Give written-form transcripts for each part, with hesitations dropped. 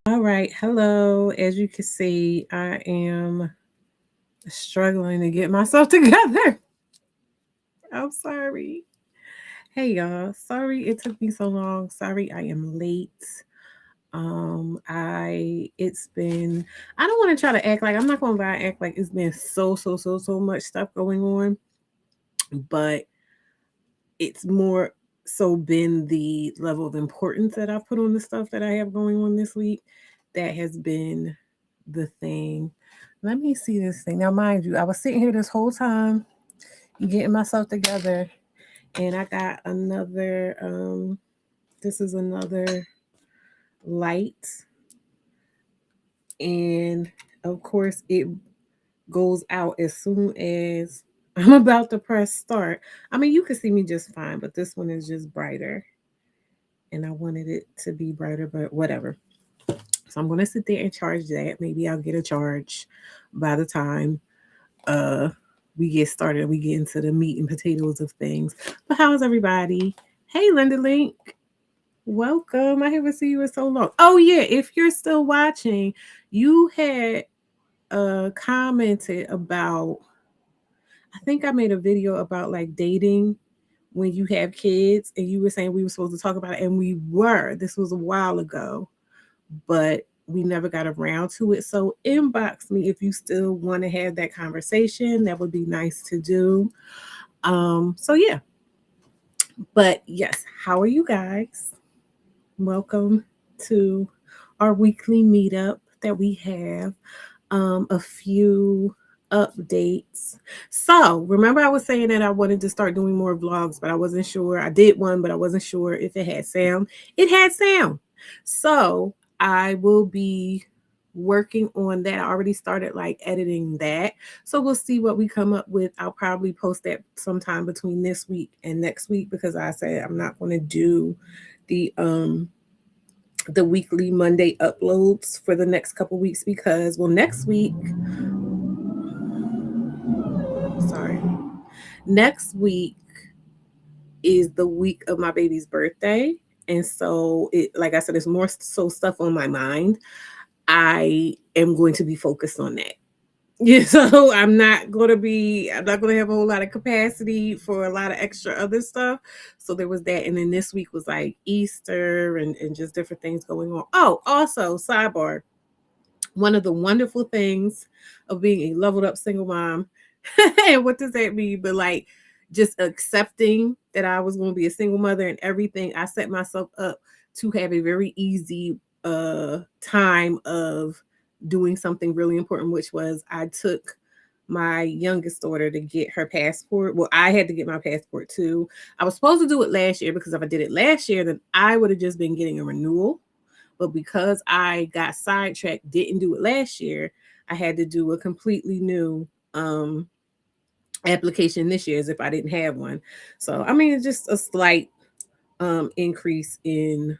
All right. Hello. As you can see, I am struggling to get myself together. I'm sorry. Hey y'all. Sorry it took me so long. Sorry I am late. It's been, I don't want to try to act like, I'm not gonna lie, act like it's been so much stuff going on, but it's more so been the level of importance that I put on the stuff that I have going on this week. That has been the thing. Let me see this thing. Now, mind you, I was sitting here this whole time getting myself together, and I got another, this is another light. And of course, it goes out as soon as I'm about to press start. I mean, you can see me just fine, but this one is just brighter. And I wanted it to be brighter, but whatever. So I'm going to sit there and charge that. Maybe I'll get a charge by the time uh we get started. We get into the meat and potatoes of things. But how's everybody? Hey, Linda Link. Welcome. I haven't seen you in so long. Oh, yeah. If you're still watching, you had commented about, I think I made a video about like dating when you have kids, and you were saying we were supposed to talk about it, and we were. This was a while ago, but we never got around to it. So inbox me if you still want to have that conversation. That would be nice to do. So yeah. But yes, how are you guys? Welcome to our weekly meetup that we have. A few updates. So remember, I was saying that I wanted to start doing more vlogs, but I wasn't sure. I did one, but I wasn't sure if it had sound. It had sound. So I will be working on that. I already started like editing that. So we'll see what we come up with. I'll probably post that sometime between this week and next week, because I said I'm not going to do the um the weekly Monday uploads for the next couple weeks, because well, next week, sorry, next week is the week of my baby's birthday. And so it, like I said, there's more so stuff on my mind. I am going to be focused on that. Yeah, so I'm not gonna have a whole lot of capacity for a lot of extra other stuff. So there was that. And then this week was like Easter and just different things going on. Oh, also, sidebar, one of the wonderful things of being a leveled up single mom. And what does that mean? But like just accepting that I was going to be a single mother and everything, I set myself up to have a very easy time of doing something really important, which was I took my youngest daughter to get her passport. Well, I had to get my passport too. I was supposed to do it last year, because if I did it last year, then I would have just been getting a renewal. But because I got sidetracked, didn't do it last year, I had to do a completely new application this year, as if I didn't have one. So I mean, it's just a slight increase in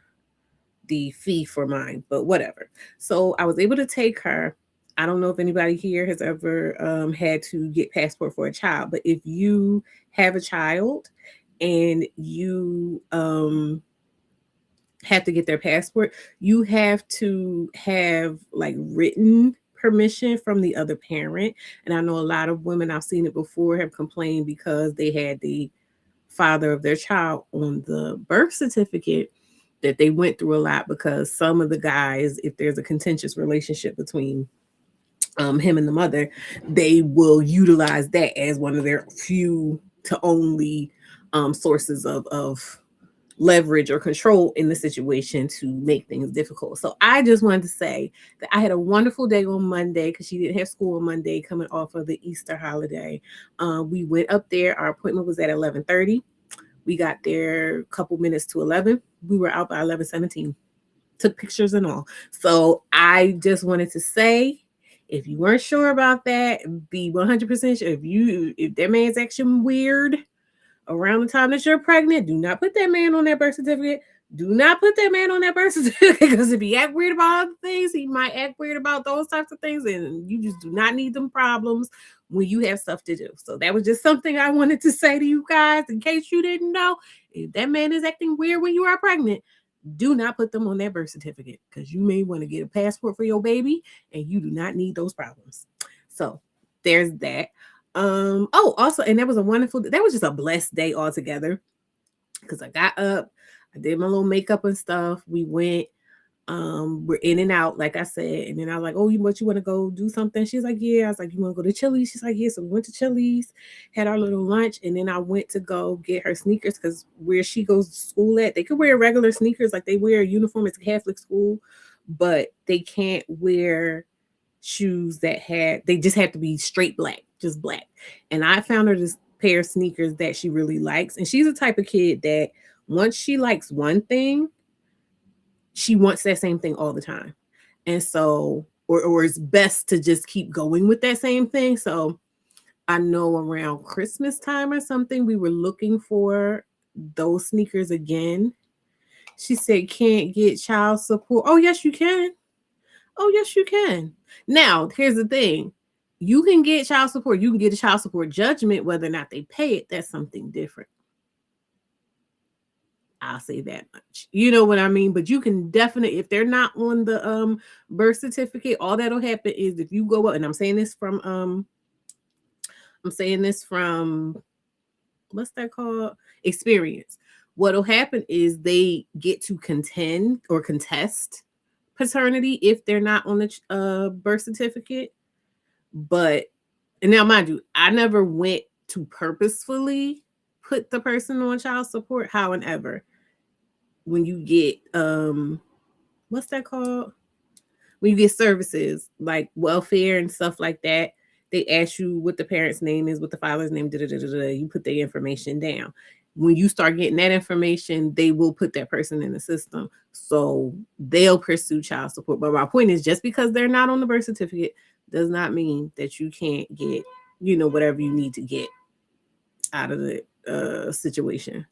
the fee for mine, but whatever. So I was able to take her. I don't know if anybody here has ever had to get passport for a child, but if you have a child and you have to get their passport, you have to have like written permission from the other parent. And I know a lot of women, I've seen it before, have complained because they had the father of their child on the birth certificate, that they went through a lot, because some of the guys, if there's a contentious relationship between him and the mother, they will utilize that as one of their few to only sources of leverage or control in the situation to make things difficult. So I just wanted to say that I had a wonderful day on Monday, because she didn't have school on Monday coming off of the Easter holiday. We went up there. Our appointment was at 11:30. We got there a couple minutes to 11. We were out by 11:17. Took pictures and all. So I just wanted to say, if you weren't sure about that, be 100% sure. If that man's acting weird around the time that you're pregnant, do not put that man on that birth certificate. Do not put that man on that birth certificate, because if he act weird about other things, he might act weird about those types of things, and you just do not need them problems when you have stuff to do. So that was just something I wanted to say to you guys, in case you didn't know. If that man is acting weird when you are pregnant, do not put them on that birth certificate, because you may want to get a passport for your baby, and you do not need those problems. So there's that. Oh, also, and that was just a blessed day altogether, because I got up, I did my little makeup and stuff. We went, we're in and out, like I said, and then I was like, oh, you want to go do something? She's like, yeah. I was like, you want to go to Chili's? She's like, yeah. So we went to Chili's, had our little lunch, and then I went to go get her sneakers, because where she goes to school at, they could wear regular sneakers, like they wear a uniform. It's a Catholic school, but they can't wear shoes they just have to be straight black, just black. And I found her this pair of sneakers that she really likes. And she's the type of kid that once she likes one thing, she wants that same thing all the time. And so, or it's best to just keep going with that same thing. So I know around Christmas time or something, we were looking for those sneakers again. She said, can't get child support. Oh, yes, you can. Oh, yes, you can. Now, here's the thing. You can get child support. You can get a child support judgment. Whether or not they pay it, that's something different. I'll say that much. You know what I mean? But you can definitely, if they're not on the birth certificate, all that'll happen is if you go up, and I'm saying this from what's that called? Experience. What'll happen is they get to contend or contest paternity if they're not on the birth certificate. But and now, mind you, I never went to purposefully put the person on child support. However, when you get what's that called? When you get services like welfare and stuff like that, they ask you what the parent's name is, what the father's name, da da da da da. You put their information down. When you start getting that information, they will put that person in the system. So they'll pursue child support. But my point is, just because they're not on the birth certificate does not mean that you can't get, whatever you need to get out of the situation.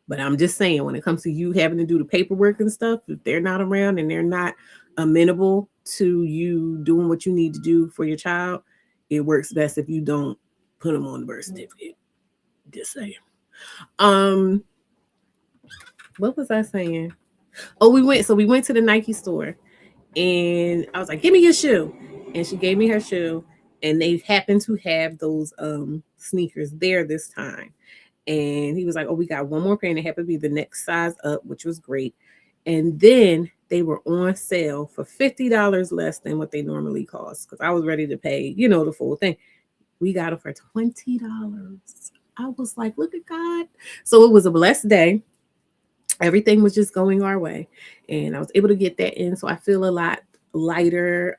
But I'm just saying, when it comes to you having to do the paperwork and stuff, if they're not around and they're not amenable to you doing what you need to do for your child, it works best if you don't put them on the birth certificate. Just saying. Um, what was I saying? Oh, we went to the Nike store, and I was like, "Give me your shoe," and she gave me her shoe, and they happened to have those sneakers there this time. And he was like, "Oh, we got one more pair, and it happened to be the next size up, which was great." And then they were on sale for $50 less than what they normally cost, because I was ready to pay, the full thing. We got it for $20. I was like, "Look at God!" So it was a blessed day. Everything was just going our way, and I was able to get that in. So I feel a lot lighter.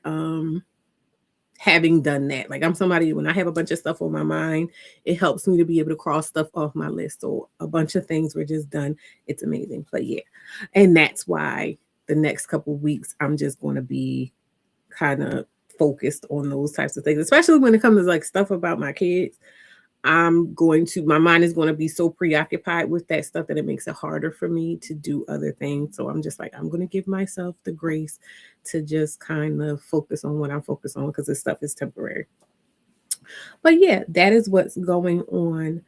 Having done that, like, I'm somebody, when I have a bunch of stuff on my mind, it helps me to be able to cross stuff off my list. So a bunch of things were just done. It's amazing. But yeah, and that's why the next couple of weeks I'm just going to be kind of focused on those types of things, especially when it comes to like stuff about my kids. My mind is going to be so preoccupied with that stuff that it makes it harder for me to do other things. So I'm just like, I'm going to give myself the grace to just kind of focus on what I'm focused on, because this stuff is temporary. But yeah, that is what's going on.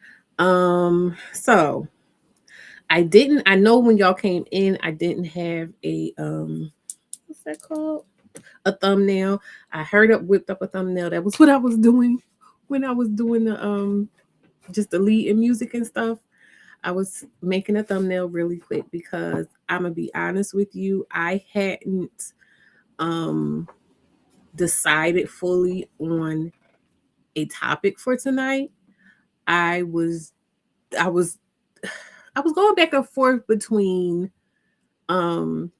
So I know when y'all came in, I didn't have a what's that called? A thumbnail. I whipped up a thumbnail. That was what I was doing when I was doing the just the lead and music and stuff. I was making a thumbnail really quick because I'm gonna be honest with you, I hadn't decided fully on a topic for tonight. I was I was I was going back and forth between um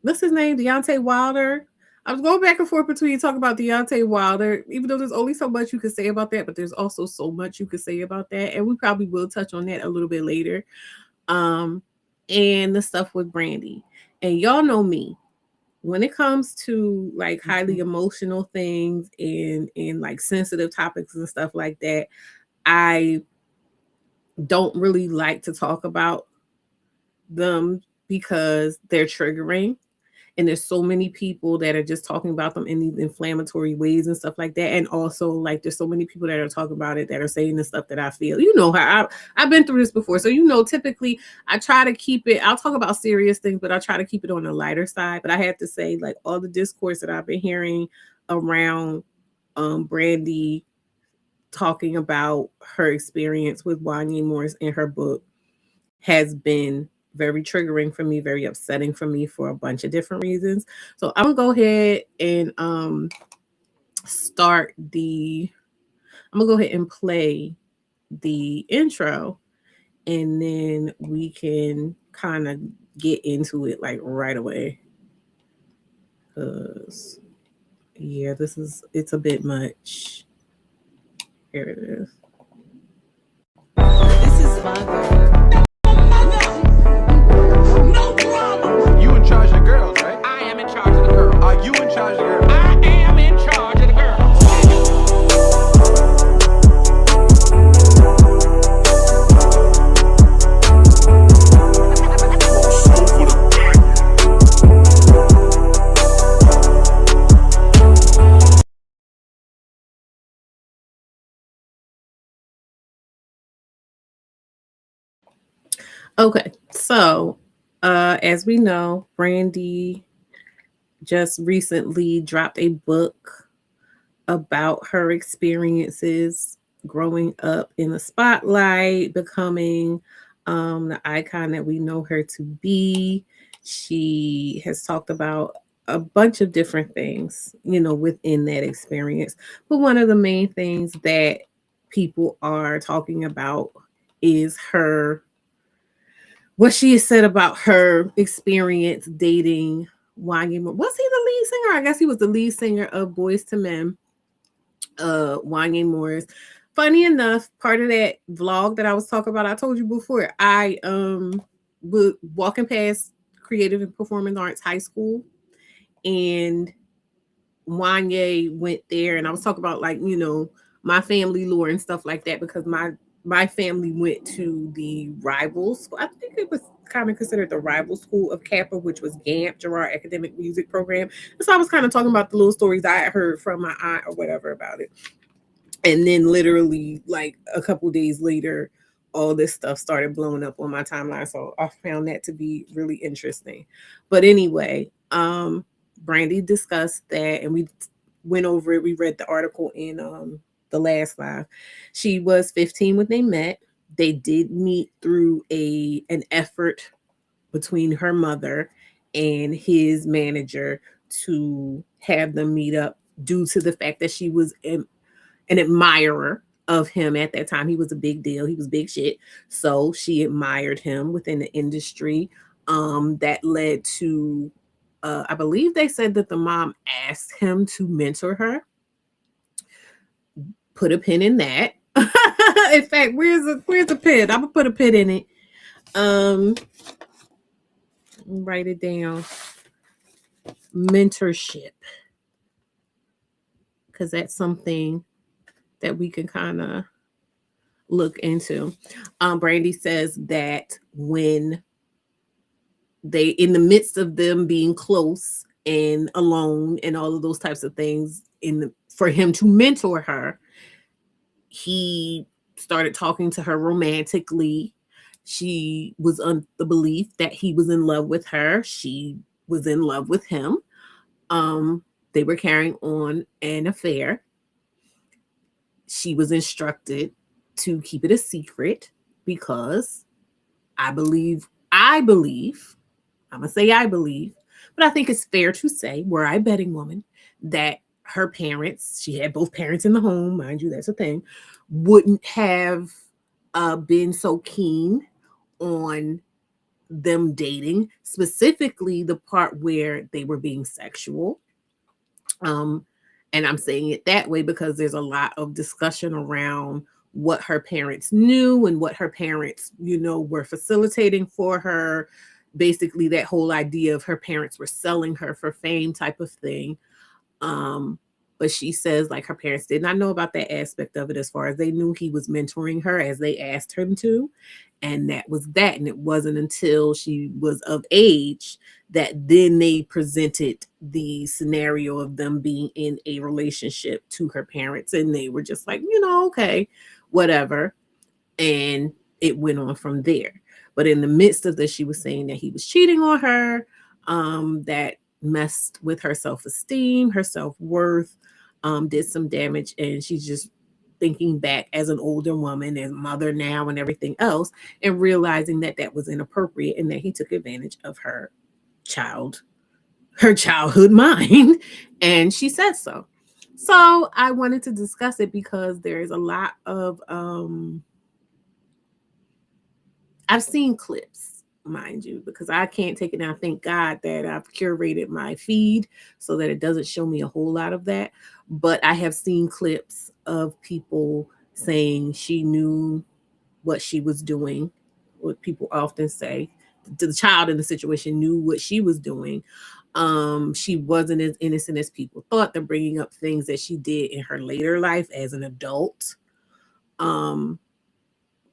what's his name? Deontay Wilder. I was going back and forth between talking about Deontay Wilder, even though there's only so much you could say about that, but there's also so much you could say about that. And we probably will touch on that a little bit later. Um, and the stuff with Brandy. And y'all know me. When it comes to like highly emotional things and like sensitive topics and stuff like that, I don't really like to talk about them because they're triggering, and there's so many people that are just talking about them in these inflammatory ways and stuff like that. And also, like, there's so many people that are talking about it that are saying the stuff that I feel. How I've been through this before. So typically I try to keep it, I'll talk about serious things, but I try to keep it on the lighter side. But I have to say, like, all the discourse that I've been hearing around Brandy talking about her experience with Wanya Morris in her book has been very triggering for me, very upsetting for me for a bunch of different reasons. So I'm gonna go ahead and start the I'm gonna go ahead and play the intro, and then we can kind of get into it like right away. Cause yeah, it's a bit much. Here it is. This is my girl. No problem. You in charge of the girls, right? I am in charge of the girls. Are you in charge of the girls? I am in charge of the girls. Okay, so as we know, Brandy just recently dropped a book about her experiences growing up in the spotlight, becoming the icon that we know her to be. She has talked about a bunch of different things, within that experience. But one of the main things that people are talking about is her what she has said about her experience dating Wanye. Was he the lead singer? I guess he was the lead singer of Boys to Men, Wanye Morris. Funny enough, part of that vlog that I was talking about, I told you before, I was walking past Creative and Performing Arts High School, and Wanye went there, and I was talking about, like, my family lore and stuff like that, because my family went to the rival school. I think it was kind of considered the rival school of Kappa, which was GAMP, Gerard Academic Music Program. And so I was kind of talking about the little stories I had heard from my aunt or whatever about it. And then literally like a couple days later, all this stuff started blowing up on my timeline. So I found that to be really interesting. But anyway, Brandy discussed that, and we went over it. We read the article in the last live. She was 15 when they met. They did meet through an effort between her mother and his manager to have them meet up, due to the fact that she was an admirer of him at that time. He was a big deal. He was big shit. So she admired him within the industry. That led to, I believe they said that the mom asked him to mentor her. Put a pin in that. In fact, where's the pin? I'm gonna put a pin in it. Um, Write it down. Mentorship, because that's something that we can kind of look into. Brandy says that when they, in the midst of them being close and alone and all of those types of things, for him to mentor her, he started talking to her romantically. She was on the belief that he was in love with her. She was in love with him. They were carrying on an affair. She was instructed to keep it a secret because I believe, I'm gonna say I believe, but I think it's fair to say, were I a betting woman, that her parents, she had both parents in the home, mind you, that's a thing, wouldn't have been so keen on them dating, specifically the part where they were being sexual. Um, and I'm saying it that way because there's a lot of discussion around what her parents knew and what her parents, were facilitating for her. Basically, that whole idea of her parents were selling her for fame type of thing. Um, but she says, like, her parents did not know about that aspect of it. As far as they knew, he was mentoring her as they asked him to. And that was that. And it wasn't until she was of age that then they presented the scenario of them being in a relationship to her parents. And they were just like, okay, whatever. And it went on from there. But in the midst of this, she was saying that he was cheating on her, that messed with her self-esteem, her self-worth, did some damage. And she's just thinking back as an older woman and mother now and everything else, and realizing that that was inappropriate and that he took advantage of child her childhood mind. And she said so. So I wanted to discuss it because there's a lot of I've seen clips, mind you, because I can't take it now. Thank God that I've curated my feed so that it doesn't show me a whole lot of that. But I have seen clips of people saying she knew what she was doing. What people often say, the child in the situation knew what she was doing. She wasn't as innocent as people thought. They're bringing up things that she did in her later life as an adult. Um,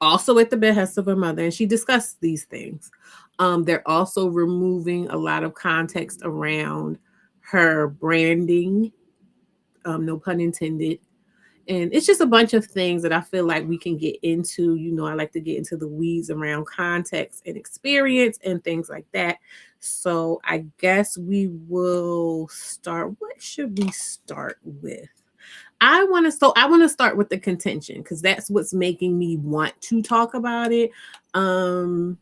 Also at the behest of her mother, and she discussed these things. They're also removing a lot of context around her branding, no pun intended, And it's just a bunch of things that I feel like we can get into. You know, I like to get into the weeds around context and experience and things like that. So I guess we will start. What should we start with? I want to start with the contention because that's what's making me want to talk about it. Um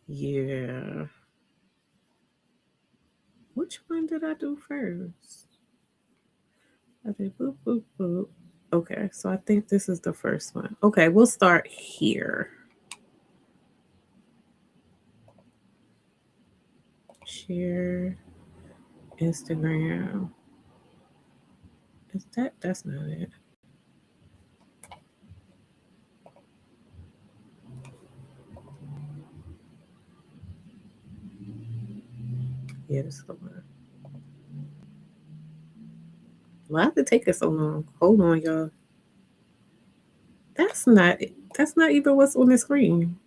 yeah. Which one did I do first? I did boop boop boop. Okay, so I think this is the first one. Okay, we'll start here. Share Instagram. Is that's not it. Yeah, this is the one. Why did it take us so long? Hold on, y'all. That's not it. That's not even what's on the screen.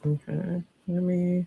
Okay. Let me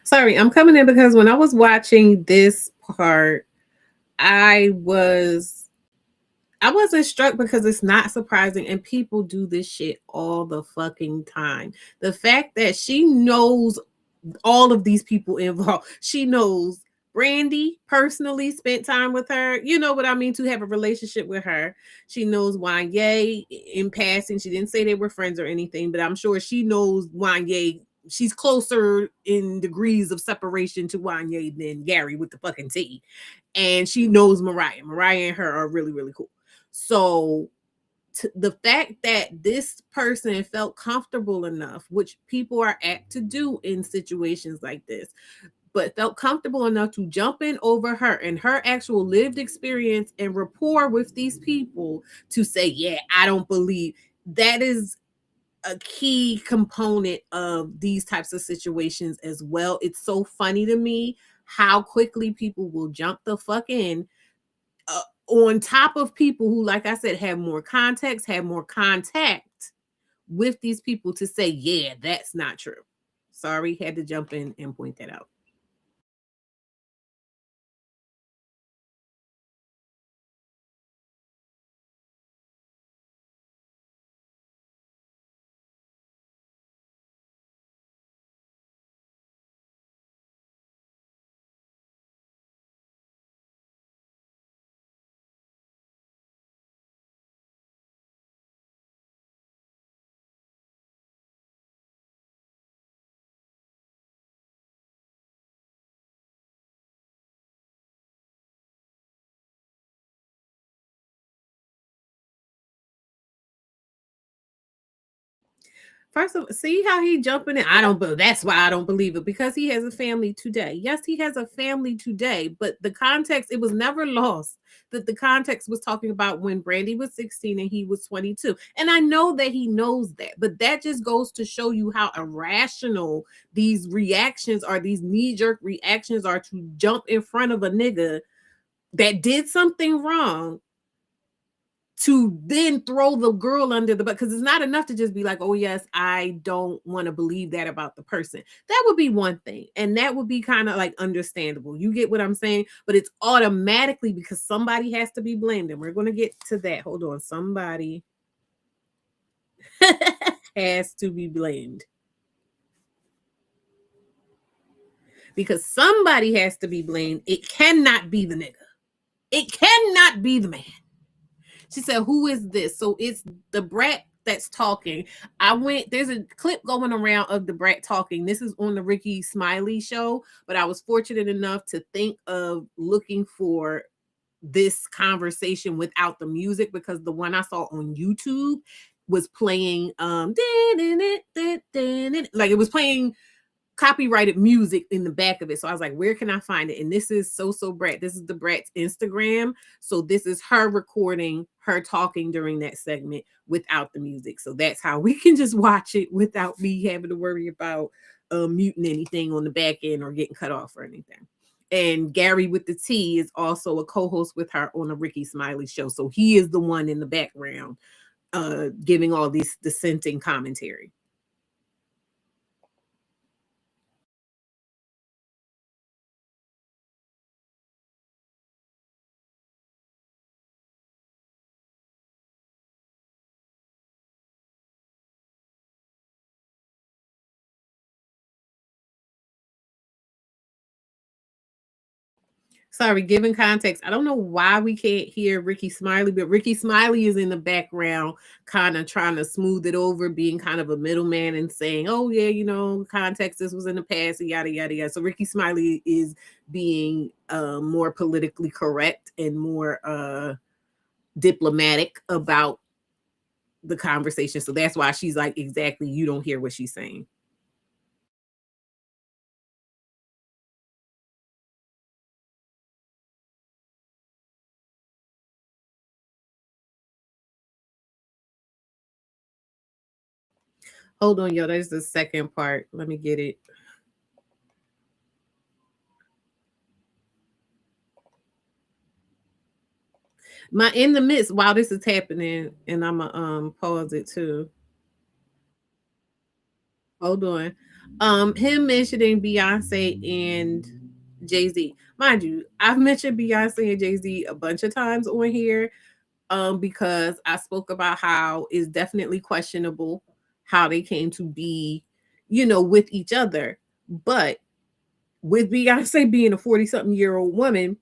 sorry, I'm coming in because when I was watching this part, I was I wasn't struck because it's not surprising and people do this shit all the fucking time. The fact that she knows all of these people involved. She knows Brandy personally, spent time with her. You know what I mean? To have a relationship with her. She knows Wanye in passing. She didn't say they were friends or anything, but I'm sure she knows Wanye. She's closer in degrees of separation to Wanye than Gary with the fucking T. And she knows Mariah. Mariah and her are really, really cool. So the fact that this person felt comfortable enough, which people are apt to do in situations like this, but felt comfortable enough to jump in over her and her actual lived experience and rapport with these people to say, yeah, I don't believe that is a key component of these types of situations as well. It's so funny to me how quickly people will jump the fuck in on top of people who, like I said, have more context, have more contact with these people to say, yeah, that's not true. Sorry, had to jump in and point that out. First of all, see how he jumping in. I don't believe that's why I don't believe it because he has a family today. Yes, he has a family today, but the context it was never lost that the context was talking about when Brandy was 16 and he was 22. And I know that he knows that, but that just goes to show you how irrational these reactions are, these knee-jerk reactions are to jump in front of a nigga that did something wrong to then throw the girl under the bus because it's not enough to just be like, oh yes, I don't want to believe that about the person. That would be one thing, and that would be kind of like understandable. You get what I'm saying? But it's automatically because somebody has to be blamed, and we're going to get to that. Hold on, somebody has to be blamed because somebody has to be blamed. It cannot be the nigga. It cannot be the man. She said, who is this? So it's the brat that's talking. There's a clip going around of the brat talking. This is on the Ricky Smiley show, but I was fortunate enough to think of looking for this conversation without the music because the one I saw on YouTube was playing like it was playing copyrighted music in the back of it. So I was like, where can I find it? And this is So Brat. This is the Brat's Instagram. So this is her recording, her talking during that segment without the music. So that's how we can just watch it without me having to worry about muting anything on the back end or getting cut off or anything. And Gary with the T is also a co-host with her on the Ricky Smiley show. So he is the one in the background giving all these dissenting commentary. Sorry, given context, I don't know why we can't hear Ricky Smiley, but Ricky Smiley is in the background, kind of trying to smooth it over, being kind of a middleman and saying, "Oh yeah, context. This was in the past, and yada yada yada." So Ricky Smiley is being more politically correct and more diplomatic about the conversation. So that's why she's like, "Exactly, you don't hear what she's saying." Hold on, yo. There's the second part. Let me get it. My in the midst while this is happening, and I'm gonna pause it too. Hold on. Him mentioning Beyonce and Jay-Z. Mind you, I've mentioned Beyonce and Jay-Z a bunch of times on here because I spoke about how it's definitely questionable how they came to be, with each other. But with Beyonce being a 40-something-year-old woman,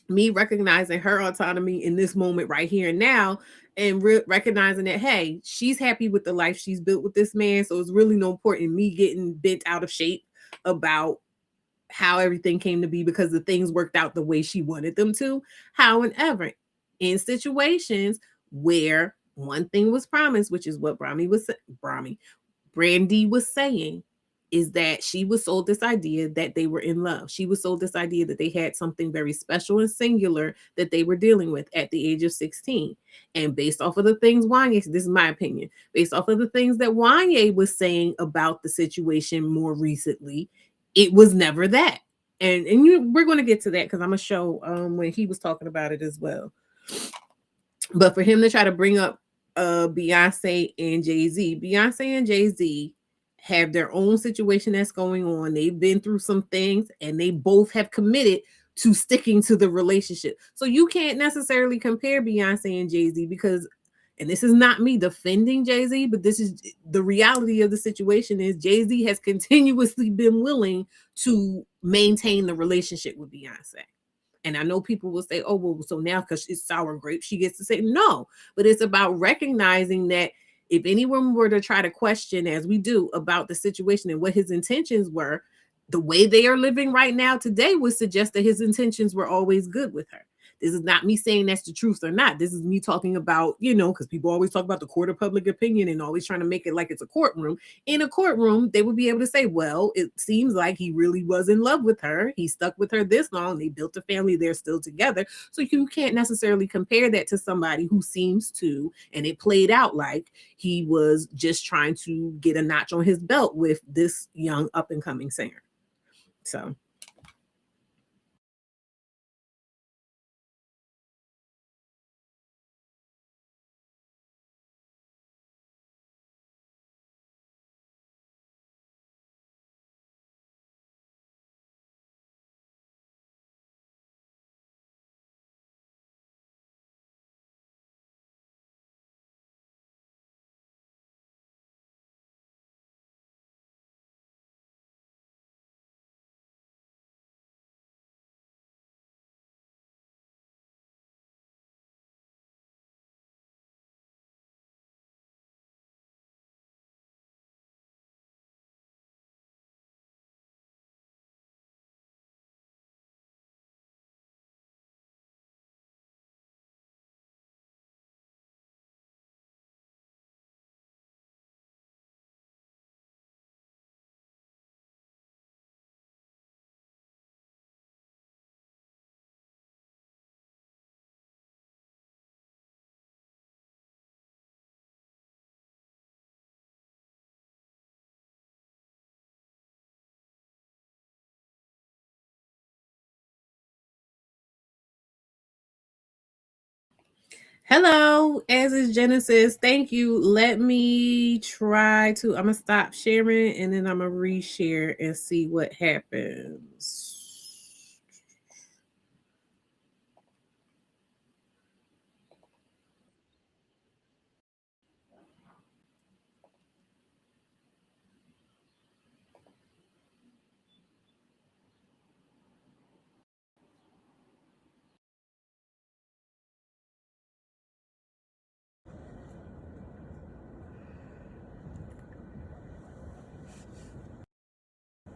me recognizing her autonomy in this moment right here and now and recognizing that hey, she's happy with the life she's built with this man, so it's really no point in me getting bent out of shape about how everything came to be because the things worked out the way she wanted them to. However, in situations where one thing was promised, which is what Brandy was saying, is that she was sold this idea that they were in love. She was sold this idea that they had something very special and singular that they were dealing with at the age of 16. And based off of the things Wanye, this is my opinion, based off of the things that Wanye was saying about the situation more recently, it was never that. And we're going to get to that because I'm going to show when he was talking about it as well. But for him to try to bring up Beyonce and Jay-Z have their own situation that's going on. They've been through some things and they both have committed to sticking to the relationship. So you can't necessarily compare Beyonce and Jay-Z because, and this is not me defending Jay-Z, but this is the reality of the situation is Jay-Z has continuously been willing to maintain the relationship with Beyonce. And I know people will say, oh, well, so now because it's sour grapes, she gets to say no. But it's about recognizing that if anyone were to try to question, as we do, about the situation and what his intentions were, the way they are living right now today would suggest that his intentions were always good with her. This is not me saying that's the truth or not. This is me talking about, you know, because people always talk about the court of public opinion and always trying to make it like it's a courtroom. In a courtroom, they would be able to say, well, it seems like he really was in love with her. He stuck with her this long. They built a family. They're still together. So you can't necessarily compare that to somebody who seems to, and it played out like he was just trying to get a notch on his belt with this young up and coming singer. So. Hello, as is Genesis. Thank you. Let me try to. I'm gonna stop sharing and then I'm gonna reshare and see what happens.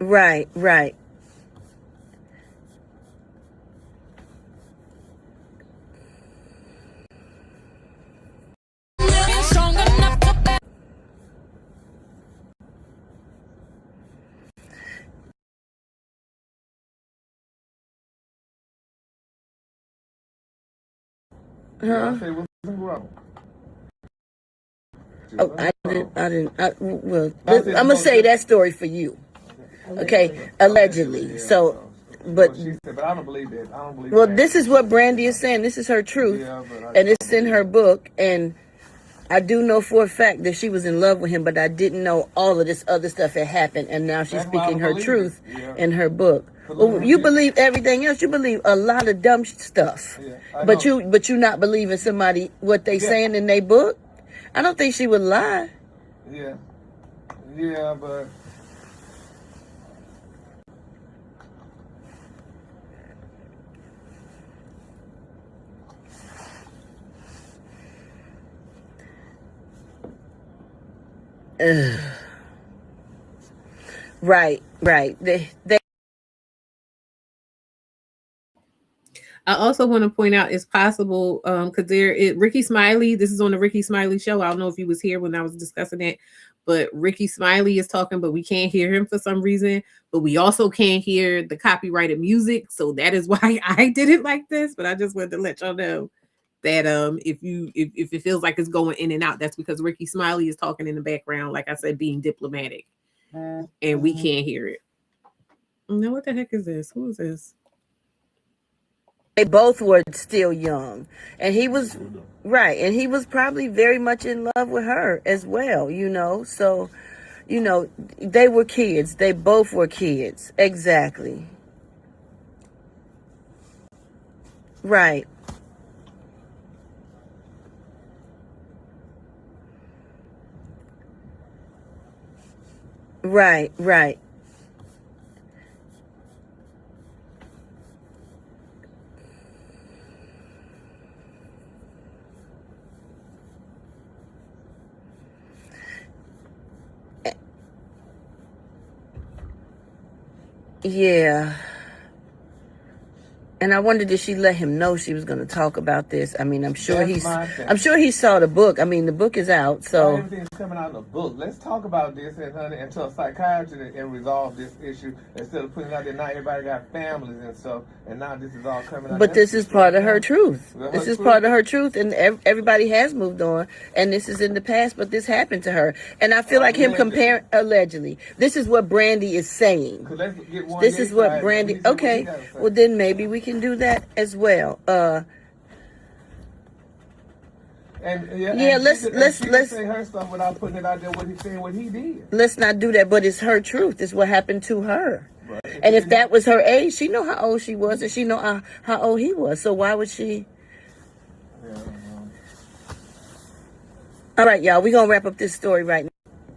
Right, right. Huh? Oh, I didn't. Well, I'm gonna say that story for you. Okay, allegedly. So, but I don't believe that. I don't believe well, this is what Brandy is saying. This is her truth, and it's in her book. And I do know for a fact that she was in love with him, but I didn't know all of this other stuff had happened. And now she's speaking her truth in her book. Well, you believe everything else. You believe a lot of dumb stuff, but you not believing somebody what they saying in their book. I don't think she would lie. Yeah, but Right. They I also want to point out it's possible because Ricky Smiley, this is on the Ricky Smiley show. I don't know if you was here when I was discussing it, but Ricky Smiley is talking, but we can't hear him for some reason. But we also can't hear the copyrighted music, so that is why I did it like this. But I just wanted to let y'all know that if it feels like it's going in and out, that's because Ricky Smiley is talking in the background, like I said, being diplomatic, and we can't hear it. No, what the heck is this? Who is this? They both were still young, and he was right, and he was probably very much in love with her as well. So they were kids. They both were kids. Exactly. Right. Right. Yeah. And I wondered, did she let him know she was going to talk about this? I mean, I'm sure he saw the book. I mean, the book is out, so everything's coming out in the book. Let's talk about this and to a psychiatrist and resolve this issue instead of putting it out there. Now everybody got families and stuff, and now this is all coming out. But this is part of her truth. This is part of her truth, and everybody has moved on, and this is in the past, but this happened to her. And I feel like him comparing, allegedly. This is what Brandy is saying. This is what Brandy, okay, well then maybe we can do that as well. Let's say her stuff without putting it out there. What he did. Let's not do that. But it's her truth. It's what happened to her. Right. And if that was her age, she know how old she was, and she know how old he was. So why would she? Yeah, all right, y'all. We gonna wrap up this story right now.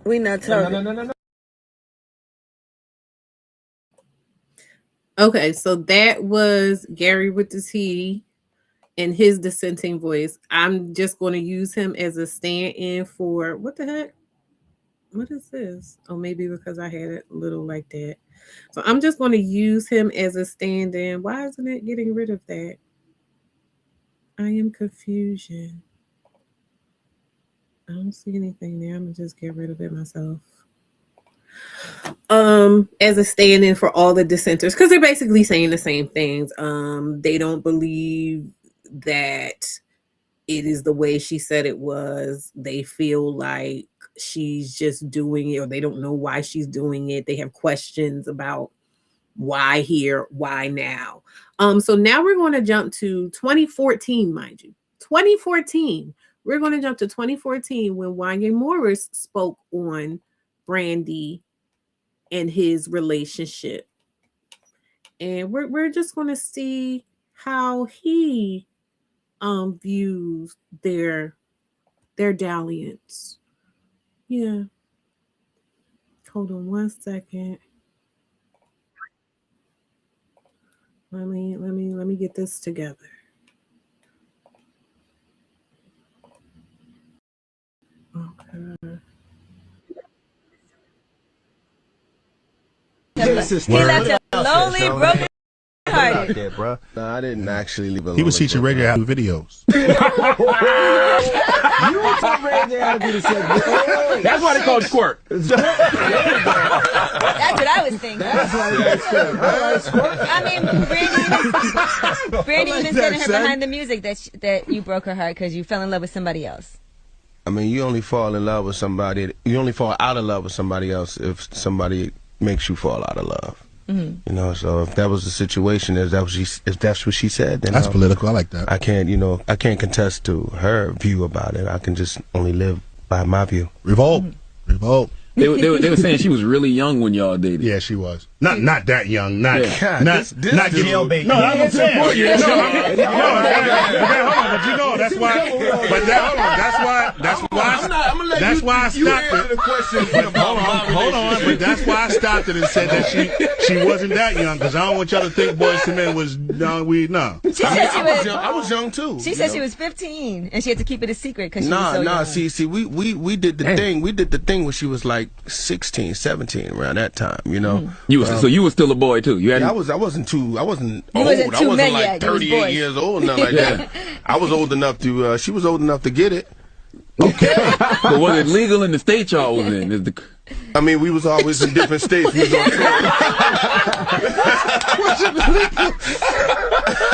We not talking. No. Okay, so that was Gary with the T in his dissenting voice. I'm just going to use him as a stand-in for what the heck? What is this? Oh, maybe because I had it little like that. So I'm just going to use him as a stand-in. Why isn't it getting rid of that? I am confusion. I don't see anything there. I'm going to just get rid of it myself. As a stand-in for all the dissenters, because they're basically saying the same things. They don't believe that it is the way she said it was. They feel like she's just doing it, or they don't know why she's doing it. They have questions about why here, why now. So now we're going to jump to 2014, mind you. 2014. We're going to jump to 2014 when Wanya Morris spoke on Brandy and his relationship. And we're just going to see how he views their dalliance. Yeah. Hold on one second. Let me get this together. Okay. He left a lonely, broken hearted. Yeah, bro. No, I didn't actually leave alone. He was teaching radio how to do videos. You taught radio how to do the segment. That's why they call it squirt. That's what I was thinking. That's why they said squirt. I mean, Brandy even said in her behind the music that you broke her heart because you fell in love with somebody else. I mean, you only fall in love with somebody. You only fall out of love with somebody else if somebody makes you fall out of love. Mm-hmm. You know, so if that was the situation, if that's what she said, then that's political. I like that. I can't contest to her view about it. I can just only live by my view. Revolt, revolt. They were saying she was really young when y'all dated. Yeah, she was. Not that young. Not jailbait. No, I'm saying. Hold on, but you know that's why. But that's why I stopped it. Hold on, but that's why I stopped it and said that she wasn't that young, because I don't want y'all to think Boys to Men was no. I was young too. She said she was 15 and she had to keep it a secret because she was so young. See, we did the thing. We did the thing when she was like 16, 17, around that time. You know, so you were still a boy too. I wasn't old. I wasn't like 38 years old, nothing like that. I was old enough to. She was old enough to get it. Okay, but was it legal in the state y'all was in? I mean, we was always in different states. We was on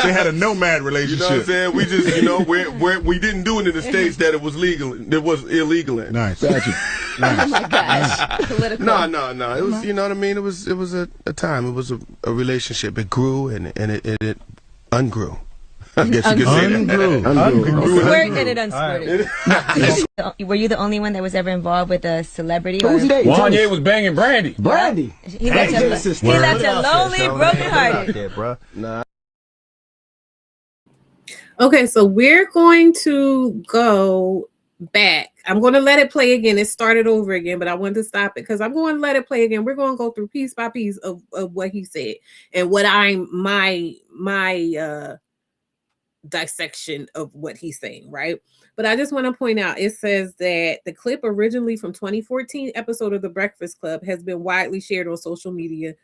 They had a nomad relationship. You know what I'm saying? We just, we didn't do it in the states that it was legal. It was illegal in. Nice. Gotcha. Nice. Oh my gosh. Political. No. It was, you know what I mean? It was a time. It was a relationship. It grew and it ungrew. I guess you could say that. Squirt and it unsquirted. Were you the only one that was ever involved with a celebrity? Wanya was banging Brandy. Brandy. He left a lonely, broken hearted. Nah. Okay, so we're going to go back. I'm going to let it play again. It started over again, but I wanted to stop it because I'm going to let it play again. We're going to go through piece by piece of what he said and what my dissection of what he's saying, right? But I just want to point out, it says that the clip originally from 2014 episode of The Breakfast Club has been widely shared on social media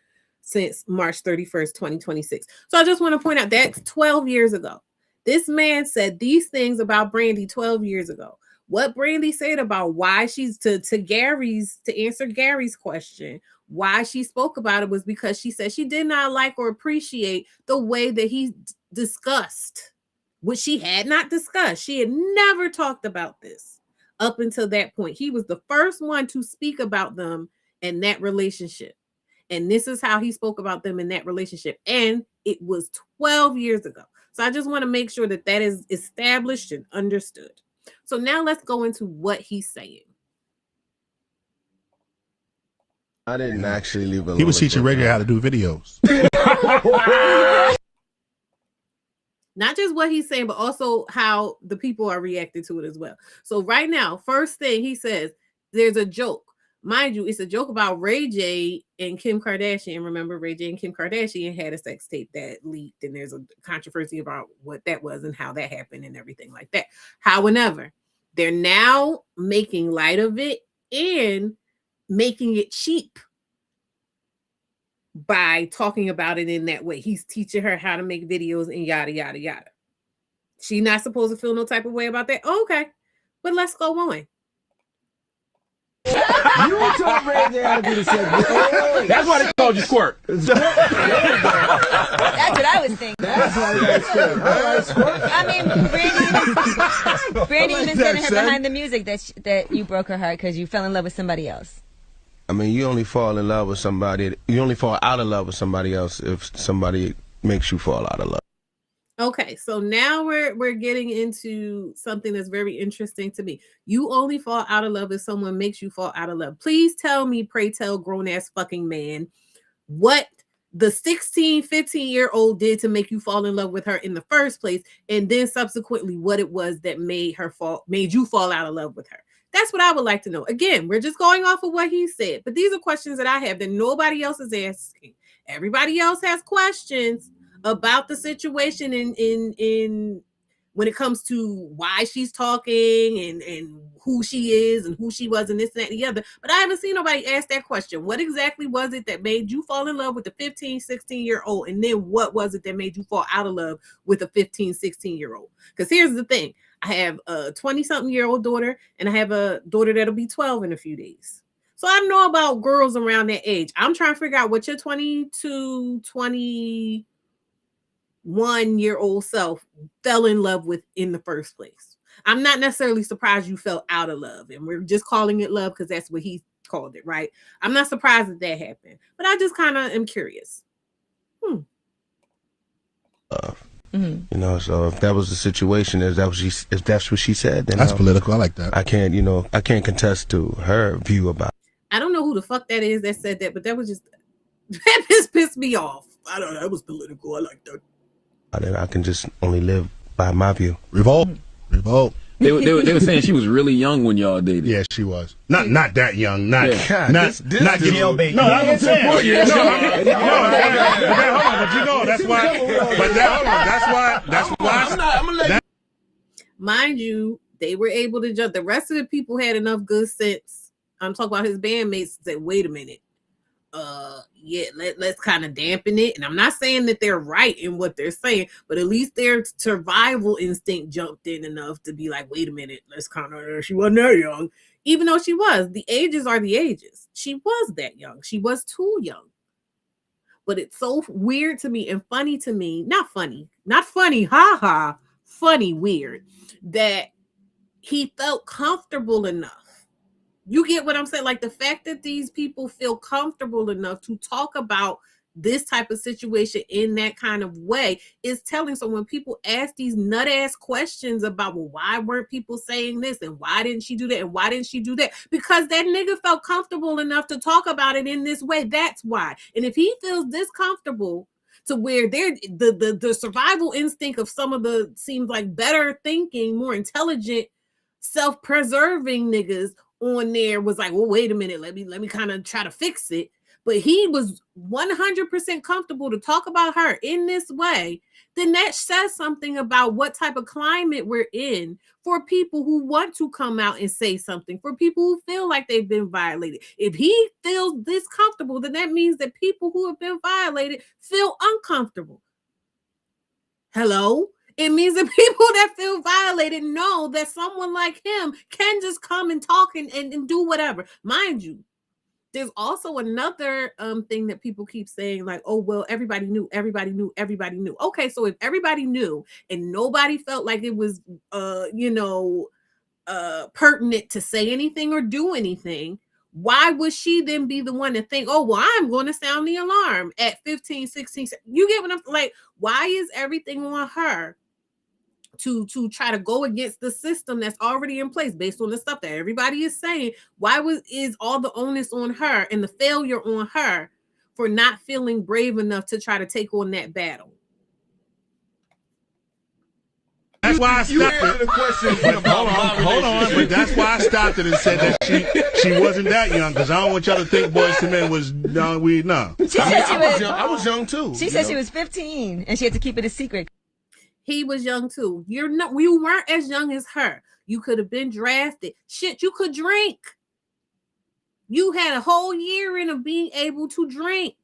since March 31st, 2026. So I just want to point out that's 12 years ago. This man said these things about Brandy 12 years ago. What Brandy said about why she's to answer Gary's question, why she spoke about it was because she said she did not like or appreciate the way that he discussed, which she had not discussed. She had never talked about this up until that point. He was the first one to speak about them in that relationship. And this is how he spoke about them in that relationship. And it was 12 years ago. So I just want to make sure that that is established and understood. So now let's go into what he's saying. I didn't actually leave alone. He was teaching radio how to do videos. Not just what he's saying, but also how the people are reacting to it as well. So right now, first thing he says, there's a joke. Mind you, it's a joke about Ray J and Kim Kardashian. Remember, Ray J and Kim Kardashian had a sex tape that leaked, and there's a controversy about what that was and how that happened and everything like that. However, they're now making light of it and making it cheap by talking about it in that way. He's teaching her how to make videos and yada, yada, yada. She's not supposed to feel no type of way about that. Okay, but let's go on. You told Ray J how to do the segment. That's why they called you Squirt. That's what I was thinking. That's why you got Squirt. Right, Squirt? I mean, Brandy even said in her behind the music that you broke her heart because you fell in love with somebody else. I mean, you only fall in love with somebody. You only fall out of love with somebody else if somebody makes you fall out of love. Okay, so now we're getting into something that's very interesting to me. You only fall out of love if someone makes you fall out of love. Please tell me, pray tell, grown-ass fucking man, what the 16, 15-year-old did to make you fall in love with her in the first place, and then subsequently what it was that made you fall out of love with her. That's what I would like to know. Again, we're just going off of what he said, but these are questions that I have that nobody else is asking. Everybody else has questions about the situation in when it comes to why she's talking and who she is and who she was and this, that, and the other. But I haven't seen nobody ask that question. What exactly was it that made you fall in love with a 15, 16-year-old? And then what was it that made you fall out of love with a 15, 16-year-old? Because here's the thing. I have a 20-something-year-old daughter, and I have a daughter that'll be 12 in a few days. So I know about girls around that age. I'm trying to figure out what your 22, 21-year-old self fell in love with in the first place. I'm not necessarily surprised you fell out of love, and we're just calling it love because that's what he called it, right? I'm not surprised that happened, but I just kind of am curious. You know, so if that was the situation, if that's what she said, then that's political. I like that. I can't contest to her view about it. I don't know who the fuck that is that said that, but that was just that just pissed me off. I don't know. That was political. I like that. I can just only live by my view. Revolt. They were saying she was really young when y'all dated. Yeah, she was. Not that young. Not God, not jailbait. No, that's what I'm saying. Hold on, but you know that's why. But that's why. I'm gonna let you. Mind you, they were able to judge. The rest of the people had enough good sense. I'm talking about his bandmates. Said, wait a minute. Let's kind of dampen it. And I'm not saying that they're right in what they're saying, but at least their survival instinct jumped in enough to be like, wait a minute, let's kind of, she wasn't that young. Even though she was, the ages are the ages. She was that young. She was too young. But it's so weird to me and funny to me, not funny, haha, funny, weird, that he felt comfortable enough. You get what I'm saying? Like the fact that these people feel comfortable enough to talk about this type of situation in that kind of way is telling. So when people ask these nut ass questions about, well, why weren't people saying this? And why didn't she do that? And why didn't she do that? Because that nigga felt comfortable enough to talk about it in this way. That's why. And if he feels this comfortable to where they're the survival instinct of some of the seems like better thinking, more intelligent, self-preserving niggas on there was like, well, wait a minute, let me kind of try to fix it. but he was 100% comfortable to talk about her in this way, then that says something about what type of climate we're in for people who want to come out and say something, for people who feel like they've been violated. If he feels this comfortable, then that means that people who have been violated feel uncomfortable. Hello? It means that people that feel violated know that someone like him can just come and talk and do whatever. Mind you, there's also another thing that people keep saying, like, oh, well, everybody knew. Okay, so if everybody knew and nobody felt like it was pertinent to say anything or do anything, why would she then be the one to think, oh, well, I'm going to sound the alarm at 15, 16? You get what I'm like? Why is everything on her to try to go against the system that's already in place based on the stuff that everybody is saying? Why is all the onus on her and the failure on her for not feeling brave enough to try to take on that battle? That's why I stopped it. Hold on, but that's why I stopped it and said that she wasn't that young, because I don't want y'all to think Boyz II Men was no. I was young too. She said she was 15 and she had to keep it a secret. He was young too. You weren't as young as her. You could have been drafted. Shit, you could drink. You had a whole year in of being able to drink.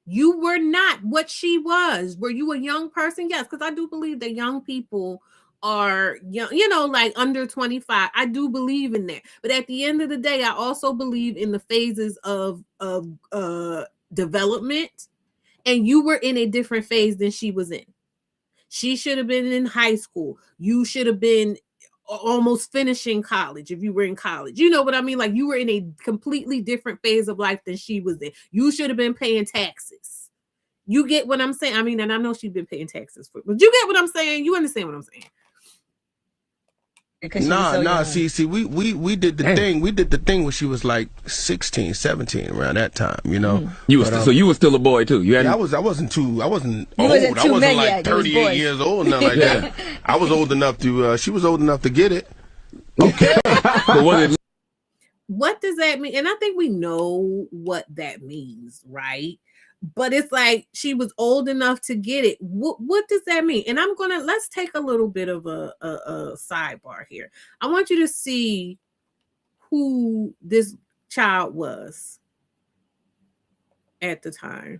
You were not what she was. Were you a young person? Yes, because I do believe that young people are young, like under 25. I do believe in that. But at the end of the day, I also believe in the phases of development. And you were in a different phase than she was in. She should have been in high school. You should have been almost finishing college if you were in college. You know what I mean? Like, you were in a completely different phase of life than she was in. You should have been paying taxes. You get what I'm saying? I mean, and I know she's been paying taxes but you get what I'm saying? You understand what I'm saying? See, we did the thing. We did the thing when she was like 16, 17, around that time, So you were still a boy too. I wasn't old. I wasn't like 38 years old, nothing like that. I was old enough to she was old enough to get it. Okay. But what does that mean? And I think we know what that means, right? But it's like she was old enough to get it. What does that mean? And let's take a little bit of a sidebar here. I want you to see who this child was at the time.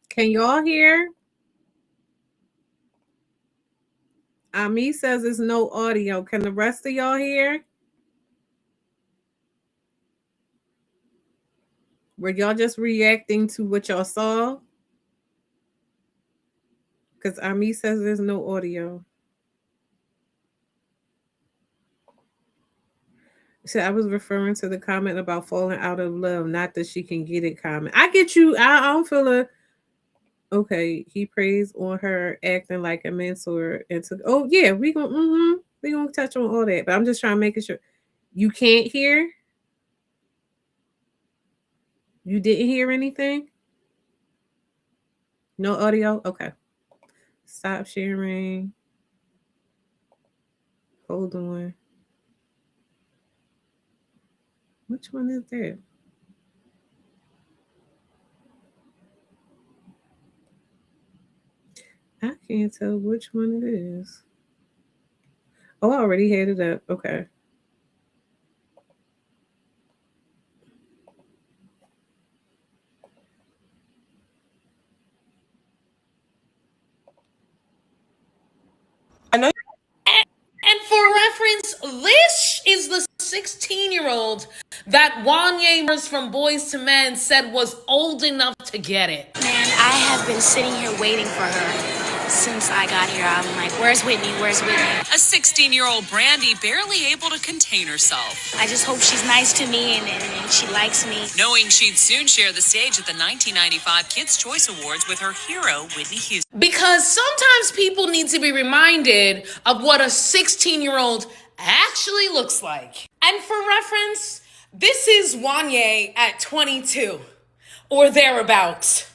Can y'all hear? Ami says there's no audio. Can the rest of y'all hear? Were y'all just reacting to what y'all saw? Because Ami says there's no audio. So I was referring to the comment about falling out of love, not that she can get it comment. I get you. I don't feel okay. He prays on her acting like a mentor and we gonna touch on all that, but I'm just trying to make it sure. You can't hear? You didn't hear anything? No audio? Okay. Stop sharing. Hold on. Which one is that? I can't tell which one it is. Oh, I already had it up. Okay. I know. And for reference, this is the 16-year-old that Wanye from Boys to Men said was old enough to get it. Man, I have been sitting here waiting for her since I got here. I'm like, where's Whitney? Where's Whitney? A 16-year-old Brandy barely able to contain herself. I just hope she's nice to me and she likes me. Knowing she'd soon share the stage at the 1995 Kids' Choice Awards with her hero, Whitney Houston. Because sometimes people need to be reminded of what a 16-year-old actually looks like. And for reference, this is Wanye at 22 or thereabouts.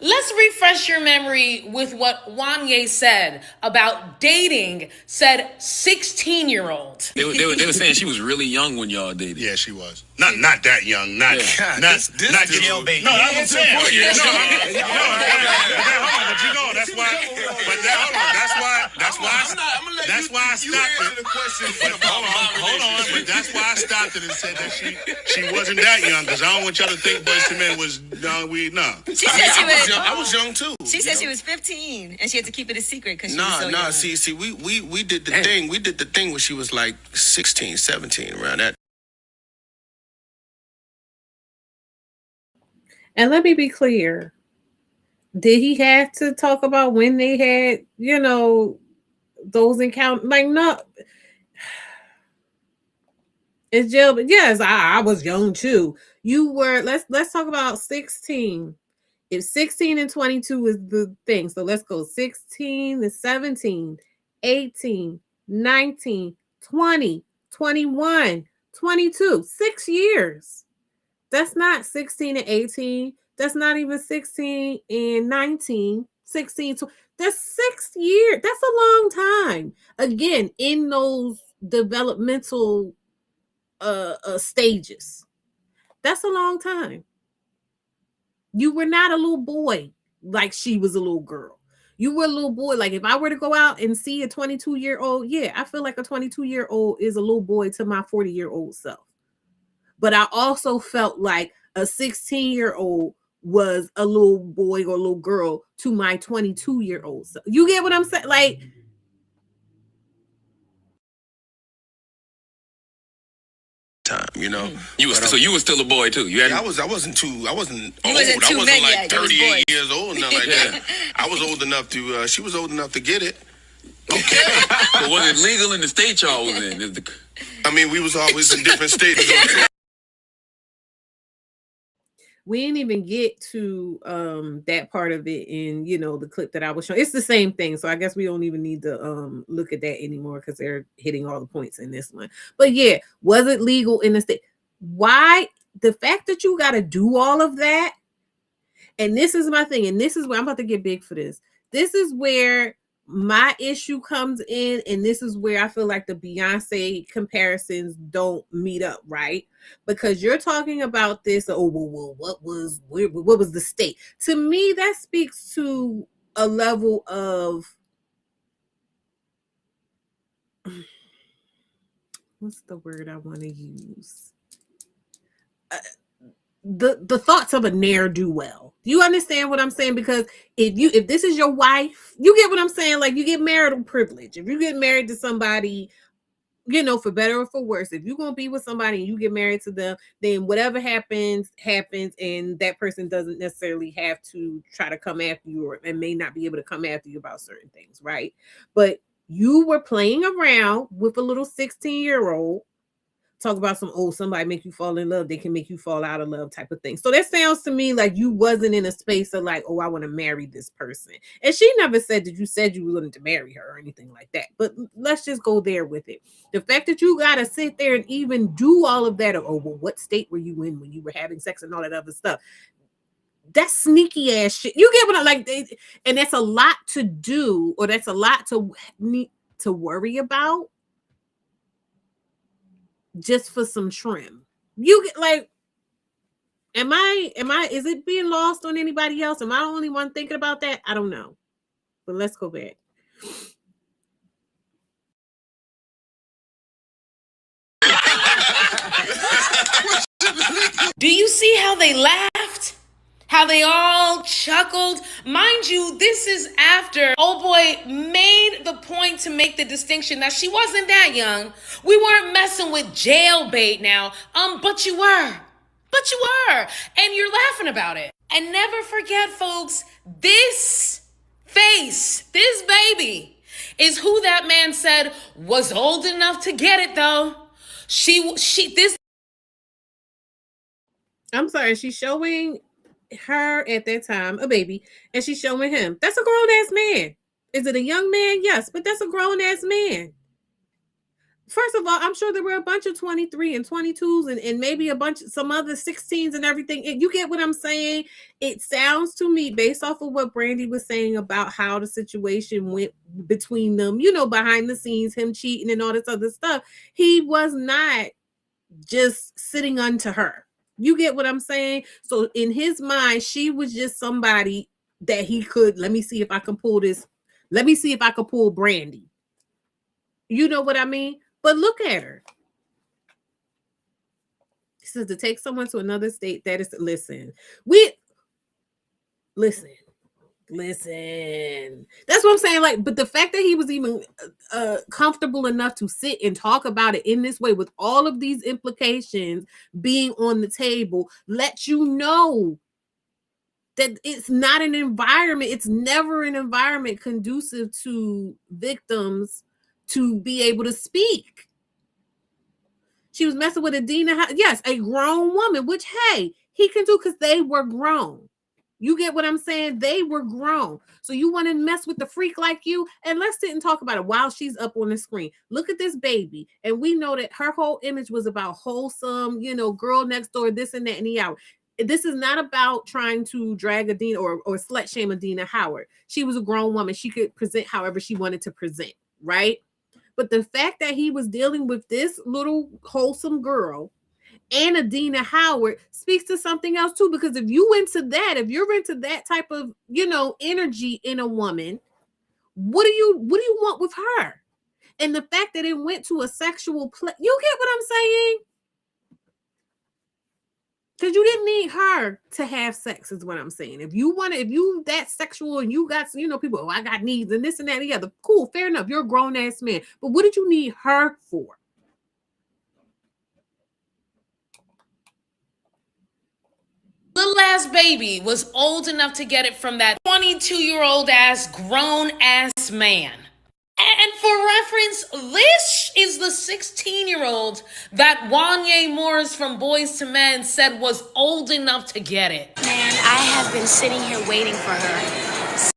Let's refresh your memory with what Wanye said about dating said 16-year-old. They were saying she was really young when y'all dated. Yeah, she was. Not that young. Not this jailbait. No, that's what I'm saying. But you know, that's why. But hold on. That's why I stopped it. Hold on. But that's why I stopped it and said that she wasn't that young, because I don't want y'all to think Boyz II Men was young. She said she was. I was young too. She said she was 15 and she had to keep it a secret because she was so young. Nah. See, we did the thing. We did the thing when she was like 16, 17, around that. And let me be clear. Did he have to talk about when they had, those encounters? Like, no. It's jail, but yes, I was young too. You were, let's talk about 16. If 16 and 22 is the thing, so let's go 16 to 17, 18, 19, 20, 21, 22, 6 years. That's not 16 and 18. That's not even 16 and 19, 16. That's 6 years. That's a long time. Again, in those developmental stages. That's a long time. You were not a little boy like she was a little girl. You were a little boy. Like if I were to go out and see a 22-year-old, yeah, I feel like a 22-year-old is a little boy to my 40-year-old self. But I also felt like a 16-year-old was a little boy or a little girl to my 22-year-old self. You get what I'm saying? Like, time, you were still a boy too. I wasn't old. I wasn't like 38 years old, nothing like that. I was old enough to. She was old enough to get it. Okay, but was it legal in the state y'all was in? I mean, we was always in different states. We didn't even get to that part of it in the clip that I was showing. It's the same thing, so I guess we don't even need to look at that anymore because they're hitting all the points in this one. But yeah, was it legal in the state? Why the fact that you got to do all of that? And this is my thing, and this is where I'm about to get big for this. This is where my issue comes in, and this is where I feel like the Beyonce comparisons don't meet up, right? Because you're talking about this, well, what was the state? To me, that speaks to a level of what's the word I want to use? The thoughts of a ne'er-do-well. Do you understand what I'm saying? Because if this is your wife, you get what I'm saying? Like, you get marital privilege. If you get married to somebody, for better or for worse, if you're going to be with somebody and you get married to them, then whatever happens, and that person doesn't necessarily have to try to come after you and may not be able to come after you about certain things, right? But you were playing around with a little 16-year-old talk about somebody make you fall in love, they can make you fall out of love type of thing. So that sounds to me like you wasn't in a space of like, oh, I want to marry this person. And she never said that you said you were willing to marry her or anything like that. But let's just go there with it. The fact that you got to sit there and even do all of that, oh, well, what state were you in when you were having sex and all that other stuff? That's sneaky ass shit. You get what I like? And that's a lot to do, or that's a lot to need to worry about just for some trim. You get like, is it being lost on anybody else? Am I the only one thinking about that? I don't know. But let's go back. Do you see how they laughed? How they all chuckled? Mind you, this is after old boy made the point to make the distinction that she wasn't that young. We weren't messing with jailbait now. But you were. But you were. And you're laughing about it. And never forget, folks, this face, this baby, is who that man said was old enough to get it, though. I'm sorry, she's showing her at that time a baby, and she's showing him. That's a grown-ass man. Is it a young man? Yes, but that's a grown-ass man. First of all, I'm sure there were a bunch of 23 and 22s and maybe some other 16s and everything. You get what I'm saying? It sounds to me, based off of what Brandy was saying about how the situation went between them, behind the scenes, him cheating and all this other stuff. He was not just sitting unto her. You get what I'm saying? So in his mind, she was just somebody that he could, let me see if I can pull this. Let me see if I can pull Brandy. You know what I mean? But look at her. He says to take someone to another state, that is, listen. Listen. That's what I'm saying. Like, but the fact that he was even comfortable enough to sit and talk about it in this way with all of these implications being on the table lets you know that it's not an environment. It's never an environment conducive to victims to be able to speak. She was messing with Adina. Yes, a grown woman, which, hey, he can do because they were grown. You get what I'm saying? They were grown. So you want to mess with the freak like you? And let's sit and talk about it while she's up on the screen. Look at this baby. And we know that her whole image was about wholesome, girl next door, this and that and the hour. This is not about trying to drag Adina or slut shame Adina Howard. She was a grown woman. She could present however she wanted to present, right? But the fact that he was dealing with this little wholesome girl and Adina Howard speaks to something else too. Because if you're into that type of, energy in a woman, what do you want with her? And the fact that it went to a sexual play, you get what I'm saying? Because you didn't need her to have sex, is what I'm saying. If you that sexual and you got, people, I got needs and this and that and the other. Cool, fair enough. You're a grown ass man. But what did you need her for? Little ass baby was old enough to get it from that 22-year-old ass grown ass man. And for reference, this is the 16-year-old that Wanye Morris from Boys to Men said was old enough to get it. Man, I have been sitting here waiting for her.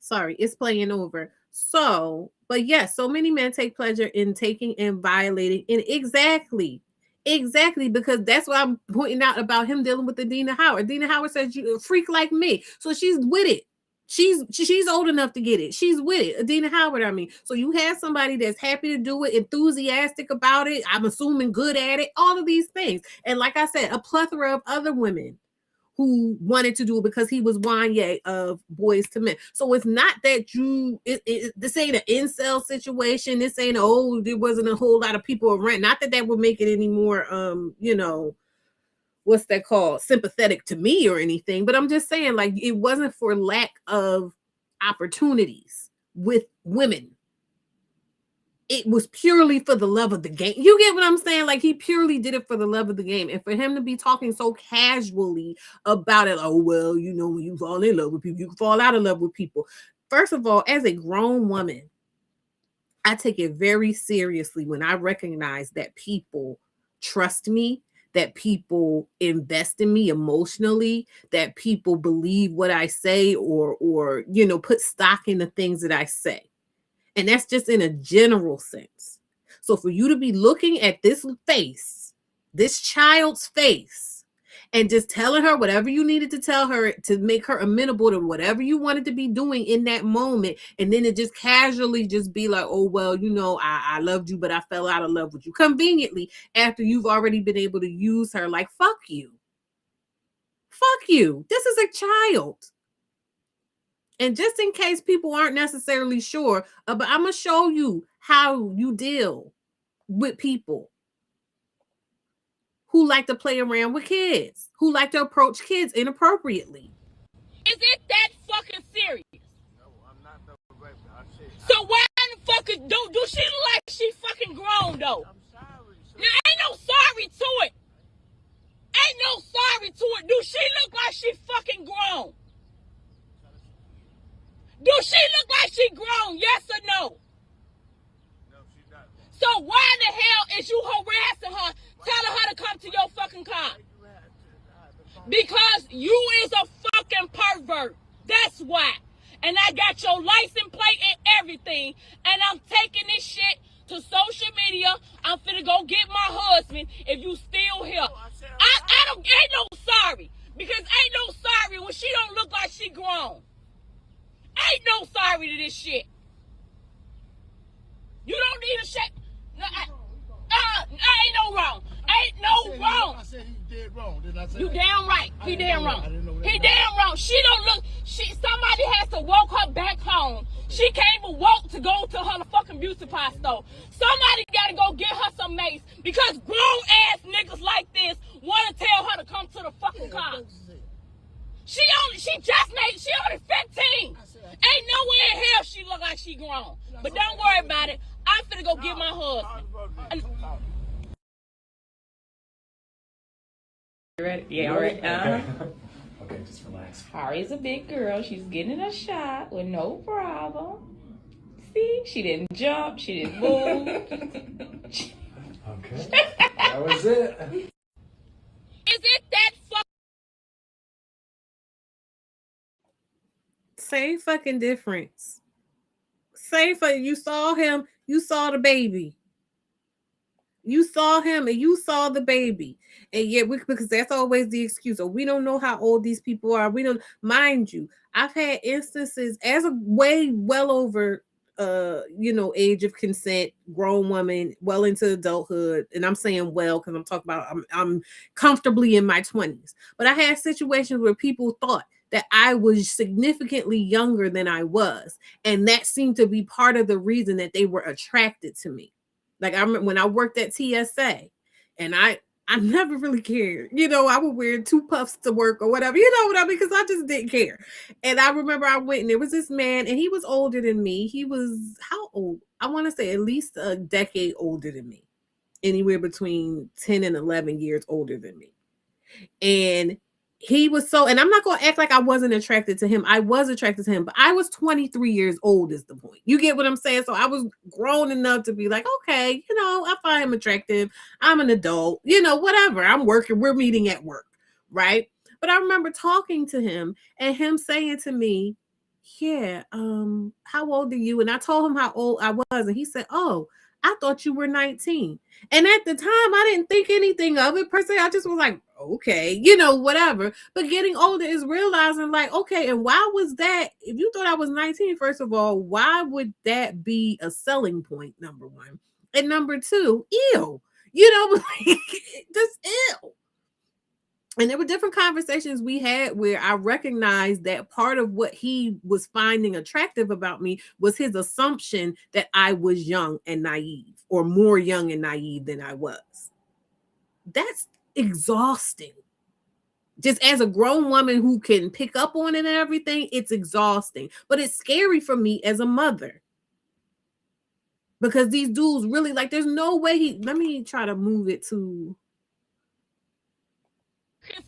Sorry, it's playing over. So, but yes, so many men take pleasure in taking and violating. And exactly, because that's what I'm pointing out about him dealing with Adina Howard. Adina Howard says, you a freak like me. So she's with it. She's old enough to get it. She's with it. Adina Howard, I mean. So you have somebody that's happy to do it, enthusiastic about it, I'm assuming good at it, all of these things. And like I said, a plethora of other women who wanted to do it because he was Wanye of Boys to Men. So it's not that this ain't an incel situation. This ain't, there wasn't a whole lot of people around. Not that would make it any more, what's that called, sympathetic to me or anything, but I'm just saying, like, it wasn't for lack of opportunities with women. It was purely for the love of the game. You get what I'm saying? Like, he purely did it for the love of the game. And for him to be talking so casually about it, oh, well, when you fall in love with people, you can fall out of love with people. First of all, as a grown woman, I take it very seriously when I recognize that people trust me, that people invest in me emotionally, that people believe what I say or put stock in the things that I say. And that's just in a general sense. So for you to be looking at this face, this child's face, and just telling her whatever you needed to tell her to make her amenable to whatever you wanted to be doing in that moment, and then it just casually just be like, oh, well, I loved you, but I fell out of love with you conveniently after you've already been able to use her. Like, fuck you. Fuck you. This is a child. And just in case people aren't necessarily sure, but I'm going to show you how you deal with people who like to play around with kids, who like to approach kids inappropriately. Is it that fucking serious? No, I'm not the rapist. So why the fuck do she look like she fucking grown though? I'm sorry. Now ain't no sorry to it. Ain't no sorry to it. Do she look like she fucking grown? Do she look like she grown? Yes or no? No, she's not. So why the hell is you harassing her, telling her to come to your fucking car? Because you is a fucking pervert. That's why. And I got your license plate and everything. And I'm taking this shit to social media. I'm finna go get my husband if you still here. Ain't no sorry. Because ain't no sorry when she don't look like she grown. Ain't no sorry to this shit. You don't need a shit. Ain't no wrong. Ain't no wrong. I said he's dead wrong. Did I say you that? Damn right. He damn wrong. He damn wrong. She don't look. Somebody has to walk her back home. She can't even walk to go to her fucking beauty supply store. Somebody gotta go get her some mace because grown ass niggas like this wanna tell her to come to the fucking car. She only 15. Ain't nowhere in hell she look like she grown. But don't worry about it. I'm finna go get my husband. You ready? Yeah, all right. Okay, just relax. Hari's a big girl. She's getting a shot with no problem. See, she didn't jump. She didn't move. Okay, that was it. Is it that fuck? Same fucking difference. You saw him, you saw the baby. You saw him and you saw the baby. And yet, because that's always the excuse. Or we don't know how old these people are. We don't, mind you, I've had instances as a well over age of consent, grown woman, well into adulthood. And I'm saying well, because I'm talking about I'm comfortably in my 20s. But I had situations where people thought that I was significantly younger than I was. And that seemed to be part of the reason that they were attracted to me. Like I remember when I worked at TSA and I never really cared. I would wear 2 puffs to work or whatever, you know what I mean? Because I just didn't care. And I remember I went and there was this man and he was older than me. He was, how old? I want to say at least a decade older than me. Anywhere between 10 and 11 years older than me. And he was and I'm not going to act like I wasn't attracted to him. I was attracted to him, but I was 23 years old is the point. You get what I'm saying? So I was grown enough to be like, okay, I find him attractive. I'm an adult, whatever. I'm working. We're meeting at work, right? But I remember talking to him and him saying to me, yeah, how old are you? And I told him how old I was. And he said, oh, I thought you were 19. And at the time, I didn't think anything of it per se. I just was like, okay, whatever. But getting older is realizing like, okay, and why was that? If you thought I was 19, first of all, why would that be a selling point, number one? And number two, ew, just ew. And there were different conversations we had where I recognized that part of what he was finding attractive about me was his assumption that I was young and naive or more young and naive than I was. That's exhausting. Just as a grown woman who can pick up on it and everything, it's exhausting. But it's scary for me as a mother. Because these dudes really there's no way let me try to move it to...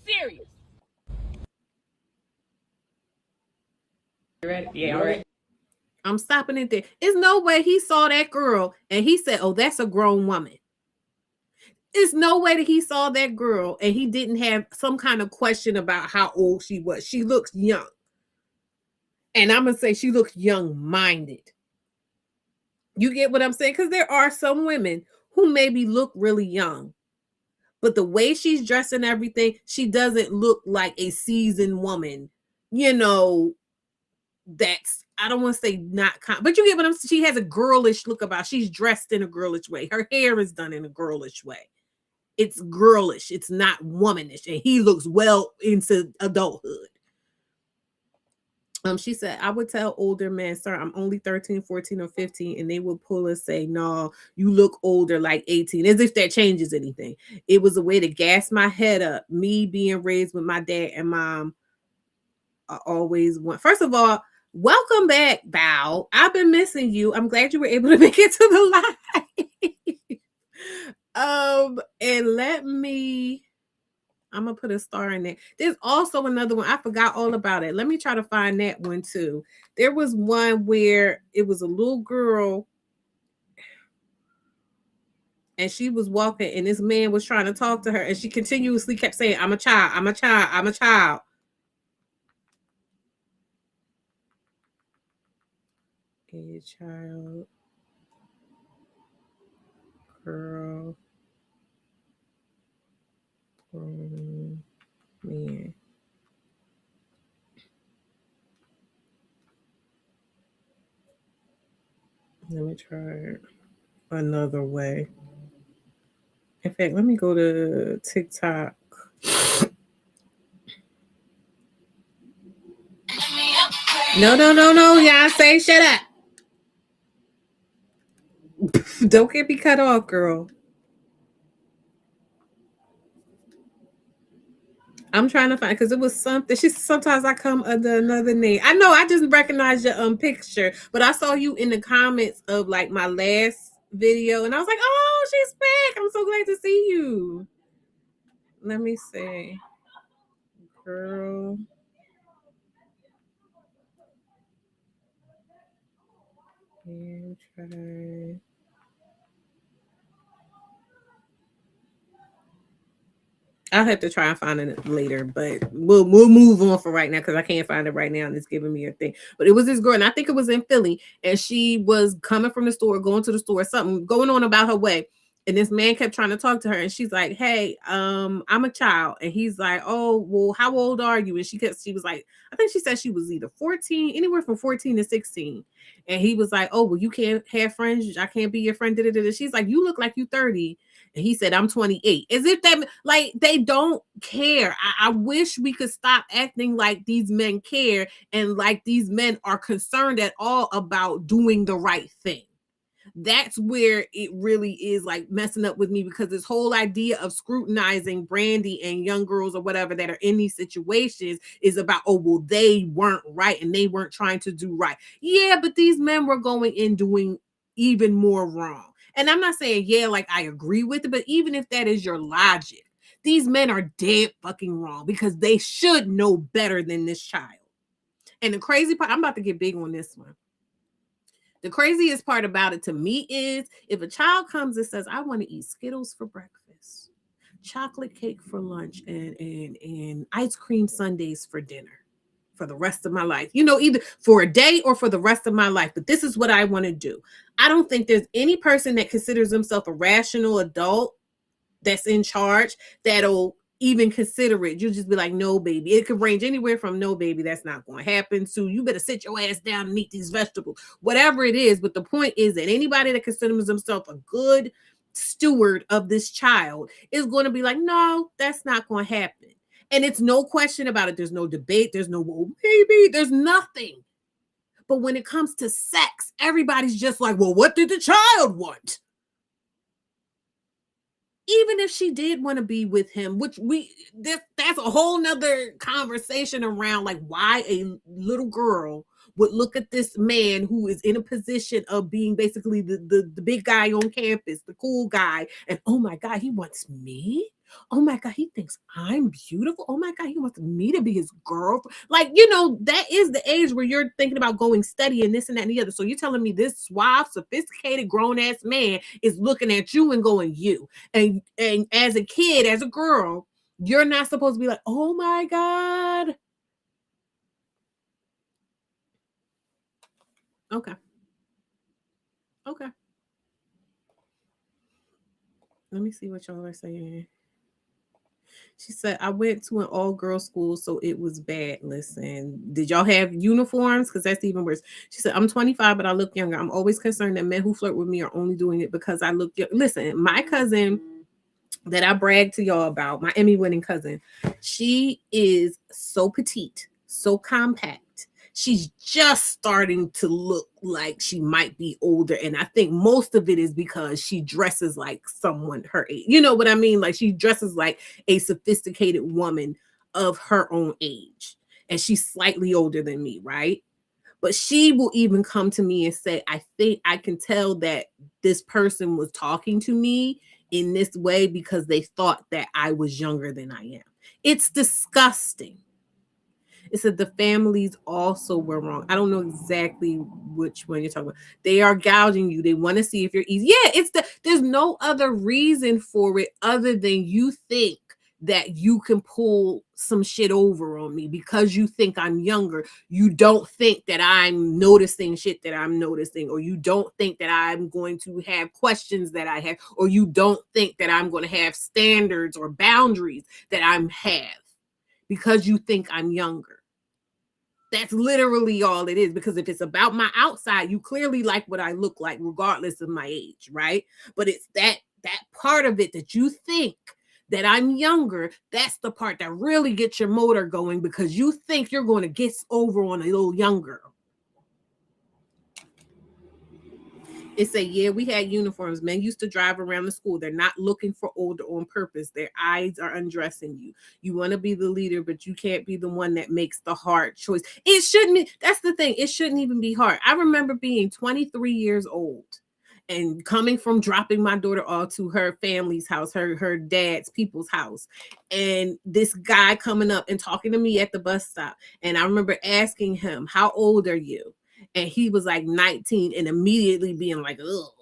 Serious. You ready? Yeah, all right. I'm stopping it there. There's no way he saw that girl and he said, oh, that's a grown woman. There's no way that he saw that girl and he didn't have some kind of question about how old she was. She looks young. And I'm going to say she looks young-minded. You get what I'm saying? Because there are some women who maybe look really young. But the way she's dressed and everything, she doesn't look like a seasoned woman. You know, that's, I don't want to say not, but you get what I'm saying? She has a girlish look about. She's dressed in a girlish way. Her hair is done in a girlish way. It's girlish. It's not womanish. And he looks well into adulthood. She said, I would tell older men, sir, I'm only 13, 14, or 15, and they would pull and say, no, you look older, like 18, as if that changes anything. It was a way to gas my head up. Me being raised with my dad and mom, I always want. First of all, welcome back, Bow. I've been missing you. I'm glad you were able to make it to the live. And let me, I'm gonna put a star in there. There's also another one. I forgot all about it. Let me try to find that one too. There was one where it was a little girl and she was walking and this man was trying to talk to her and she continuously kept saying, I'm a child, I'm a child, I'm a child. A child, girl, man. Let me try it another way. In fact, let me go to TikTok. No, y'all say shut up. Don't get me cut off, girl. I'm trying to find because it was something. Sometimes I come under another name. I know I just recognize your picture, but I saw you in the comments of like my last video, and I was like, oh, she's back. I'm so glad to see you. Let me see. Girl. And try. I'll have to try and find it later, but we'll move on for right now because I can't find it right now and it's giving me a thing. But it was this girl, and I think it was in Philly, and she was coming from the store, going to the store, something going on about her way. And this man kept trying to talk to her, and she's like, hey, I'm a child. And he's like, oh, well, how old are you? And she was like, I think she said she was either 14, anywhere from 14 to 16. And he was like, oh, well, you can't have friends. I can't be your friend. She's like, you look like you 30. And he said, I'm 28. As if that, like, they don't care. I wish we could stop acting like these men care and like these men are concerned at all about doing the right thing. That's where it really is like messing up with me, because this whole idea of scrutinizing Brandy and young girls or whatever that are in these situations is about, oh, well, they weren't right and they weren't trying to do right. Yeah, but these men were going in doing even more wrong. And I'm not saying, yeah, like I agree with it, but even if that is your logic, these men are dead fucking wrong because they should know better than this child. And the crazy part, I'm about to get big on this one. The craziest part about it to me is if a child comes and says, I want to eat Skittles for breakfast, chocolate cake for lunch, and ice cream sundaes for dinner for the rest of my life, you know, either for a day or for the rest of my life, but this is what I want to do. I don't think there's any person that considers himself a rational adult that's in charge that'll even consider it. You'll just be like, no, baby. It could range anywhere from no, baby, that's not going to happen, to you better sit your ass down and eat these vegetables, whatever it is. But the point is that anybody that considers himself a good steward of this child is going to be like, no, that's not going to happen. And it's no question about it. There's no debate. There's no, well, baby, there's nothing. But when it comes to sex, everybody's just like, well, what did the child want? Even if she did want to be with him, which that's a whole nother conversation around like why a little girl would look at this man who is in a position of being basically the big guy on campus, the cool guy, and oh my God, he wants me? Oh my God, he thinks I'm beautiful. Oh my God, he wants me to be his girl. Like, that is the age where you're thinking about going steady and this and that and the other. So you're telling me this suave, sophisticated, grown-ass man is looking at you and going, you. And as a kid, as a girl, you're not supposed to be like, oh my God. Okay. Okay. Let me see what y'all are saying. She said, I went to an all-girls school, so it was bad. Listen, did y'all have uniforms? Because that's even worse. She said, I'm 25, but I look younger. I'm always concerned that men who flirt with me are only doing it because I look young. Listen, my cousin that I bragged to y'all about, my Emmy-winning cousin, she is so petite, so compact. She's just starting to look like she might be older. And I think most of it is because she dresses like someone her age. You know what I mean? Like she dresses like a sophisticated woman of her own age. And she's slightly older than me, right? But she will even come to me and say, I think I can tell that this person was talking to me in this way because they thought that I was younger than I am. It's disgusting. It said the families also were wrong. I don't know exactly which one you're talking about. They are gouging you. They want to see if you're easy. Yeah, there's no other reason for it other than you think that you can pull some shit over on me because you think I'm younger. You don't think that I'm noticing shit that I'm noticing, or you don't think that I'm going to have questions that I have, or you don't think that I'm going to have standards or boundaries that I have because you think I'm younger. That's literally all it is. Because if it's about my outside, you clearly like what I look like, regardless of my age, right? But it's that part of it that you think that I'm younger. That's the part that really gets your motor going because you think you're going to get over on a little younger. It say, yeah, we had uniforms. Men used to drive around the school. They're not looking for older on purpose. Their eyes are undressing you. You want to be the leader, but you can't be the one that makes the hard choice. It shouldn't. That's the thing. It shouldn't even be hard. I remember being 23 years old and coming from dropping my daughter off to her family's house, her dad's people's house. And this guy coming up and talking to me at the bus stop. And I remember asking him, how old are you? And he was like 19 and immediately being like, ugh.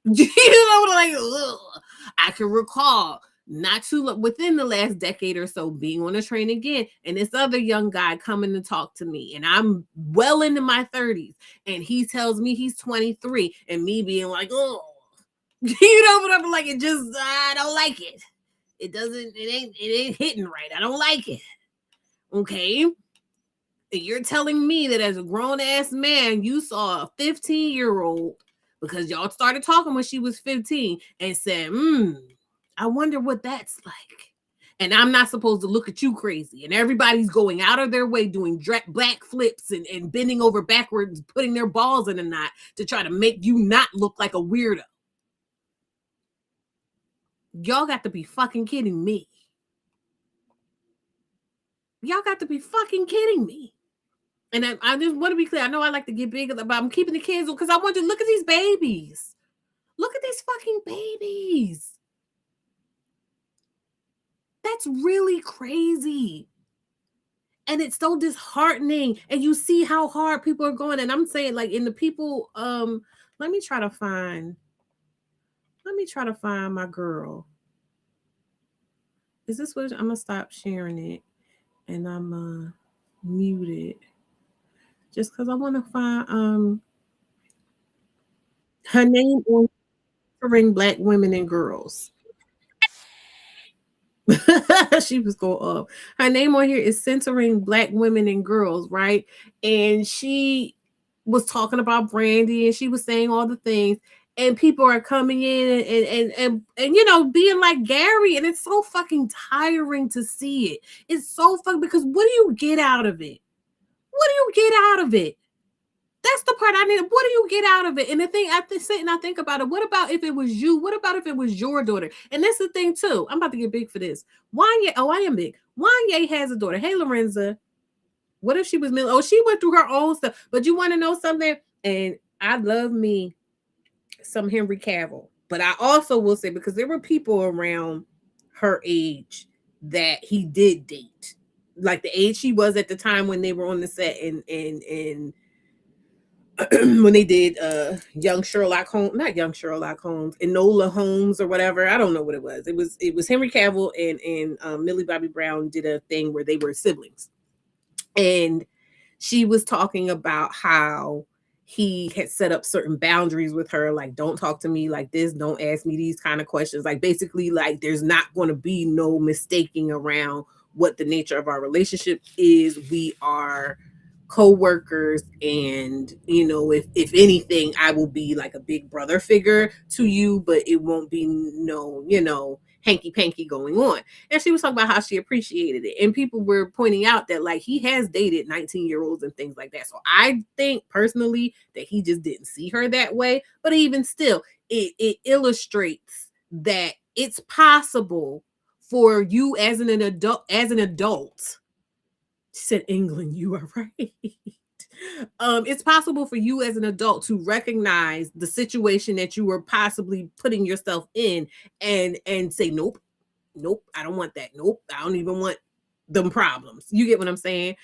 Like, ugh. I can recall not too long, within the last decade or so, being on a train again, and this other young guy coming to talk to me, and I'm well into my 30s, and he tells me he's 23, and me being like, oh, but I'm like, I don't like it. It ain't hitting right. I don't like it. Okay. You're telling me that as a grown-ass man, you saw a 15-year-old because y'all started talking when she was 15 and said, I wonder what that's like. And I'm not supposed to look at you crazy. And everybody's going out of their way doing black flips and bending over backwards, putting their balls in a knot to try to make you not look like a weirdo. Y'all got to be fucking kidding me. Y'all got to be fucking kidding me. And I just want to be clear. I know I like to get big, but I'm keeping the kids because I want to look at these babies. Look at these fucking babies. That's really crazy. And it's so disheartening. And you see how hard people are going. And I'm saying, like, in the people, let me try to find my girl. Is this what I'm gonna stop sharing it? And I'm mute it. Just because I want to find her name on Ring Black Women and Girls. She was going up. Her name on here is Centering Black Women and Girls, right? And she was talking about Brandy and she was saying all the things, and people are coming in and being like Gary, and it's so fucking tiring to see it. It's so fucking, because what do you get out of it? What do you get out of it? That's the part I need. What do you get out of it? And the thing, I sit and I think about it. What about if it was you? What about if it was your daughter? And that's the thing too. I'm about to get big for this. Wanya, I am big. Wanya has a daughter. Hey, Lorenza. What if she was middle? Oh, she went through her own stuff. But you want to know something? And I love me some Henry Cavill. But I also will say, because there were people around her age that he did date, like the age she was at the time when they were on the set, and when they did young Sherlock Holmes, not young Sherlock Holmes, Enola Holmes or whatever. I don't know what it was. It was Henry Cavill and Millie Bobby Brown did a thing where they were siblings, and she was talking about how he had set up certain boundaries with her, like don't talk to me like this, don't ask me these kind of questions, like basically like there's not going to be no mistaking around what the nature of our relationship is. We are co-workers, and if anything, I will be like a big brother figure to you, but it won't be no hanky panky going on. And she was talking about how she appreciated it, and people were pointing out that like he has dated 19-year-olds and things like that. So I think personally that he just didn't see her that way, but even still, it illustrates that it's possible for you as an adult. She said, England, you are right. It's possible for you as an adult to recognize the situation that you were possibly putting yourself in, and say, nope, I don't want that. Nope, I don't even want them problems. You get what I'm saying?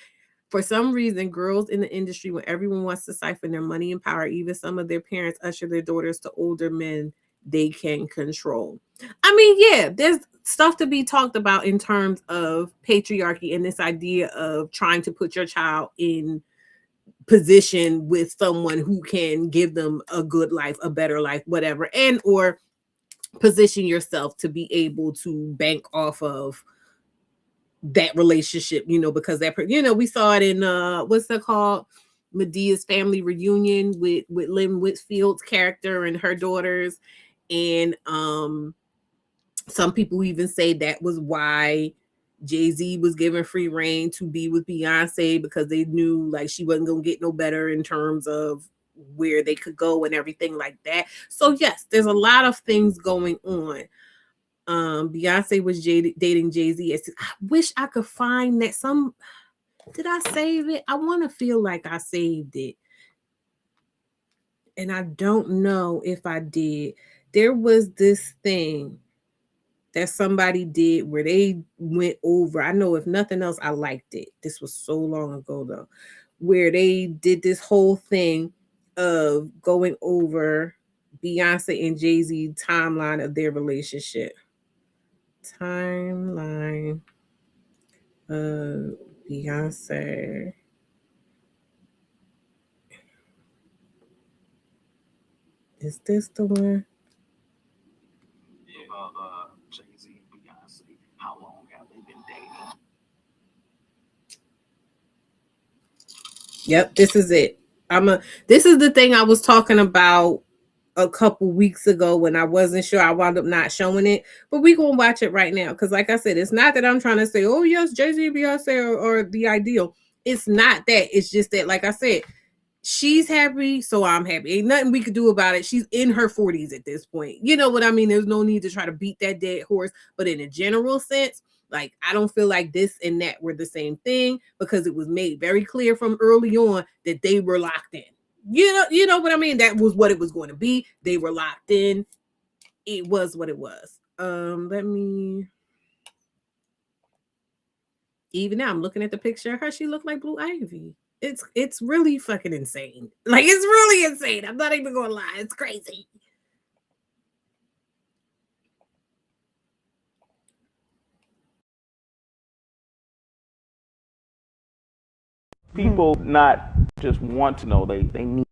For some reason, girls in the industry, when everyone wants to siphon their money and power, even some of their parents usher their daughters to older men they can control. I mean, yeah, there's stuff to be talked about in terms of patriarchy and this idea of trying to put your child in position with someone who can give them a good life, a better life, whatever, and or position yourself to be able to bank off of that relationship, because that, we saw it in what's that called? Medea's Family Reunion with Lynn Whitfield's character and her daughters. And some people even say that was why Jay-Z was given free reign to be with Beyonce, because they knew like she wasn't gonna get no better in terms of where they could go and everything like that. So yes, there's a lot of things going on. Beyonce was dating Jay-Z. I wish I could find that. Did I save it? I want to feel like I saved it, and I don't know if I did. There was this thing that somebody did where they went over. I know if nothing else, I liked it. This was so long ago though, where they did this whole thing of going over Beyonce and Jay-Z timeline of their relationship. Timeline of Beyonce. Is this the one? Jay-Z and Beyonce, how long have they been dating? Yep, this is it. This is the thing I was talking about a couple weeks ago when I wasn't sure. I wound up not showing it, but we gonna watch it right now, because like I said, it's not that I'm trying to say, oh yes, Jay-Z and Beyonce are the ideal. It's not that. It's just that, like I said, she's happy, so I'm happy. Ain't nothing we could do about it. She's in her 40s at this point. You know what I mean? There's no need to try to beat that dead horse. But in a general sense, like, I don't feel like this and that were the same thing, because it was made very clear from early on that they were locked in. You know what I mean? That was what it was going to be. They were locked in. It was what it was. Let me. Even now, I'm looking at the picture of her. She looked like Blue Ivy. It's really fucking insane. Like, it's really insane. I'm not even gonna lie. It's crazy. People not just want to know, they need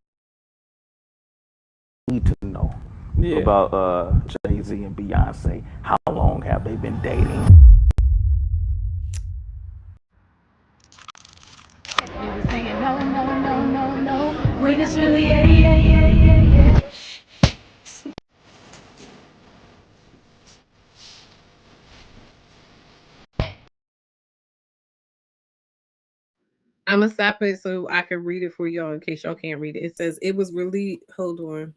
to know about Jay-Z and Beyonce. How long have they been dating? Singing no, no, no, no, no. When it's really yeah, yeah, yeah, yeah, yeah. I'm gonna stop it so I can read it for y'all in case y'all can't read it. It says it was really. Hold on.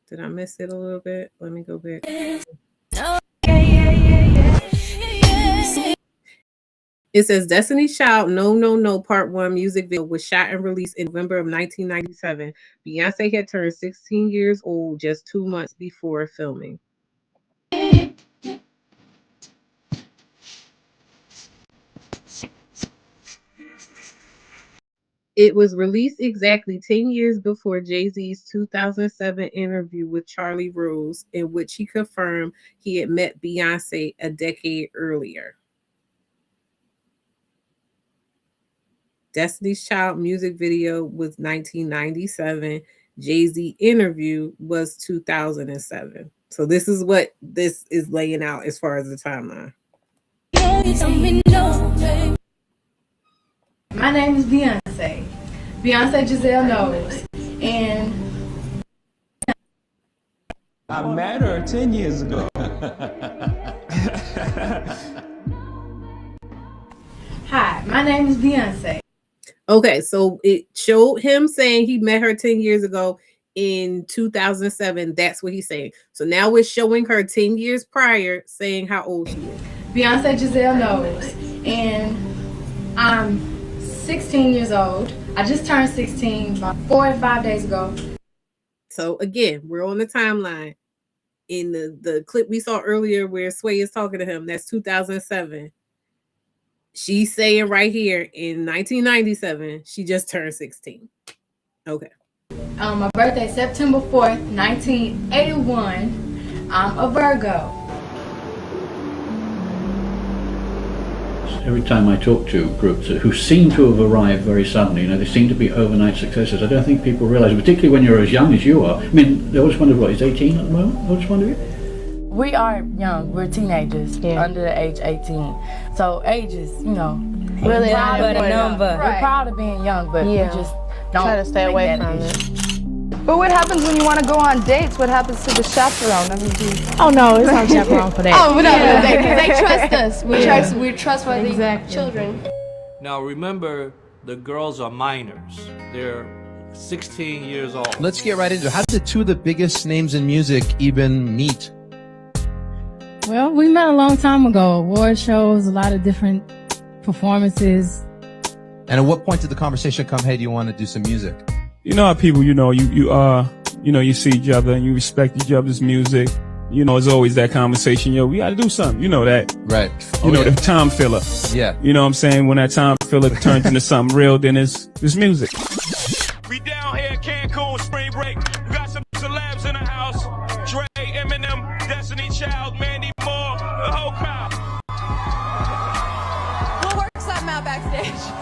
Did I miss it a little bit? Let me go back. It says Destiny's Child No No No Part 1 music video was shot and released in November of 1997. Beyonce had turned 16 years old just 2 months before filming. It was released exactly 10 years before Jay-Z's 2007 interview with Charlie Rose, in which he confirmed he had met Beyonce a decade earlier. Destiny's Child music video was 1997. Jay-Z interview was 2007. So this is what this is laying out as far as the timeline. My name is Beyonce. Beyonce Giselle knows. And I met her 10 years ago. hi, my name is Beyonce. Okay, so it showed him saying he met her 10 years ago in 2007. That's what he's saying. So now we're showing her 10 years prior saying how old she is. Beyonce Giselle knows. And I'm 16 years old. I just turned 16 about 4 or 5 days ago. So again, we're on the timeline. In the clip we saw earlier where Sway is talking to him, that's 2007. She's saying right here in 1997, she just turned 16. Okay. My birthday, September 4th, 1981. I'm a Virgo. Every time I talk to groups who seem to have arrived very suddenly, they seem to be overnight successes. I don't think people realize, particularly when you're as young as you are. I mean, I always wondered, what, is 18 at the moment? I just wonder. We are young. We're teenagers, under the age 18. So age is, really proud but a number. We're proud of being young, but we just don't try to stay away from it. But what happens when you want to go on dates? What happens to the chaperone? Oh no, it's not chaperone for that. Oh, no, they trust us. We're trustworthy children. Now remember, the girls are minors. They're 16 years old. Let's get right into it. How did the two of the biggest names in music even meet? Well, we met a long time ago. Award shows, a lot of different performances. And at what point did the conversation come, hey, do you want to do some music? You know how people, you see each other and you respect each other's music. It's always that conversation, we got to do something. You know that. Right. The time filler. Yeah. You know what I'm saying? When that time filler turns into something real, then it's music. We down here in Cancun, spring break. We got some celebs in the house. Dre, Eminem, Destiny Child, Mandy Moore, the whole crowd. We'll work something out backstage.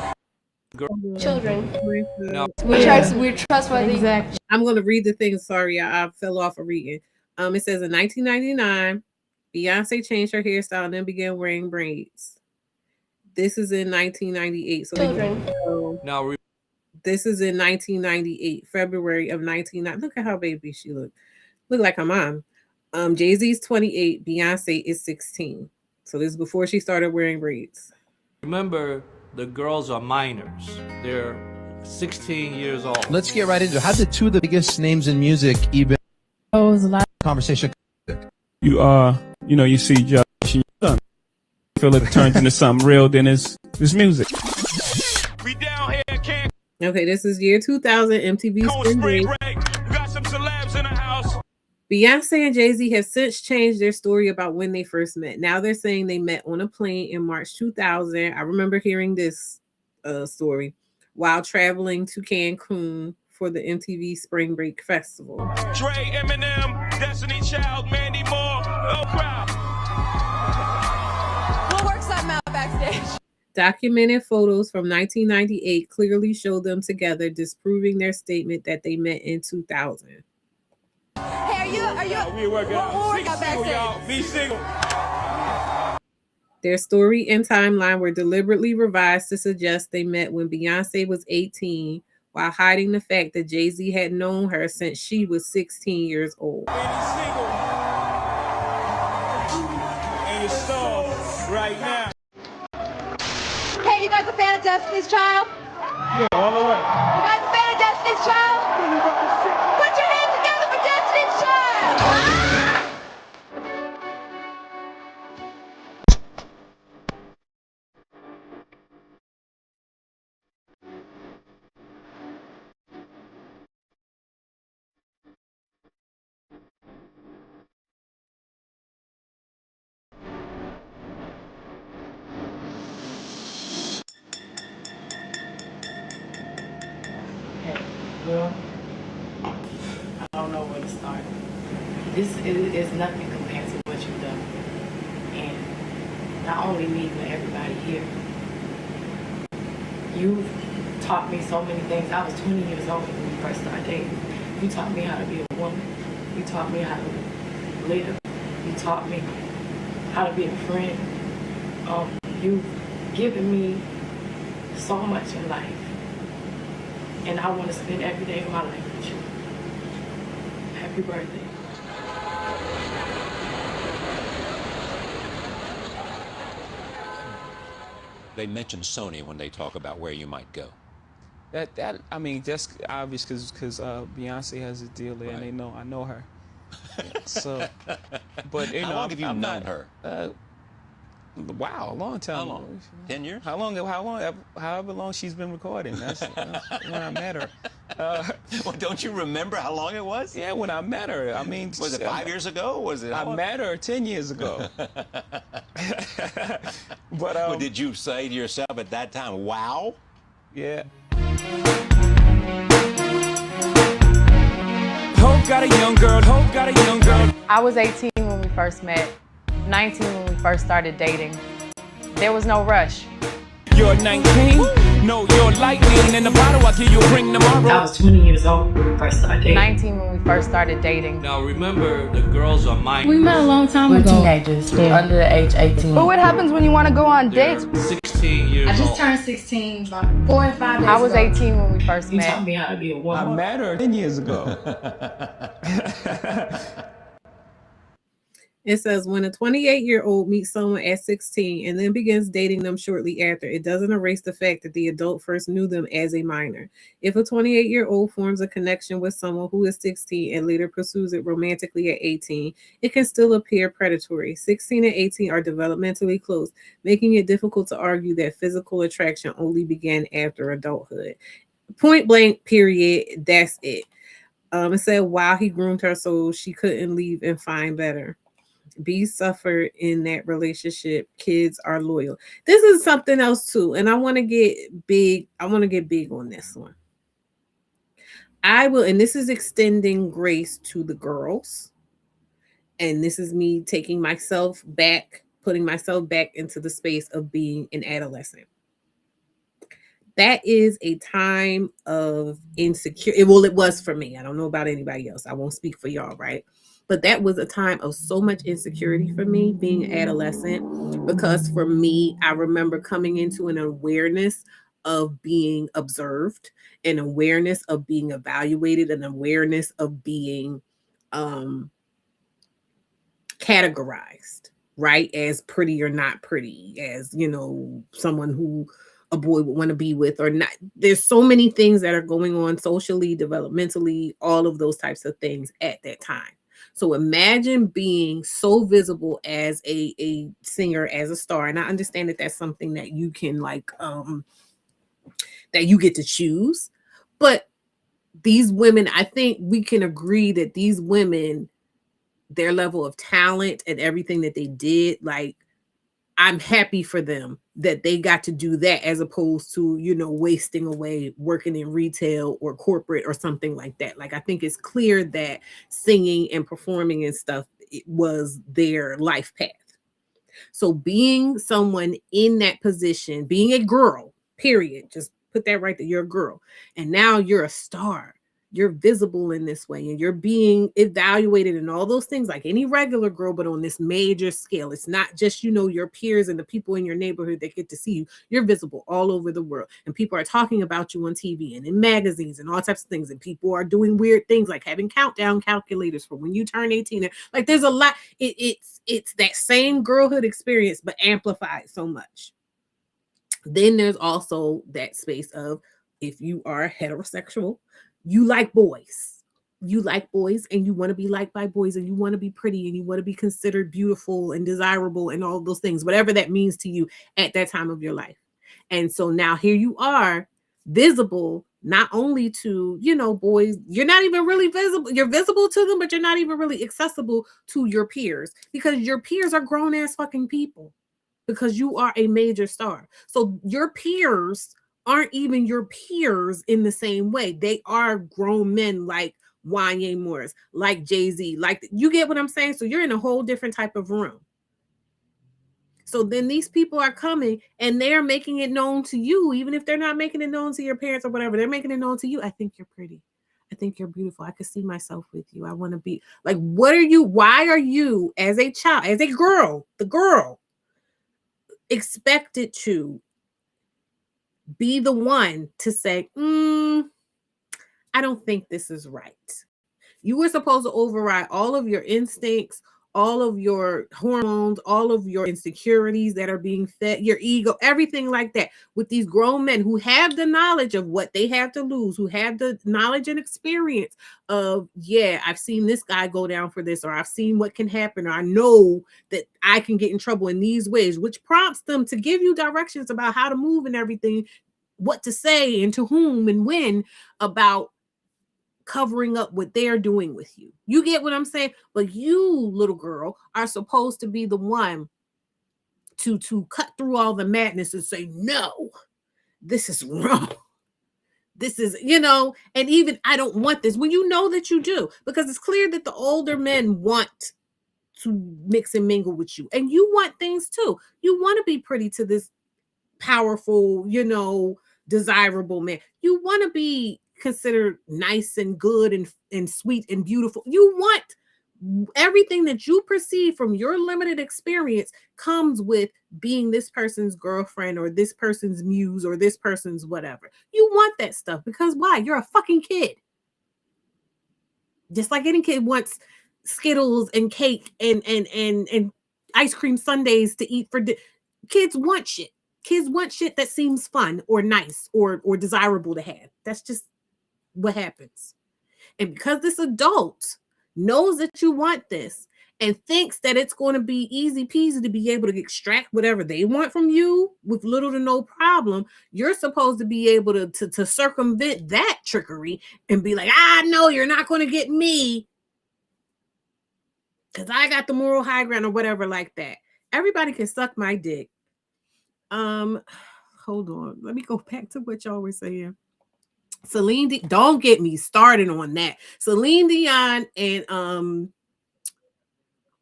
Children. No. We're trustworthy. Exactly. I'm going to read the thing. Sorry, I fell off of reading. It says in 1999, Beyonce changed her hairstyle and then began wearing braids. This is in 1998. So Children. Now this is in 1998, February of 1990. Look at how baby she looked. Look like her mom. Jay-Z's 28, Beyonce is 16. So this is before she started wearing braids. remember, the girls are minors. They're 16 years old. Let's get right into it. How did two of the biggest names in music even conversation? You see Josh, feel it turns into something real, then it's music. We down here can't. Okay, this is year 2000 MTV Spring Break. Got some celebs in the house. Beyonce and Jay-Z have since changed their story about when they first met. Now they're saying they met on a plane in March 2000. I remember hearing this story while traveling to Cancun for the MTV Spring Break Festival. Dre, Eminem, Destiny Child, Mandy Moore, oh crowd. We'll work something out backstage. Documented photos from 1998 clearly show them together, disproving their statement that they met in 2000. Hey, are you? We working out. Be single, y'all. Be single. Their story and timeline were deliberately revised to suggest they met when Beyonce was 18, while hiding the fact that Jay-Z had known her since she was 16 years old. And you're stalled right now. Hey, you guys a fan of Destiny's Child? Yeah, all the way. You guys a fan of Destiny's Child? Put your hands together for Destiny's Child! Well, I don't know where to start. This is nothing compared to what you've done. And not only me, but everybody here. You've taught me so many things. I was 20 years old when we first started dating. You taught me how to be a woman. You taught me how to live. You taught me how to be a friend. You've given me so much in life. And I want to spend every day of my life with you. Happy birthday. They mention Sony when they talk about where you might go. That I mean, that's obvious because Beyonce has a deal there, and I know her. So, but How long have you known her? Wow, a long time. How long? 10 years? However long she's been recording. That's when I met her. Well, don't you remember how long it was? Yeah, when I met her. I mean, was it 5 years ago? Was it? I met her 10 years ago. But well, did you say to yourself at that time, "Wow"? Yeah. Hope got a young girl. Hope got a young girl. I was 18 when we first met, 19 when we first started dating. There was no rush. You're 19? No, you're lightning. In the bottle, I'll give you a ring tomorrow. I was 20 years old when we first started dating. 19 when we first started dating. Now remember, the girls are minors. We met a long time ago. We're teenagers, under the age 18. But what happens when you want to go on They're dates? 16 years I just old. turned 16 about 4 or 5 days I was ago. 18 when we first You met. taught me how to be a I woman. met her 10 years ago. It says when a 28-year-old meets someone at 16 and then begins dating them shortly after, it doesn't erase the fact that the adult first knew them as a minor. If a 28-year-old forms a connection with someone who is 16 and later pursues it romantically at 18, it can still appear predatory. 16 and 18 are developmentally close, making it difficult to argue that physical attraction only began after adulthood. Point blank, period. That's it. It said, wow, he groomed her so she couldn't leave and find better. B suffered in that relationship. Kids are loyal. This is something else too, and I want to get big. I want to get big on this one. I will, and this is extending grace to the girls, and this is me taking myself back, putting myself back into the space of being an adolescent. That is a time of insecurity. Well, it was for me. I don't know about anybody else. I won't speak for y'all, right? But that was a time of so much insecurity for me being an adolescent, because for me, I remember coming into an awareness of being observed, an awareness of being evaluated, an awareness of being categorized, right? As pretty or not pretty, as, someone who a boy would want to be with or not. There's so many things that are going on socially, developmentally, all of those types of things at that time. So imagine being so visible as a singer, as a star. And I understand that that's something that you can that you get to choose. But these women, I think we can agree that these women, their level of talent and everything that they did, I'm happy for them that they got to do that as opposed to, wasting away working in retail or corporate or something like that. I think it's clear that singing and performing and stuff, it was their life path. So being someone in that position, being a girl, period, just put that right there, you're a girl. And now you're a star. You're visible in this way and you're being evaluated and all those things like any regular girl, but on this major scale. It's not just, your peers and the people in your neighborhood that get to see you. You're visible all over the world and people are talking about you on TV and in magazines and all types of things. And people are doing weird things like having countdown calculators for when you turn 18. Like there's a lot. It's that same girlhood experience, but amplified so much. Then there's also that space of if you are heterosexual, you like boys. You like boys and you want to be liked by boys and you want to be pretty and you want to be considered beautiful and desirable and all those things, whatever that means to you at that time of your life. And so now here you are, visible, not only to, boys, you're not even really visible. You're visible to them, but you're not even really accessible to your peers because your peers are grown ass fucking people because you are a major star. So your peers aren't even your peers in the same way. They are grown men like Wanye Morris, like Jay-Z, like, you get what I'm saying? So you're in a whole different type of room. So then these people are coming and they're making it known to you, even if they're not making it known to your parents or whatever, they're making it known to you. I think you're pretty. I think you're beautiful. I could see myself with you. I want to be like, what are you? Why are you, as a child, as a girl, the girl, expected to be the one to say, I don't think this is right? You were supposed to override all of your instincts, all of your hormones, all of your insecurities that are being fed, your ego, everything like that, with these grown men who have the knowledge of what they have to lose, who have the knowledge and experience of, yeah, I've seen this guy go down for this, or I've seen what can happen, or I know that I can get in trouble in these ways, which prompts them to give you directions about how to move and everything, what to say and to whom and when about covering up what they're doing with you. You get what I'm saying? But you, little girl, are supposed to be the one to cut through all the madness and say, no, this is wrong. This is, and even I don't want this, when you know that you do, because it's clear that the older men want to mix and mingle with you, and you want things too. You want to be pretty to this powerful, desirable man. You want to be considered nice and good and sweet and beautiful. You want everything that you perceive from your limited experience comes with being this person's girlfriend or this person's muse or this person's whatever. You want that stuff because why? You're a fucking kid. Just like any kid wants Skittles and cake and ice cream sundaes to eat for kids want shit. Kids want shit that seems fun or nice or desirable to have. That's just what happens. And because this adult knows that you want this and thinks that it's going to be easy peasy to be able to extract whatever they want from you with little to no problem, you're supposed to be able to circumvent that trickery and be like, no, you're not going to get me because I got the moral high ground or whatever like that. Everybody can suck my dick. Hold on. Let me go back to what y'all were saying. Don't get me started on that. Celine Dion and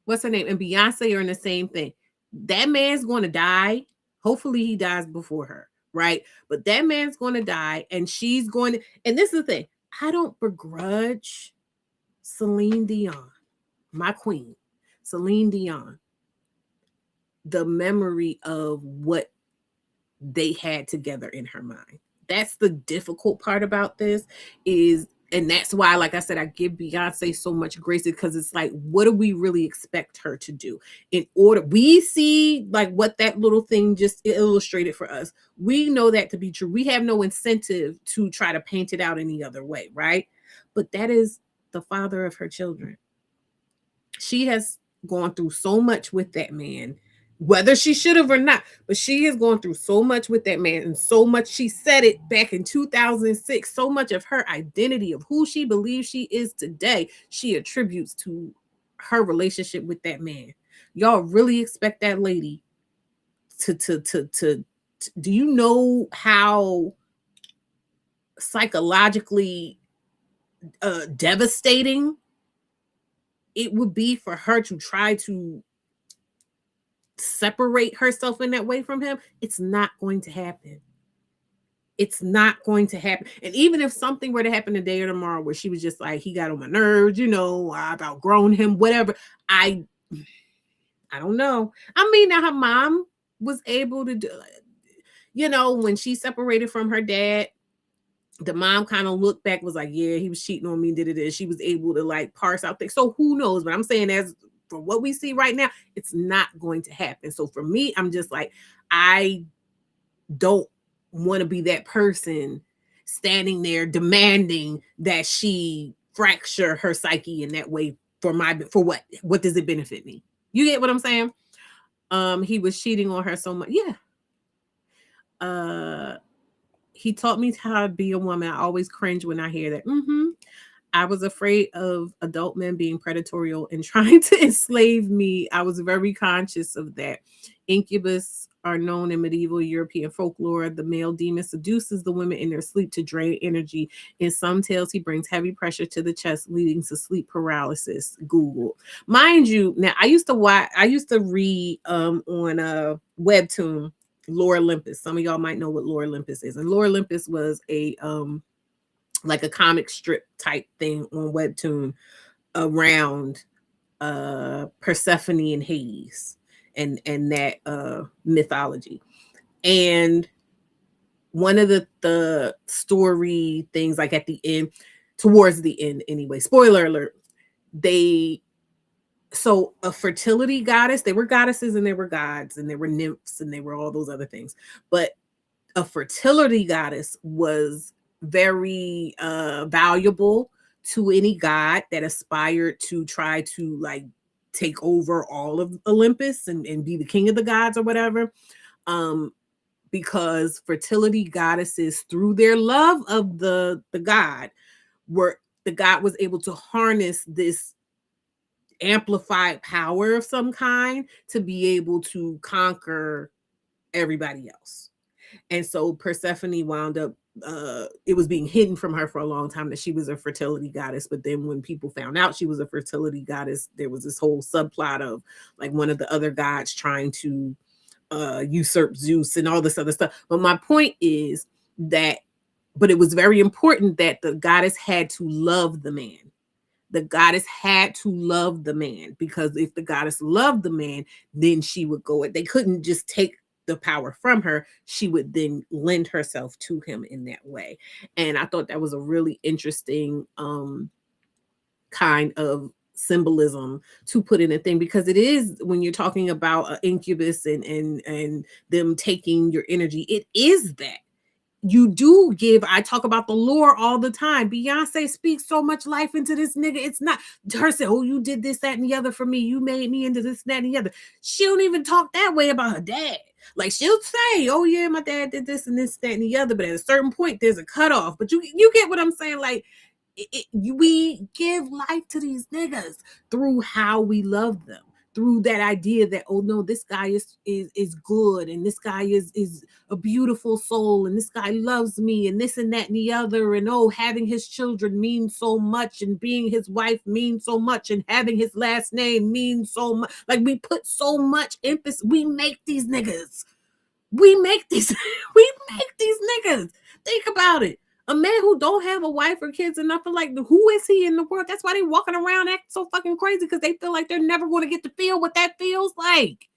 what's her name? And Beyonce are in the same thing. That man's going to die. Hopefully he dies before her, right? But that man's going to die and she's going to, and this is the thing. I don't begrudge Celine Dion, my queen, Celine Dion, the memory of what they had together in her mind. That's the difficult part about this is, and that's why, like I said, I give Beyonce so much grace because it's like, what do we really expect her to do? In order, we see like what that little thing just illustrated for us. We know that to be true. We have no incentive to try to paint it out any other way, right? But that is the father of her children. She has gone through so much with that man, whether she should have or not, but she has gone through so much with that man, and so much, she said it back in 2006, so much of her identity of who she believes she is today, she attributes to her relationship with that man. Y'all really expect that lady to do you know how psychologically devastating it would be for her to try to separate herself in that way from him? It's not going to happen. It's not going to happen. And even if something were to happen today or tomorrow where she was just like, he got on my nerves, I've outgrown him, whatever. I don't know. I mean, now her mom was able to do, when she separated from her dad, the mom kind of looked back, was like, yeah, he was cheating on me, did it. She was able to like parse out things. So who knows? But I'm saying, as for what we see right now, it's not going to happen. So for me, I'm just like, I don't want to be that person standing there demanding that she fracture her psyche in that way for what? What does it benefit me? You get what I'm saying? He was cheating on her so much. Yeah. He taught me how to be a woman. I always cringe when I hear that. I was afraid of adult men being predatory and trying to enslave me. I was very conscious of that. Incubus are known in medieval European folklore. The male demon seduces the women in their sleep to drain energy. In some tales, he brings heavy pressure to the chest, leading to sleep paralysis. Google. Mind you, now I used to read on Webtoon Lore Olympus. Some of y'all might know what Lore Olympus is. And Lore Olympus was a like a comic strip type thing on Webtoon around Persephone and Hades and that mythology. And one of the story things, like at the end, towards the end anyway, spoiler alert, so a fertility goddess, they were goddesses and they were gods and they were nymphs and they were all those other things, but a fertility goddess was very valuable to any god that aspired to try to like take over all of Olympus and be the king of the gods or whatever. Because fertility goddesses, through their love of the god, the god was able to harness this amplified power of some kind to be able to conquer everybody else. And so Persephone wound up, it was being hidden from her for a long time that she was a fertility goddess. But then when people found out she was a fertility goddess, there was this whole subplot of like one of the other gods trying to usurp Zeus and all this other stuff. But my point is that, but it was very important that the goddess had to love the man. The goddess had to love the man, because if the goddess loved the man, then she would go. They couldn't just take the power from her. She would then lend herself to him in that way. And I thought that was a really interesting kind of symbolism to put in a thing, because it is, when you're talking about an incubus and them taking your energy, it is that. You do give, I talk about the lore all the time. Beyonce speaks so much life into this nigga. It's not her say, oh, you did this, that, and the other for me. You made me into this, that, and the other. She don't even talk that way about her dad. Like, she'll say, oh yeah, my dad did this and this, that, and the other. But at a certain point, there's a cutoff. But you get what I'm saying? Like, we give life to these niggas through how we love them. Through that idea that, oh no, this guy is good, and this guy is a beautiful soul, and this guy loves me, and this and that and the other, and oh, having his children means so much, and being his wife means so much, and having his last name means so much. Like, we put so much emphasis. We make these niggas. We make these niggas. Think about it. A man who don't have a wife or kids or nothing, like, who is he in the world? That's why they walking around acting so fucking crazy, because they feel like they're never going to get to feel what that feels like.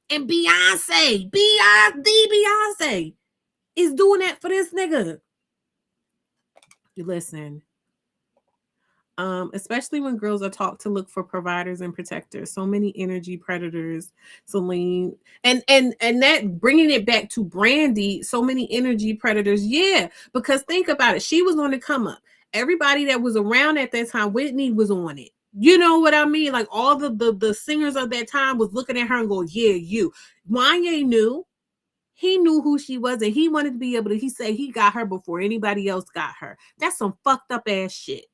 And Beyonce is doing that for this nigga. Listen, especially when girls are taught to look for providers and protectors. So many energy predators, Celine, and that, bringing it back to Brandy, so many energy predators. Yeah, because think about it. She was on the come up. Everybody that was around at that time, Whitney was on it. You know what I mean? Like, all the singers of that time was looking at her and go, yeah, you. Wanye knew. He knew who she was, and he wanted to be able to, he said he got her before anybody else got her. That's some fucked up ass shit.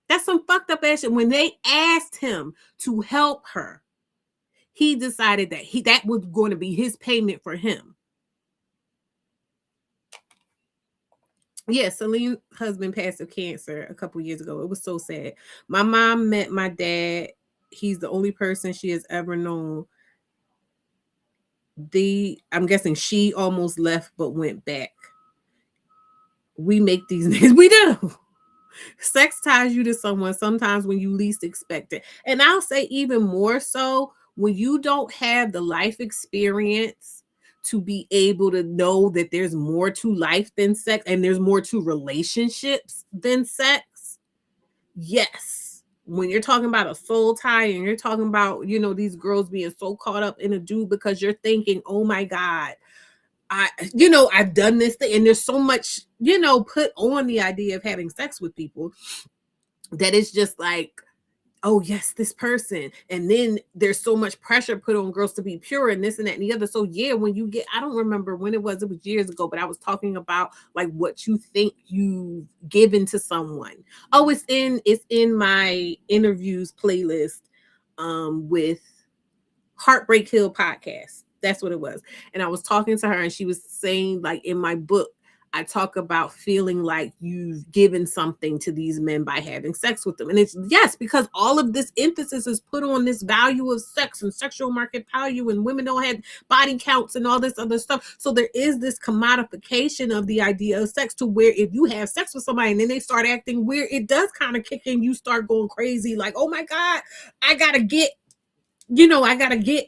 That's some fucked up ass shit. When they asked him to help her, he decided that that was going to be his payment for him. Yeah, Celine's husband passed of cancer a couple years ago. It was so sad. My mom met my dad. He's the only person she has ever known. I'm guessing she almost left but went back. We make these names. We do. Sex ties you to someone sometimes when you least expect it. And I'll say even more so when you don't have the life experience to be able to know that there's more to life than sex, and there's more to relationships than sex. Yes. When you're talking about a soul tie, and you're talking about, these girls being so caught up in a dude because you're thinking, oh my God, I've done this thing, and there's so much, put on the idea of having sex with people that it's just like, oh yes, this person. And then there's so much pressure put on girls to be pure and this and that and the other. So yeah, when you get, I don't remember when it was years ago, but I was talking about like what you think you've given to someone. Oh, it's in my interviews playlist with Heartbreak Hill podcast. That's what it was. And I was talking to her, and she was saying, like, in my book, I talk about feeling like you've given something to these men by having sex with them. And it's yes, because all of this emphasis is put on this value of sex and sexual market value, and women don't have body counts and all this other stuff. So there is this commodification of the idea of sex, to where if you have sex with somebody and then they start acting weird, it does kind of kick in. You start going crazy, like, oh my God, I gotta get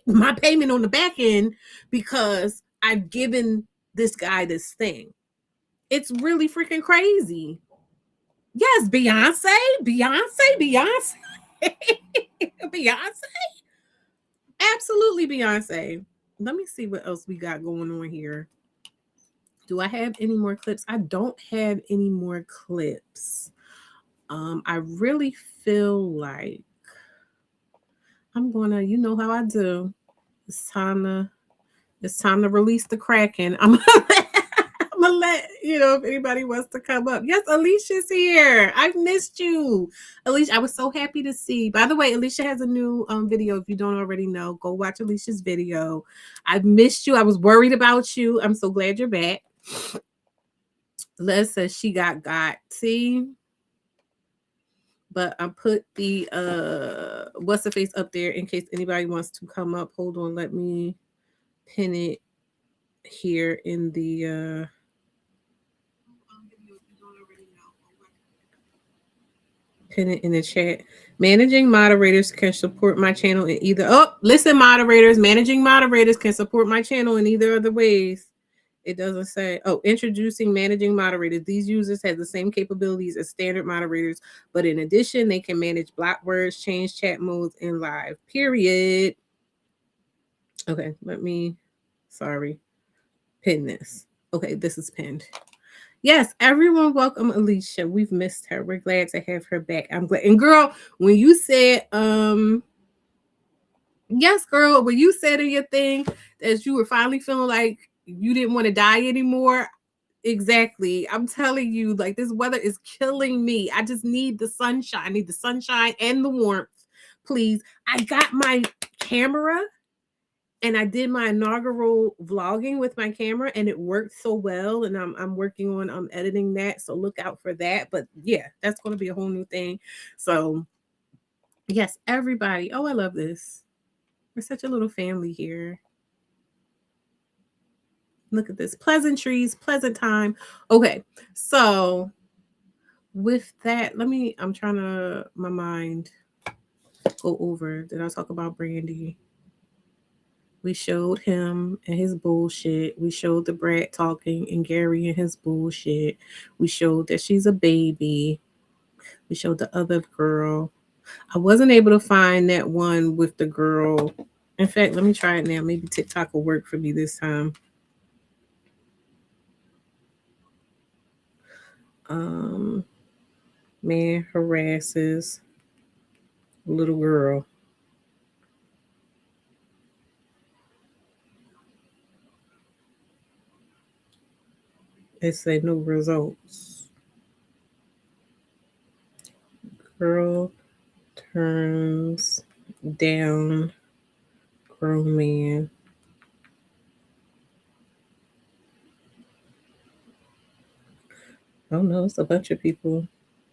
my payment on the back end because I've given this guy this thing. It's really freaking crazy. Yes, Beyonce. Beyonce. Absolutely Beyonce. Let me see what else we got going on here. Do I have any more clips? I don't have any more clips. I really feel like I'm gonna, you know how I do. It's time to release the Kraken. I'm gonna let you know if anybody wants to come up. Yes, Alicia's here. I've missed you, Alicia. I was so happy to see. By the way, Alicia has a new video. If you don't already know, go watch Alicia's video. I've missed you. I was worried about you. I'm so glad you're back. Les says she got. See. But I put the what's the face up there in case anybody wants to come up. Hold on, let me pin it here in the pin it in the chat. Managing moderators can support my channel in either. Oh, listen, moderators. Managing moderators can support my channel in either of the ways. It doesn't say. Oh, introducing managing moderators. These users have the same capabilities as standard moderators, but in addition, they can manage block words, change chat modes, and live. Period. Okay, let me. Sorry. Pin this. Okay, this is pinned. Yes, everyone welcome Alicia. We've missed her. We're glad to have her back. I'm glad. And girl, when you said yes, girl, when you said in your thing that you were finally feeling like you didn't want to die anymore, exactly. I'm telling you, like, this weather is killing me. I just need the sunshine. I need the sunshine and the warmth, please. I got my camera and I did my inaugural vlogging with my camera, and it worked so well. And I'm working on editing that, so look out for that. But yeah, that's going to be a whole new thing. So yes, everybody. Oh, I love this. We're such a little family here. Look at this. Pleasantries, pleasant time. Okay, so with that, I'm trying to, my mind, go over. Did I talk about Brandy? We showed him and his bullshit. We showed the brat talking and Gary and his bullshit. We showed that she's a baby. We showed the other girl. I wasn't able to find that one with the girl. In fact, let me try it now. Maybe TikTok will work for me this time. Man harasses little girl. They say no results. Girl turns down grown man. I don't know. It's a bunch of people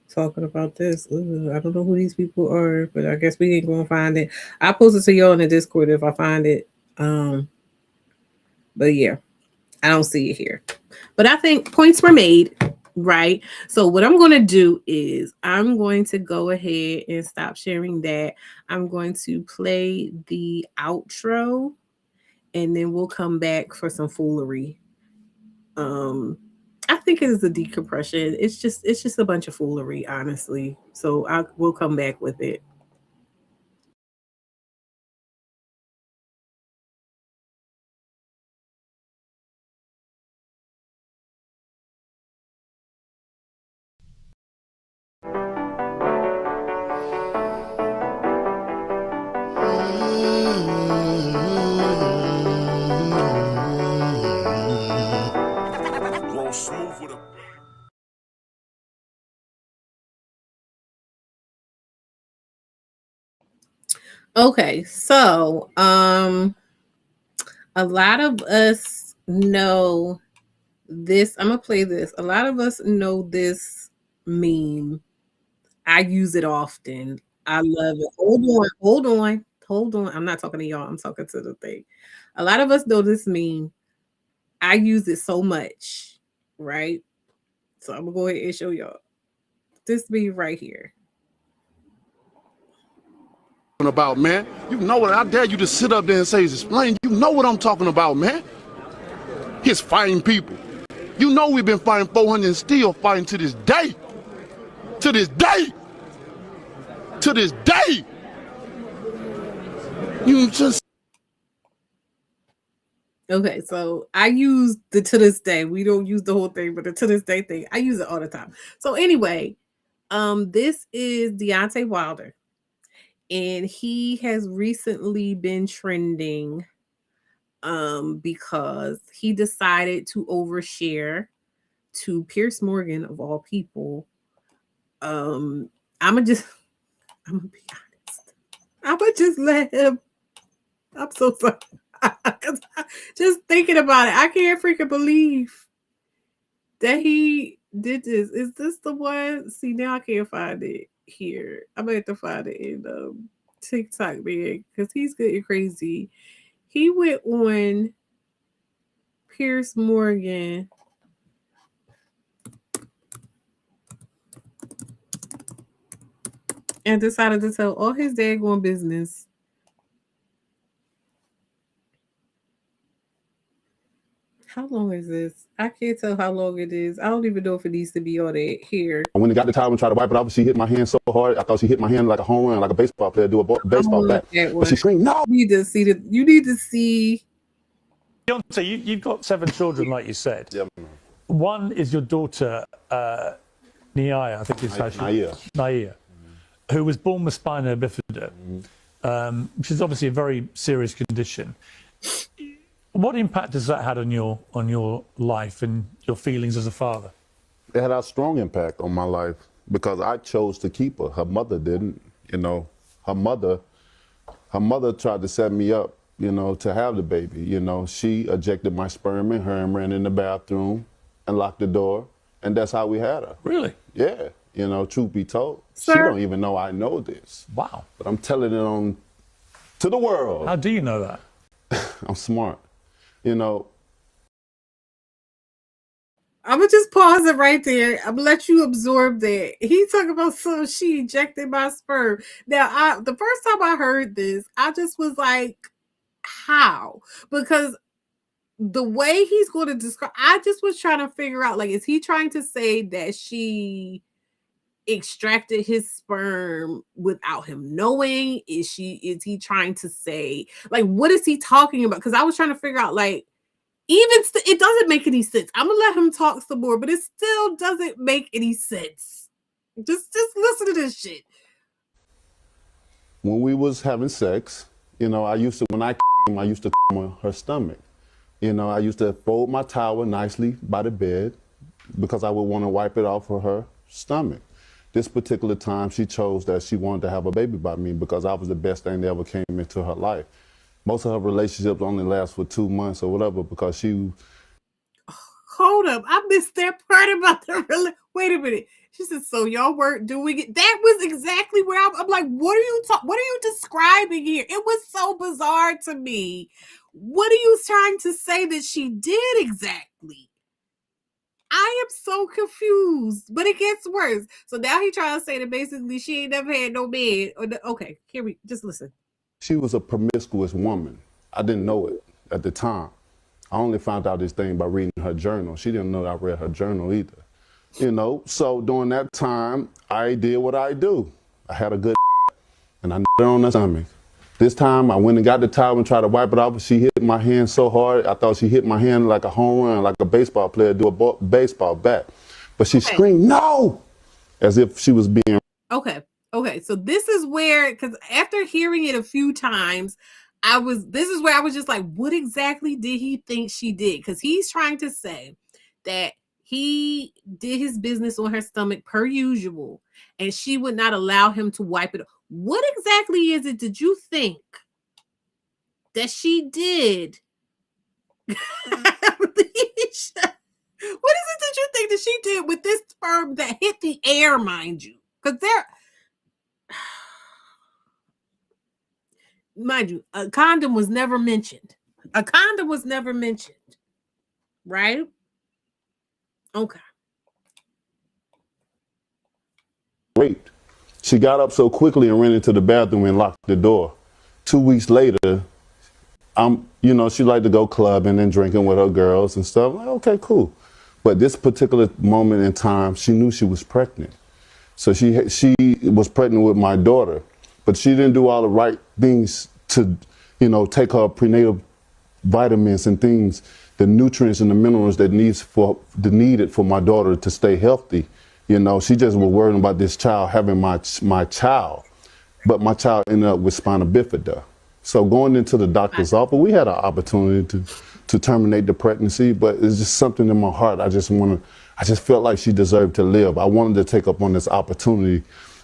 talking about this. Ooh, I don't know who these people are, but I guess we ain't gonna find it. I'll post it to y'all in the Discord if I find it. But yeah, I don't see it here. But I think points were made, right? So what I'm gonna do is I'm going to go ahead and stop sharing that. I'm going to play the outro, and then we'll come back for some foolery. I think it is a decompression. It's just a bunch of foolery, honestly. So we'll come back with it. Okay, so A lot of us know this. I'm gonna play this. A lot of us know this meme. I use it often. I love it. Hold on. I'm not talking to y'all. I'm talking to the thing. A lot of us know this meme. I use it so much, right? So I'm gonna go ahead and show y'all this meme right here. About, man. You know what? I dare you to sit up there and say, explain. You know what I'm talking about, man. He's fighting people. You know we've been fighting 400 and still fighting to this day. To this day. To this day. You just. Okay, so I use the to this day. We don't use the whole thing, but the to this day thing, I use it all the time. So anyway, this is Deontay Wilder, and he has recently been trending because he decided to overshare to Pierce Morgan of all people. I'm gonna be honest. I'm gonna just let him. I'm so sorry. Just thinking about it, I can't freaking believe that he did this. Is this the one? See, now I can't find it here. I'm gonna have to find it in TikTok, man, because he's getting crazy. He went on Pierce Morgan. And decided to tell all his daggone business. How long is this? I can't tell how long it is. I don't even know if it needs to be on it here. When they got the towel and tried to wipe it off, she hit my hand so hard. I thought she hit my hand like a home run, like a baseball player do a baseball bat. But she screamed, "No!" You need to see the. You need to see. Deontay, you've got 7 children, like you said. Yeah. One is your daughter, Nia, I think is how she. Nia, who was born with spina bifida, which is obviously a very serious condition. What impact has that had on your life and your feelings as a father? It had a strong impact on my life because I chose to keep her. Her mother didn't. You know, her mother tried to set me up, you know, to have the baby. You know, she ejected my sperm in her and ran in the bathroom and locked the door, and that's how we had her. Really? Yeah. You know, truth be told, Sir? she don't even know I know this. Wow. But I'm telling it to the world. How do you know that? I'm smart. You know. I'm gonna just pause it right there. I'm gonna let you absorb that. He talking about so she ejected my sperm. Now, the first time I heard this, I just was like, how? Because the way he's going to describe, I just was trying to figure out, like, is he trying to say that she extracted his sperm without him knowing? Is he trying to say, like, what is he talking about? Because I was trying to figure out, like, it doesn't make any sense. I'm gonna let him talk some more, but it still doesn't make any sense. Just listen to this shit. When we was having sex, you know, I used to on her stomach. You know, I used to fold my towel nicely by the bed because I would want to wipe it off of her stomach. This particular time, she chose that she wanted to have a baby by me because I was the best thing that ever came into her life. Most of her relationships only last for 2 months or whatever because she. Hold up, I missed that part about the. Wait a minute. She said, "So y'all weren't doing it." That was exactly where I'm like, "What are you What are you describing here?" It was so bizarre to me. What are you trying to say that she did exactly? I am so confused, but it gets worse. So now he trying to say that basically she ain't never had no man. Okay, here we just listen. She was a promiscuous woman. I didn't know it at the time. I only found out this thing by reading her journal. She didn't know I read her journal either. You know, so during that time, I did what I do. I had a good and I her on her stomach. This time, I went and got the towel and tried to wipe it off, but she hit my hand so hard, I thought she hit my hand like a home run, like a baseball player do a baseball bat. But she screamed, "No!" as if she was being... Okay, so this is where, because after hearing it a few times, this is where I was just like, what exactly did he think she did? Because he's trying to say that he did his business on her stomach per usual, and she would not allow him to wipe it. What exactly is it did you think that she did What is it that you think that she did with this sperm that hit the air, mind you? Because mind you, a condom was never mentioned. A condom was never mentioned, right? Okay. Raped. She got up so quickly and ran into the bathroom and locked the door. 2 weeks later, she liked to go clubbing and drinking with her girls and stuff. Like, okay, cool. But this particular moment in time, she knew she was pregnant. So she was pregnant with my daughter, but she didn't do all the right things to, take her prenatal vitamins and things, the nutrients and the minerals that needed for my daughter to stay healthy. She just was worrying about this child having my child, but my child ended up with spina bifida. So going into the doctor's office, we had an opportunity to terminate the pregnancy, but it's just something in my heart. I just felt like she deserved to live. I wanted to take up on this opportunity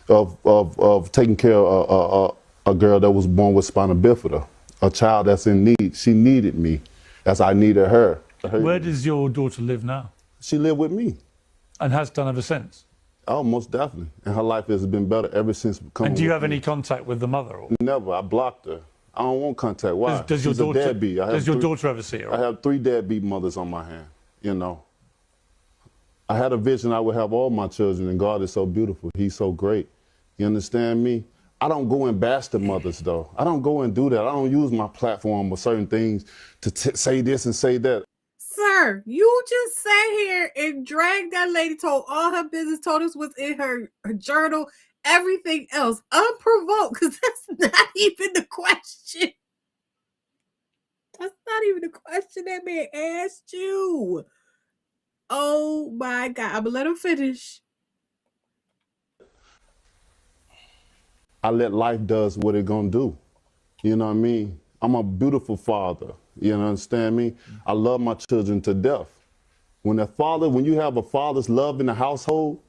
of taking care of a girl that was born with spina bifida, a child that's in need. She needed me as I needed her. Where does your daughter live now? She lived with me. And has done ever since? Oh, most definitely. And her life has been better ever since coming. And do you have any contact with the mother? Or? Never. I blocked her. I don't want contact. Why? Does your daughter ever see her? I have 3 deadbeat mothers on my hand, I had a vision I would have all my children, and God is so beautiful. He's so great. You understand me? I don't go and bash the mothers, though. I don't go and do that. I don't use my platform or certain things to say this and say that. Sir, you just sat here and dragged that lady, told all her business, told us what's in her journal, everything else, unprovoked, because that's not even the question. That's not even the question that man asked you. Oh my God. I'm going to let him finish. I let life does what it gonna do. You know what I mean? I'm a beautiful father. You understand me? I love my children to death. When you have a father's love in the household,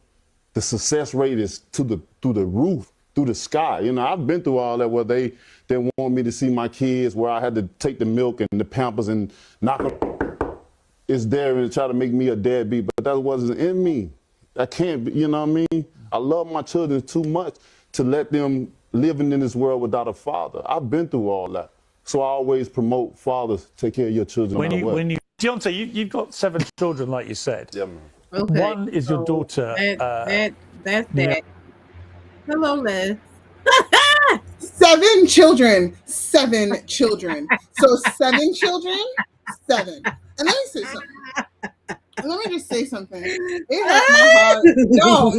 the success rate is through the roof, through the sky. I've been through all that where they want me to see my kids, where I had to take the milk and the Pampers and knock them. It's there and try to make me a deadbeat, but that wasn't in me. I can't, you know what I mean? I love my children too much to let them living in this world without a father. I've been through all that. So I always promote fathers, take care of your children. Deontay, you've got 7 children, like you said. Yeah, man. Okay. One is your daughter. That's that. Hello, Les. 7 children. 7 children. So 7 children, 7. And let me say something. Let me just say something. It hurt my heart. No.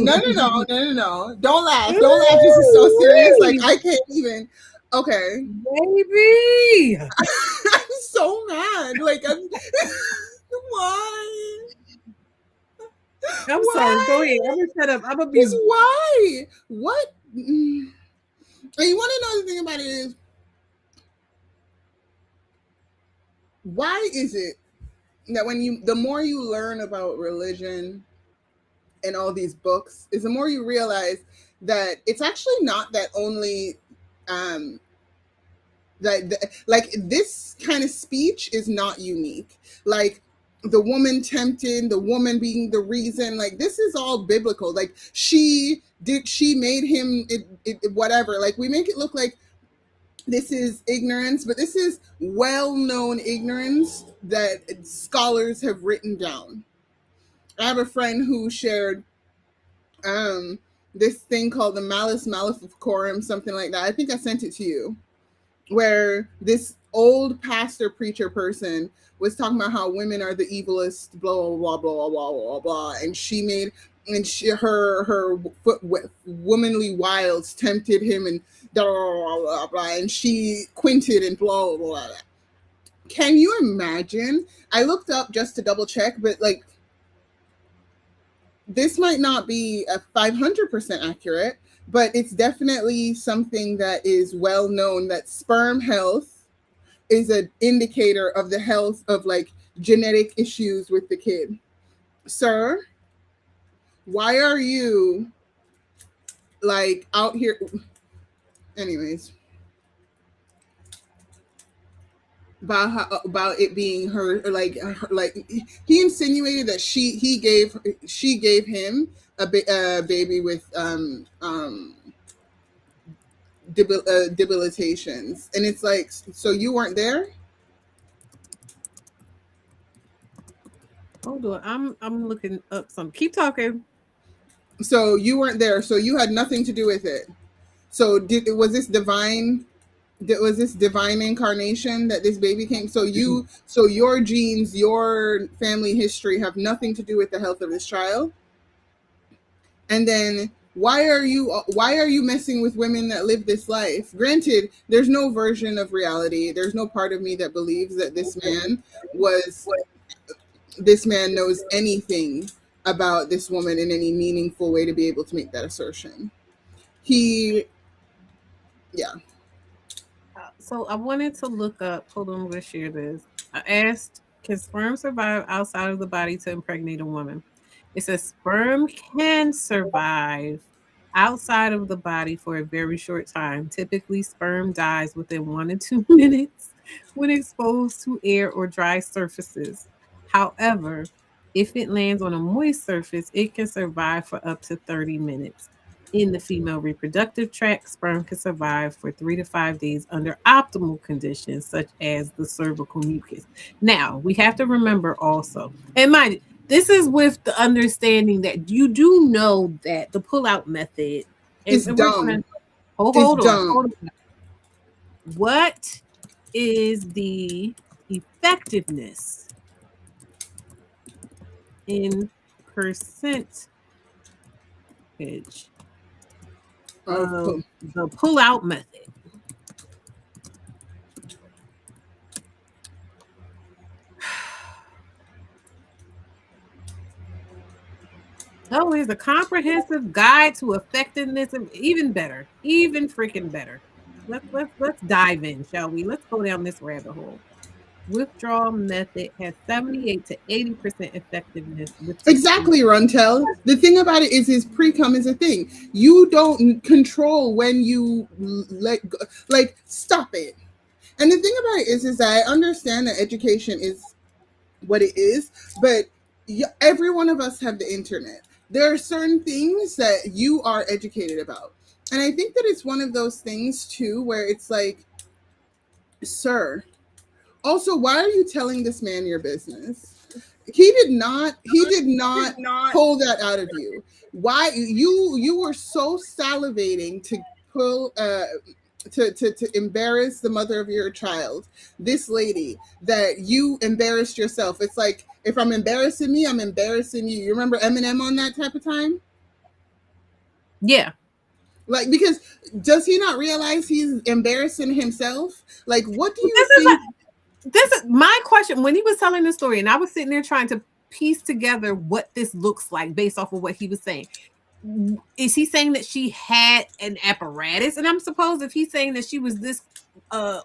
Don't laugh. Don't laugh. This is so serious. Like, I can't even. Okay. Baby. I'm so mad. Like, why? I'm sorry. Go ahead. I'm going to shut up. I'm going to be. Why? What? And you want to know the thing about it is, why is it that the more you learn about religion and all these books, is the more you realize that it's actually not that only like this kind of speech is not unique. Like the woman tempted, the woman being the reason, like this is all biblical. Like she made him whatever. Like we make it look like this is ignorance, but this is well-known ignorance that scholars have written down. I have a friend who shared this thing called the Malus Maleficorum, something like that. I think I sent it to you, where this old pastor preacher person was talking about how women are the evilest, blah blah blah blah blah blah blah, and her womanly wiles tempted him and blah blah blah blah, and she quinted and blah blah blah. Can you imagine? I looked up just to double check, but like this might not be a 500% accurate, but it's definitely something that is well known, that sperm health is an indicator of the health of like genetic issues with the kid. Sir, why are you like out here? Anyways. about it being her, like he insinuated that she gave him a baby with debilitations, and it's like, so you weren't there. Hold on, I'm looking up some. Keep talking. So you weren't there. So you had nothing to do with it. So was this divine? Was this divine incarnation that this baby came? So so your genes, your family history have nothing to do with the health of this child. And then why are you messing with women that live this life? Granted, there's no version of reality. There's no part of me that believes that this man knows anything about this woman in any meaningful way to be able to make that assertion. So I wanted to look up. Hold on, I'm going to share this. I asked, can sperm survive outside of the body to impregnate a woman? It says sperm can survive outside of the body for a very short time. Typically, sperm dies within 1 to 2 minutes when exposed to air or dry surfaces. However, if it lands on a moist surface, it can survive for up to 30 minutes. In the female reproductive tract, sperm can survive for 3 to 5 days under optimal conditions, such as the cervical mucus. Now, we have to remember also, and mind you, this is with the understanding that you do know that the pull-out method is dumb. Hold on. What is the effectiveness in percentage of the pull-out method? Oh, it's a comprehensive guide to effectiveness, and even better, even freaking better. Let's dive in, shall we? Let's go down this rabbit hole. Withdrawal method has 78 to 80% effectiveness. Exactly, Runtel. The thing about it is pre-cum is a thing. You don't control when you let go. Like, stop it. And the thing about it is that I understand that education is what it is, but every one of us have the internet. There are certain things that you are educated about. And I think that it's one of those things too, where it's like, sir, also, why are you telling this man your business? He did not pull that out of you. Why you were so salivating to pull to embarrass the mother of your child, this lady, that you embarrassed yourself. It's like, if I'm embarrassing me, I'm embarrassing you. You remember Eminem on that type of time? Yeah. Like, because does he not realize he's embarrassing himself? Like, what do you think? This is my question. When he was telling the story, and I was sitting there trying to piece together what this looks like based off of what he was saying. Is he saying that she had an apparatus? And I'm supposed if he's saying that she was this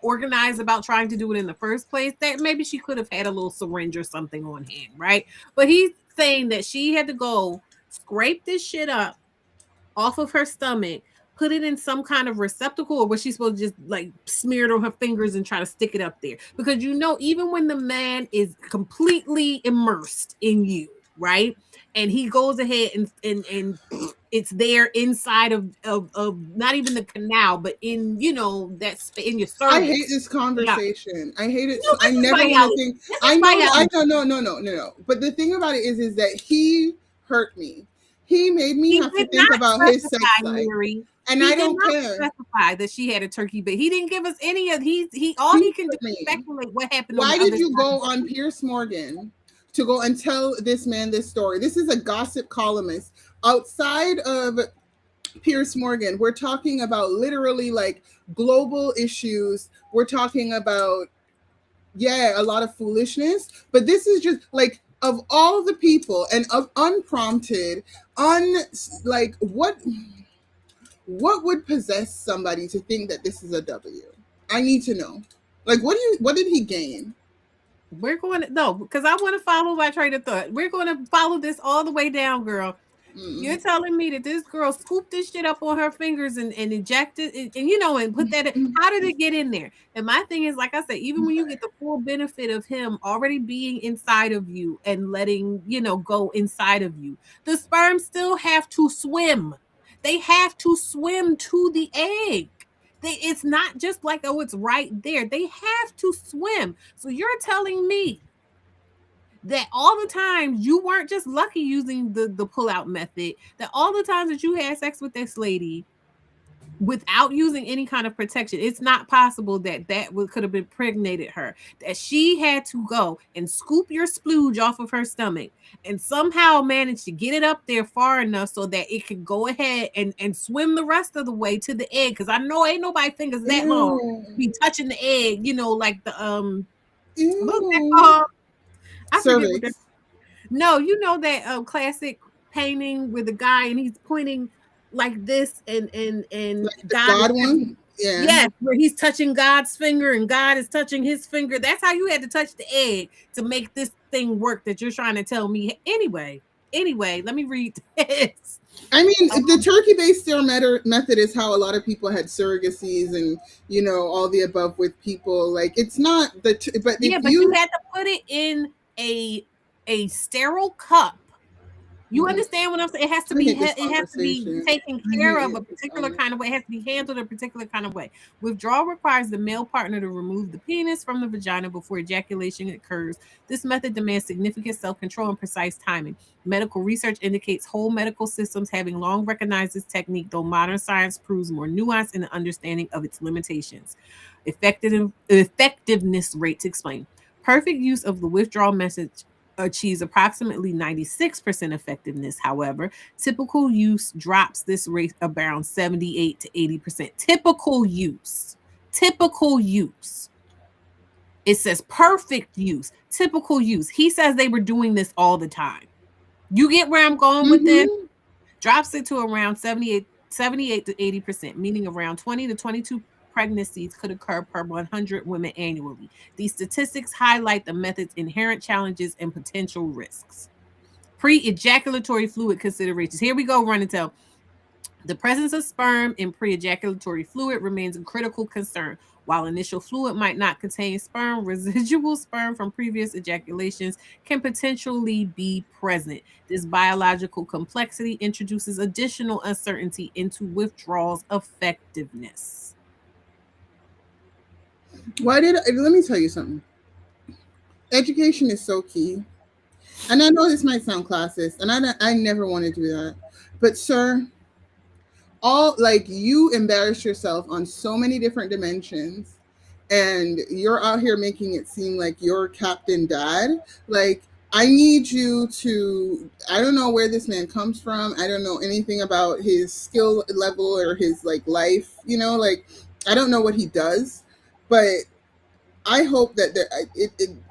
organized about trying to do it in the first place, that maybe she could have had a little syringe or something on hand, right? But he's saying that she had to go scrape this shit up off of her stomach, put it in some kind of receptacle, or was she supposed to just like smear it on her fingers and try to stick it up there? Because even when the man is completely immersed in you, right? And he goes ahead and it's there inside of not even the canal, but in that's in your cervix. I hate this conversation. Yeah. I hate it. No, I never want to think. I know. No. But the thing about it is that he hurt me. He made me have to think about his sex life. And I don't care. Specify that she had a turkey, but he didn't give us any of he can do is speculate what happened. Why did you go on Piers Morgan to go and tell this man this story? This is a gossip columnist. Outside of Piers Morgan, we're talking about literally like global issues. We're talking about a lot of foolishness, but this is just like, of all the people and of unprompted, what would possess somebody to think that this is a W? I need to know. Like, what did he gain? We're going to, no, because I want to follow my train of thought. We're going to follow this all the way down, girl. You're telling me that this girl scooped this shit up on her fingers and injected it, and put that in. How did it get in there? And my thing is, like I said, even when you get the full benefit of him already being inside of you and letting, go inside of you, the sperm still have to swim. They have to swim to the egg. It's not just like, oh, it's right there. They have to swim. So you're telling me that all the times you weren't just lucky using the pull-out method, that all the times that you had sex with this lady without using any kind of protection, it's not possible that could have impregnated her, that she had to go and scoop your splooge off of her stomach and somehow manage to get it up there far enough so that it could go ahead and swim the rest of the way to the egg. Because I know ain't nobody fingers that long be touching the egg, like the what's that called? I forget what that. No, that classic painting with the guy and he's pointing like this and like God one. Yeah. Yes, where he's touching God's finger and God is touching his finger. That's how you had to touch the egg to make this thing work that you're trying to tell me. Anyway, let me read this. I mean, the turkey-based method is how a lot of people had surrogacies and, all the above with people. Like, it's not but you had to put it in a sterile cup. You understand what I'm saying? It has to be taken care of a particular kind of way. It has to be handled a particular kind of way. Withdrawal requires the male partner to remove the penis from the vagina before ejaculation occurs. This method demands significant self-control and precise timing. Medical research indicates whole medical systems having long recognized this technique, though modern science proves more nuanced in the understanding of its limitations. Effectiveness rates explain. Perfect use of the withdrawal method achieves approximately 96% effectiveness. However, typical use drops this rate around 78 to 80%. Typical use. It says perfect use. Typical use. He says they were doing this all the time. You get where I'm going with this? Drops it to around 78 to 80%, meaning around 20 to 22 pregnancies could occur per 100 women annually. These statistics highlight the method's inherent challenges and potential risks. Pre-ejaculatory fluid considerations. Here we go, run and tell. The presence of sperm in pre-ejaculatory fluid remains a critical concern. While initial fluid might not contain sperm, residual sperm from previous ejaculations can potentially be present. This biological complexity introduces additional uncertainty into withdrawal's effectiveness. Let me tell you something. Education is so key. And I know this might sound classist, and I never want to do that. But sir, you embarrass yourself on so many different dimensions, and you're out here making it seem like you're Captain Dad. Like, I need you to, I don't know where this man comes from. I don't know anything about his skill level or his life, I don't know what he does. But I hope that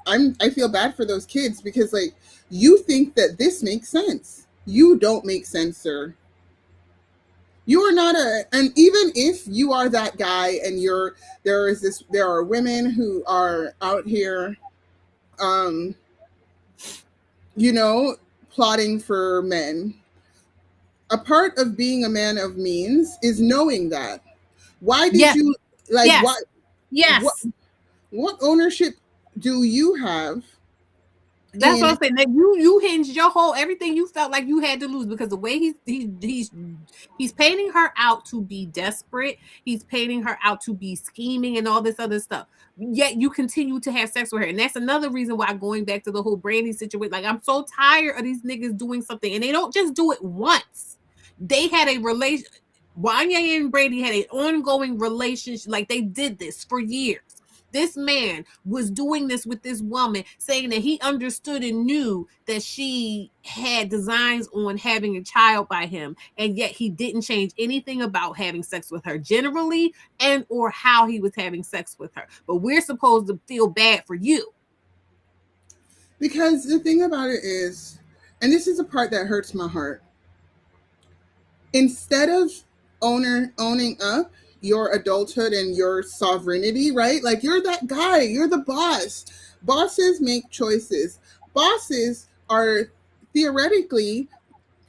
I feel bad for those kids because you think that this makes sense. You don't make sense, sir. You are not and even if you are that guy and there are women who are out here, plotting for men. A part of being a man of means is knowing that. Why did you why? Yes. What ownership do you have? That's what I'm saying. Like you hinged your whole everything you felt like you had to lose because the way he's painting her out to be desperate. He's painting her out to be scheming and all this other stuff. Yet you continue to have sex with her, and that's another reason why going back to the whole Brandy situation. Like I'm so tired of these niggas doing something, and they don't just do it once. They had a relation. Wanya and Brandy had an ongoing relationship. Like they did this for years. This man was doing this with this woman, saying that he understood and knew that she had designs on having a child by him, and yet he didn't change anything about having sex with her generally and or how he was having sex with her. But we're supposed to feel bad for you. Because the thing about it is, and this is the part that hurts my heart, instead of owning up your adulthood and your sovereignty, right? Like you're that guy, you're the boss. Bosses make choices. Bosses are theoretically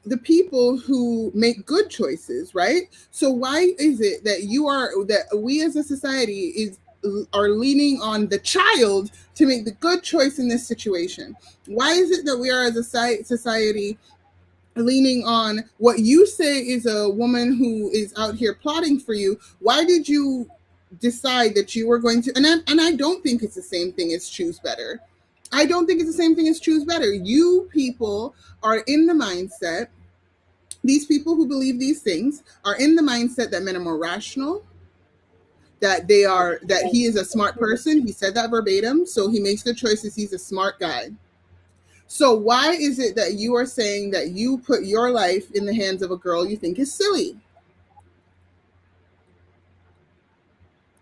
the people who make good choices, right? So why is it that we as a society are leaning on the child to make the good choice in this situation? Why is it that we are as a society leaning on what you say is a woman who is out here plotting for you? Why did you decide that you were going to, and I don't think it's the same thing as choose better. I don't think it's the same thing as choose better. You people are in the mindset, these people who believe these things are in the mindset that men are more rational, that he is a smart person. He said that verbatim. So he makes good choices. He's a smart guy. So why is it that you are saying that you put your life in the hands of a girl you think is silly?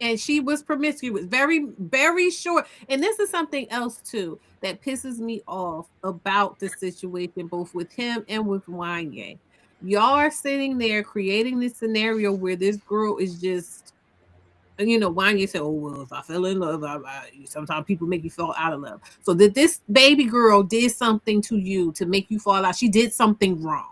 And she was promiscuous, very, very short. And this is something else too that pisses me off about the situation, both with him and with Wanye. Y'all are sitting there creating this scenario where this girl is just, Wanye said, "Oh well, if I fell in love, sometimes people make you fall out of love." So that this baby girl did something to you to make you fall out. She did something wrong.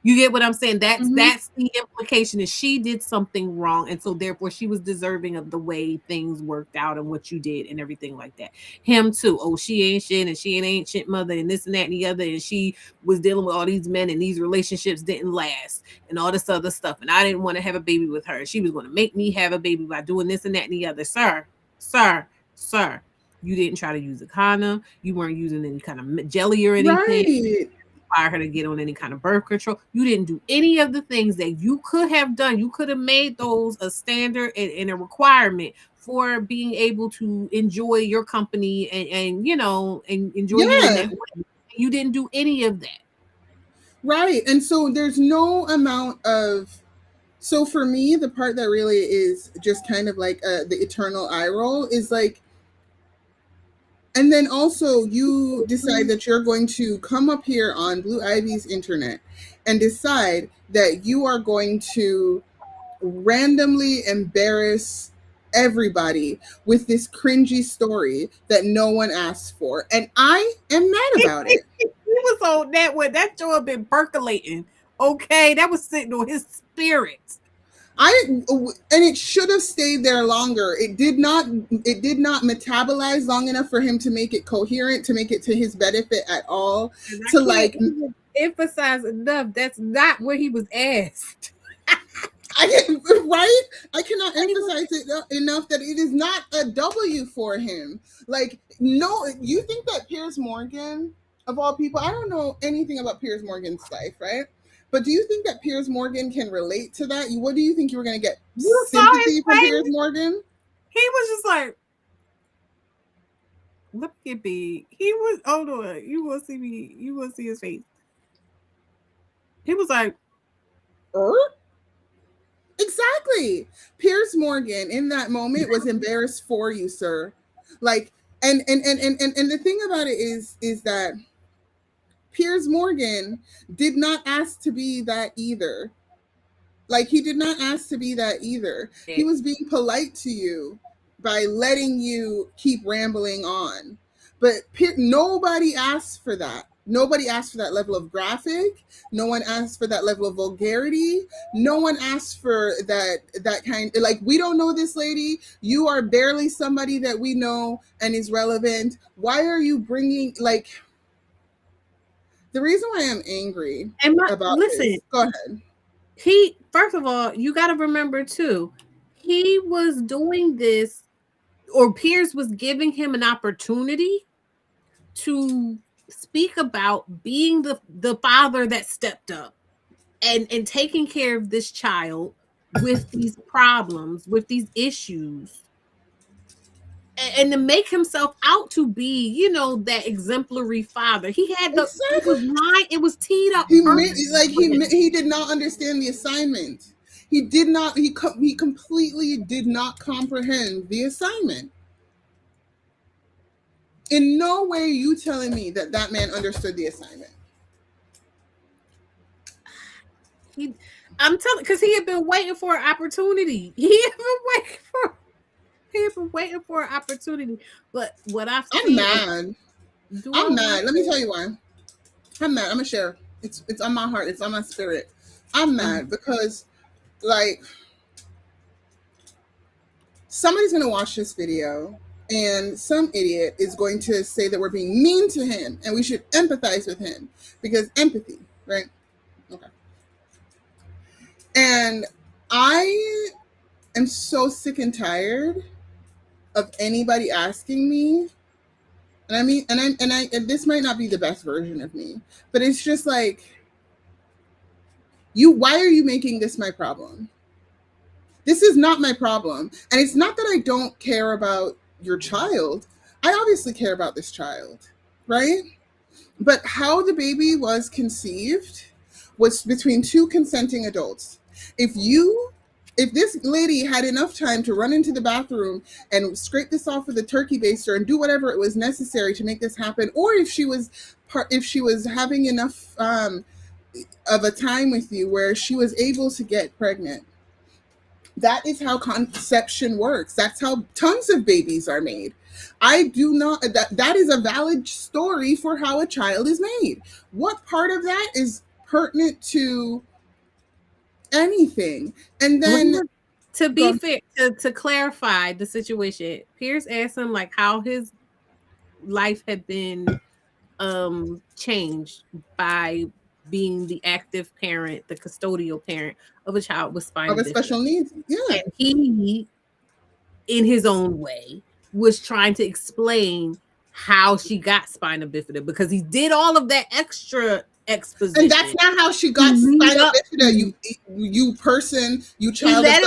You get what I'm saying? That's the implication, is she did something wrong, and so therefore she was deserving of the way things worked out and what you did and everything like that. Him too. Oh, she ain't shit, and she ain't shit mother, and this and that and the other, and she was dealing with all these men, and these relationships didn't last, and all this other stuff. And I didn't want to have a baby with her. She was going to make me have a baby by doing this and that and the other. Sir. You didn't try to use a condom. You weren't using any kind of jelly or anything. Right. Require her to get on any kind of birth control. You didn't do any of the things that you could have done. You could have made those a standard and a requirement for being able to enjoy your company and enjoy you in that way. You didn't do any of that. Right. And so there's no amount of, so for me, the part that really is just kind of like the eternal eye roll is like, and then also you decide that you're going to come up here on Blue Ivy's internet and decide that you are going to randomly embarrass everybody with this cringy story that no one asked for. And I am mad about it. He was on that one. That show had been percolating. Okay. That was sitting on his spirit. And it should have stayed there longer. It did not metabolize long enough for him to make it coherent, to make it to his benefit at all. To like emphasize enough, that's not what he was asked. Right? I cannot emphasize it enough that it is not a W for him. Like, no, you think that Piers Morgan, of all people, I don't know anything about Piers Morgan's life, right? But do you think that Piers Morgan can relate to that? What do you think you were going to get sympathy from Piers Morgan? He was just like, look at me. He was, hold on. You will see me. You will see his face. He was like, Exactly. Piers Morgan in that moment was embarrassed for you, sir. Like, and the thing about it is that Piers Morgan did not ask to be that either. Like, he did not ask to be that either. He was being polite to you by letting you keep rambling on. But nobody asked for that. Nobody asked for that level of graphic. No one asked for that level of vulgarity. No one asked for that kind. Like, we don't know this lady. You are barely somebody that we know and is relevant. Why are you bringing, like, the reason why I'm angry about this. Go ahead. First of all, you got to remember too, he was doing this, or Piers was giving him an opportunity to speak about being the father that stepped up and taking care of this child with these problems, with these issues, and to make himself out to be, that exemplary father. He had it was teed up. He did not understand the assignment. He completely did not comprehend the assignment. In no way are you telling me that man understood the assignment. I'm telling, because he had been waiting for an opportunity. He had been waiting for an opportunity. But what I'm mad. I'm mad. Let me tell you why. I'm mad. I'm gonna share. it's on my heart. It's on my spirit. I'm mad because, like, somebody's gonna watch this video and some idiot is going to say that we're being mean to him and we should empathize with him because empathy, right? Okay. And I am so sick and tired of anybody asking me, and I mean, and this might not be the best version of me, but it's just like, why are you making this my problem? This is not my problem. And it's not that I don't care about your child. I obviously care about this child, right? But how the baby was conceived was between two consenting adults. If this lady had enough time to run into the bathroom and scrape this off with a turkey baster and do whatever it was necessary to make this happen, or if she was having enough of a time with you where she was able to get pregnant, that is how conception works. That's how tons of babies are made. I do not, that is a valid story for how a child is made. What part of that is pertinent to anything? And then, to be fair, to clarify the situation, Pierce asked him like how his life had been changed by being the active parent, the custodial parent of a child with spinal special needs. Yeah. And he, in his own way, was trying to explain how she got spina bifida because he did all of that extra exposition. And that's not how she got spina bifida, you person, you child of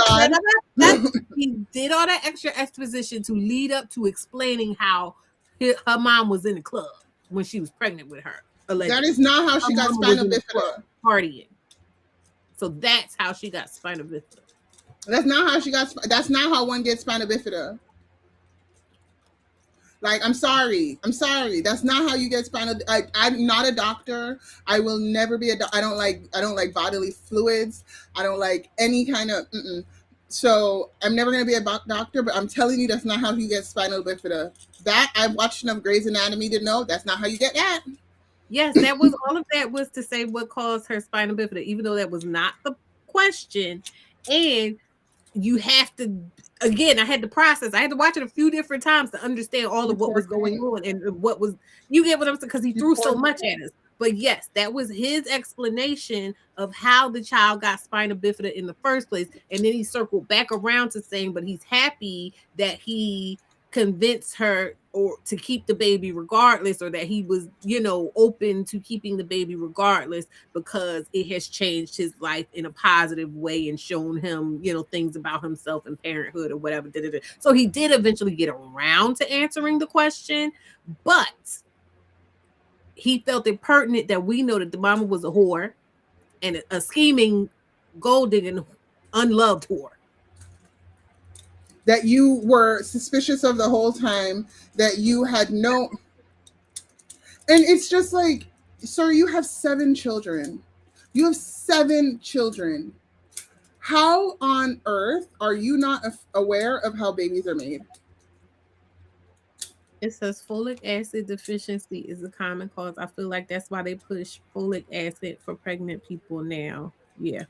God. He did all that extra exposition to lead up to explaining how her mom was in the club when she was pregnant with her. Allegedly. That is not how she got spina bifida. Partying. So that's how she got spina bifida. That's not how one gets spina bifida. Like, I'm sorry. That's not how you get spinal. I'm not a doctor. I will never be a doctor. I don't like bodily fluids. I don't like any kind of. So I'm never gonna be a doctor. But I'm telling you, that's not how you get spinal bifida. That I've watched enough Grey's Anatomy to know that's not how you get that. Yes, that was all of that was to say what caused her spinal bifida, even though that was not the question. And you have to, again, I had to process. I had to watch it a few different times to understand all of what was going on and what was, you get what I'm saying? Because he threw so much at us. But yes, that was his explanation of how the child got spina bifida in the first place. And then he circled back around to saying, but he's happy that he convinced her or to keep the baby regardless, or that he was, open to keeping the baby regardless because it has changed his life in a positive way and shown him, things about himself and parenthood or whatever. So he did eventually get around to answering the question, but he felt it pertinent that we know that the mama was a whore and a scheming, gold-digging, unloved whore. That you were suspicious of the whole time, that you had no. And it's just like, sir, you have 7 children. You have 7 children. How on earth are you not aware of how babies are made? It says folic acid deficiency is a common cause. I feel like that's why they push folic acid for pregnant people now. Yeah.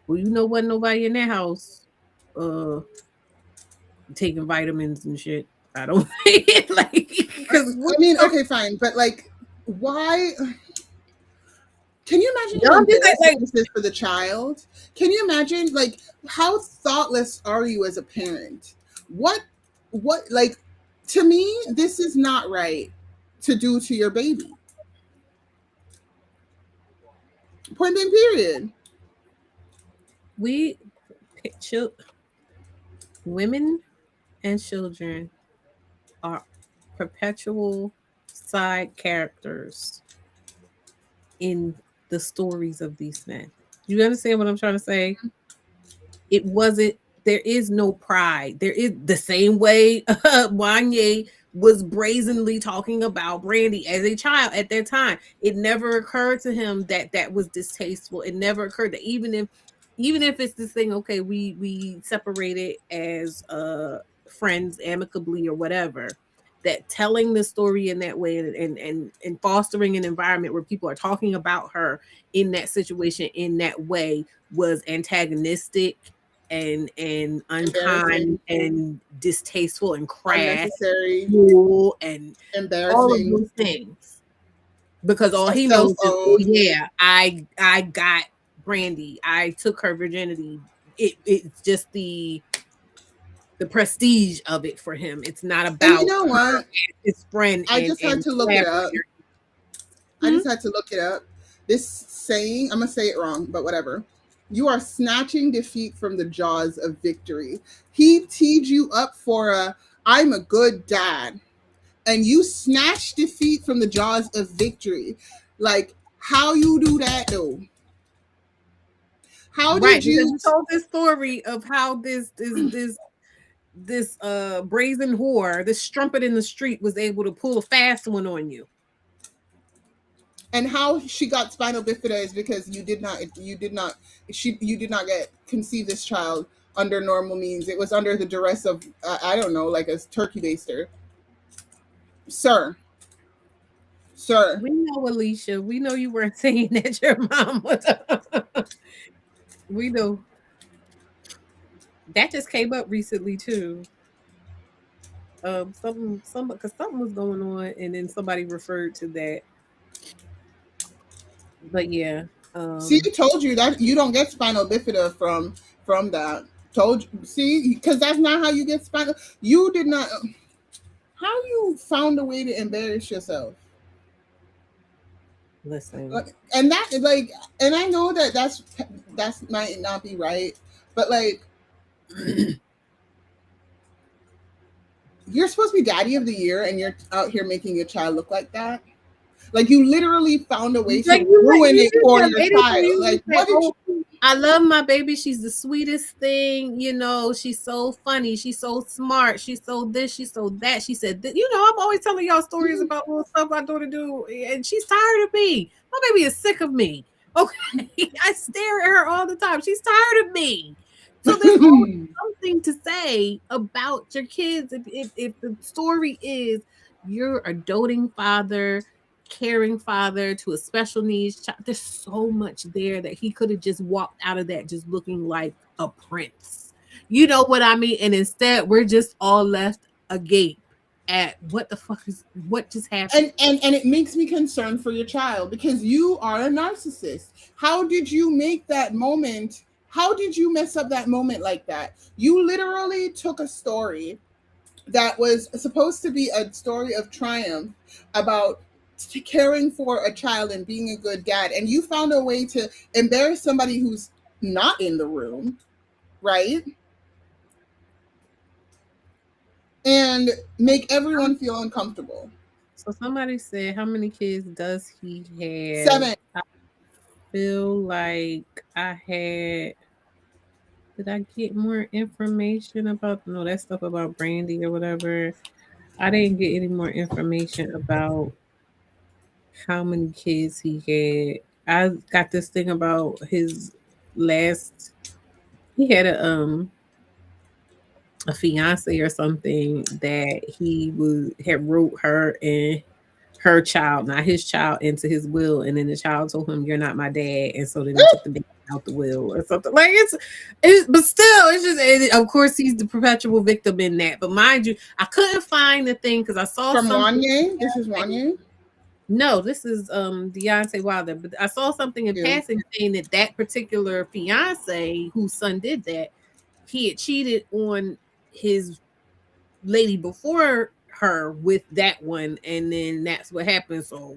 Well, wasn't nobody in that house taking vitamins and shit. I don't think okay, fine, but like, why? Can you imagine this for the child? Can you imagine, like, how thoughtless are you as a parent? What, like, to me, this is not right to do to your baby. Point blank, period. Women and children are perpetual side characters in the stories of these men. You understand what I'm trying to say? There is no pride. There is the same way Wanye was brazenly talking about Brandy as a child at that time. It never occurred to him that that was distasteful. It never occurred that even if it's this thing, okay, we separated as friends amicably or whatever, that telling the story in that way and fostering an environment where people are talking about her in that situation in that way was antagonistic and unkind and distasteful and crass, unnecessary, cruel, and all of embarrassing, those things. Because all he knows is, oh self-owned. yeah, I got Brandy. I took her virginity. It's just the prestige of it for him. It's not about And you know what? His friend. I just had to look it up. I just had to look it up. This saying, I'm gonna say it wrong, but whatever. You are snatching defeat from the jaws of victory. He teed you up for I'm a good dad. And you snatch defeat from the jaws of victory. Like, how you do that though? How did you told this story of how this brazen whore, this strumpet in the street, was able to pull a fast one on you? And how she got spinal bifida is because you did not get conceive this child under normal means. It was under the duress of I don't know, like a turkey baster. Sir. We know, Alicia. We know you weren't saying that your mom was. We know. That just came up recently too. Something was going on, and then somebody referred to that. But yeah. See, I told you that you don't get spinal bifida from that. Told you. See, because that's not how you get spinal. You did not. How you found a way to embarrass yourself? Listen, and that like, and I know that's might not be right, but like, you're supposed to be daddy of the year, and you're out here making your child look like that. Like, you literally found a way to ruin it for your child. Like, what did you? I love my baby. She's the sweetest thing. You know, she's so funny. She's so smart. She's so this. She's so that. She said, you know, I'm always telling y'all stories about little stuff I daughter do, and she's tired of me. My baby is sick of me. Okay, I stare at her all the time. She's tired of me. So there's always something to say about your kids. If the story is you're a doting father, caring father to a special needs child, there's so much there that he could have just walked out of that just looking like a prince. You know what I mean? And instead, we're just all left agape at what just happened. And it makes me concerned for your child, because you are a narcissist. How did you make that moment? How did you mess up that moment like that? You literally took a story that was supposed to be a story of triumph about caring for a child and being a good dad, and you found a way to embarrass somebody who's not in the room, right? And make everyone feel uncomfortable. So somebody said, how many kids does he have? 7. I feel like did I get more information about that stuff about Brandy or whatever? I didn't get any more information about how many kids he had. I got this thing about his last. He had a fiance or something that he had wrote her and her child, not his child, into his will, and then the child told him, "You're not my dad," and so then he took the baby out the will or something. Like it's but still, it's just. Of course, he's the perpetual victim in that. But mind you, I couldn't find the thing because I saw from something. Wanye. This is Wanye. No, this is Deontay Wilder. But I saw something in passing saying that particular fiance whose son did that, he had cheated on his lady before her with that one, and then that's what happened. So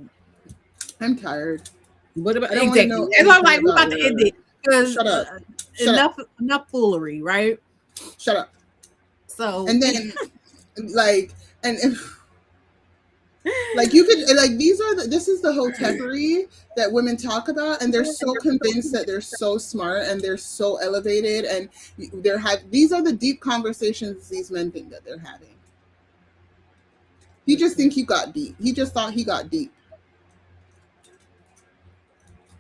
I'm tired. What about exactly? And I'm like, we about to end it because shut up. Enough foolery, right? Shut up. So and then like like you could like this is the whole teppery that women talk about, and they're so convinced that they're so smart and they're so elevated, and these are the deep conversations these men think that they're having. You just think you got deep. He just thought he got deep.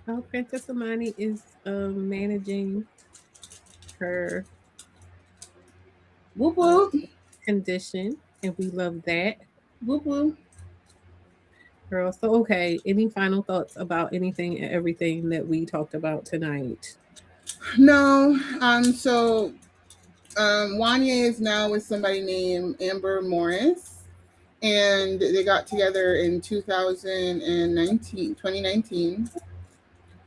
Oh, Princess Amani is managing her condition, and we love that. Whoop whoop. Girl, so okay. Any final thoughts about anything and everything that we talked about tonight? No. So Wanye is now with somebody named Amber Morris, and they got together in 2019.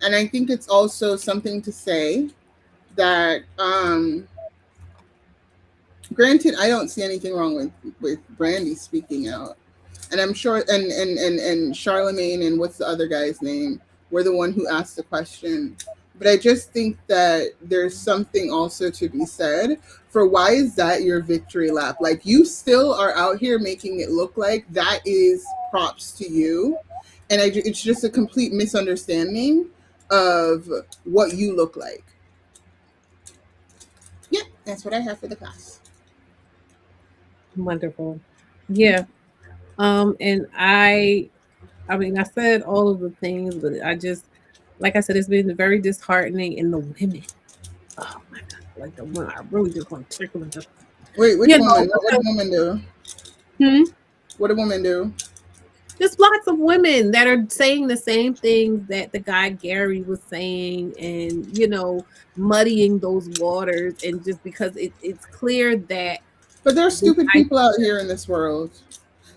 And I think it's also something to say that, granted, I don't see anything wrong with Brandy speaking out, and I'm sure, and Charlemagne and what's the other guy's name were the one who asked the question. But I just think that there's something also to be said for why is that your victory lap? Like, you still are out here making it look like that is props to you, and it's just a complete misunderstanding of what you look like. Yep, that's what I have for the class. Wonderful. Yeah. And I mean, I said all of the things, but I just, like I said, it's been very disheartening in the women. Oh my God. Like the one, I really just want to tickle and just. Wait, which woman? What did women do? What did women do? There's lots of women that are saying the same things that the guy Gary was saying, and muddying those waters, and just because it's clear that. But there are stupid people out here in this world,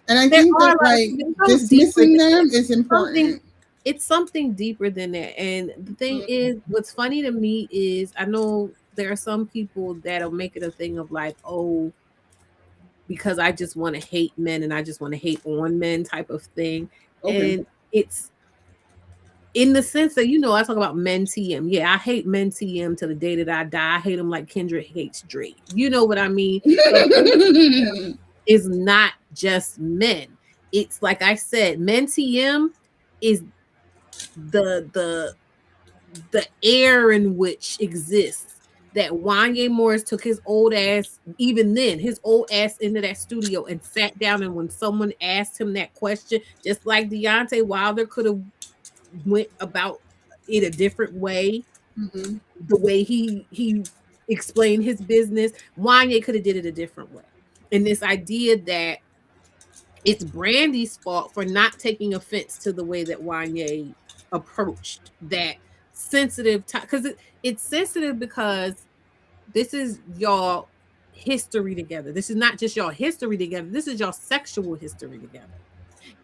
and I think that dismissing them is important. It's something deeper than that. And the thing is, what's funny to me is I know there are some people that'll make it a thing of like, oh, because I just want to hate men and I just want to hate on men type of thing. Okay. And it's in the sense that, I talk about men TM. Yeah, I hate men TM to the day that I die. I hate them like Kendrick hates Drake. You know what I mean? Is not just men. It's like I said, men TM is the air in which exists. That Wanye Morris took his old ass, even then, his old ass into that studio and sat down. And when someone asked him that question, just like Deontay Wilder could have went about it a different way, the way he explained his business, Wanye could have did it a different way. And this idea that it's Brandy's fault for not taking offense to the way that Wanye approached that sensitive time, because it's sensitive because this is y'all history together. This is not just y'all history together. This is y'all sexual history together.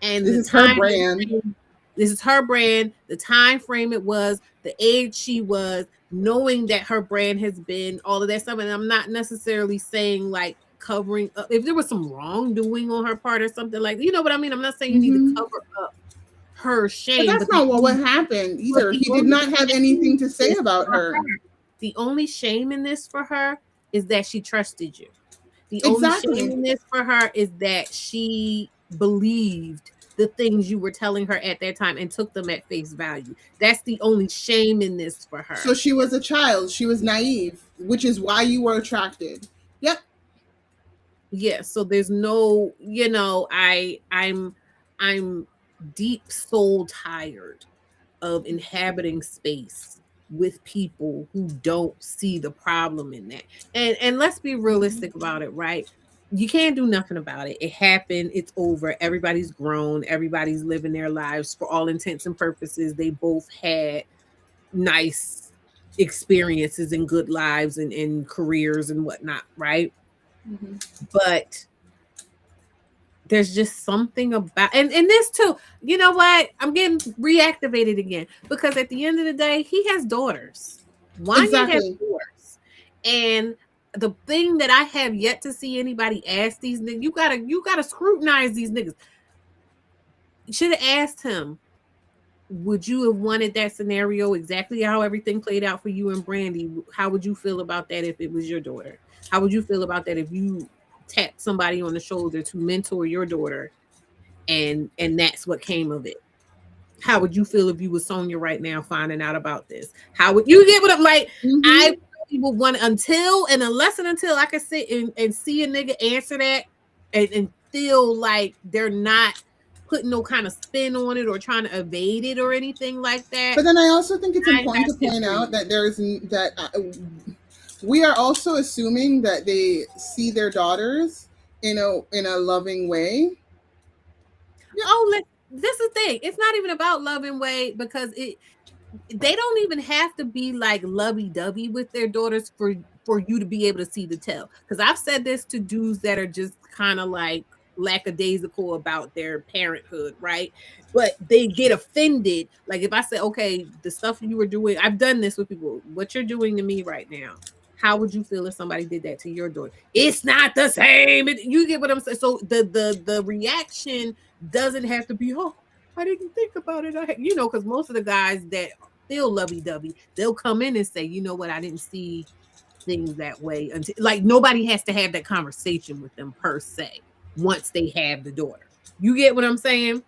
And this is her brand. This is her brand. The time frame it was, the age she was, knowing that her brand has been all of that stuff. And I'm not necessarily saying like covering up if there was some wrongdoing on her part or something, like, you know what I mean? I'm not saying you need to cover up her shame. But that's not what happened either. He did not have anything to say about her. The only shame in this for her is that she trusted you. The only shame in this for her is that she believed the things you were telling her at that time and took them at face value. That's the only shame in this for her. So she was a child. She was naive, which is why you were attracted. Yep. Yeah. So there's no, I'm deep soul tired of inhabiting space with people who don't see the problem in that. And let's be realistic about it, right? You can't do nothing about it. It happened. It's over. Everybody's grown. Everybody's living their lives. For all intents and purposes, they both had nice experiences and good lives and careers and whatnot, right? But there's just something about, and this too, you know what? I'm getting reactivated again, because at the end of the day, he has daughters. Wanye has daughters. And the thing that I have yet to see anybody ask these niggas, you gotta scrutinize these niggas. You should have asked him, would you have wanted that scenario exactly how everything played out for you and Brandy? How would you feel about that if it was your daughter? How would you feel about that if you tapped somebody on the shoulder to mentor your daughter and that's what came of it? How would you feel if you was Sonia right now finding out about this? How would you get what I'm like? I would want until I could sit and see a nigga answer that and feel like they're not putting no kind of spin on it or trying to evade it or anything like that. But then I also think it's important to point out that we are also assuming that they see their daughters in a loving way, Oh, this is the thing. It's not even about love and way because they don't even have to be like lovey-dovey with their daughters for you to be able to see the tell. Because I've said this to dudes that are just kind of like lackadaisical about their parenthood, right? But they get offended. Like if I say, okay, the stuff you were doing, I've done this with people. What you're doing to me right now, how would you feel if somebody did that to your daughter? It's not the same. You get what I'm saying? So the reaction doesn't have to be, oh, I didn't think about it. Because most of the guys that feel lovey-dovey, they'll come in and say, you know what, I didn't see things that way until like nobody has to have that conversation with them per se once they have the daughter. You get what I'm saying?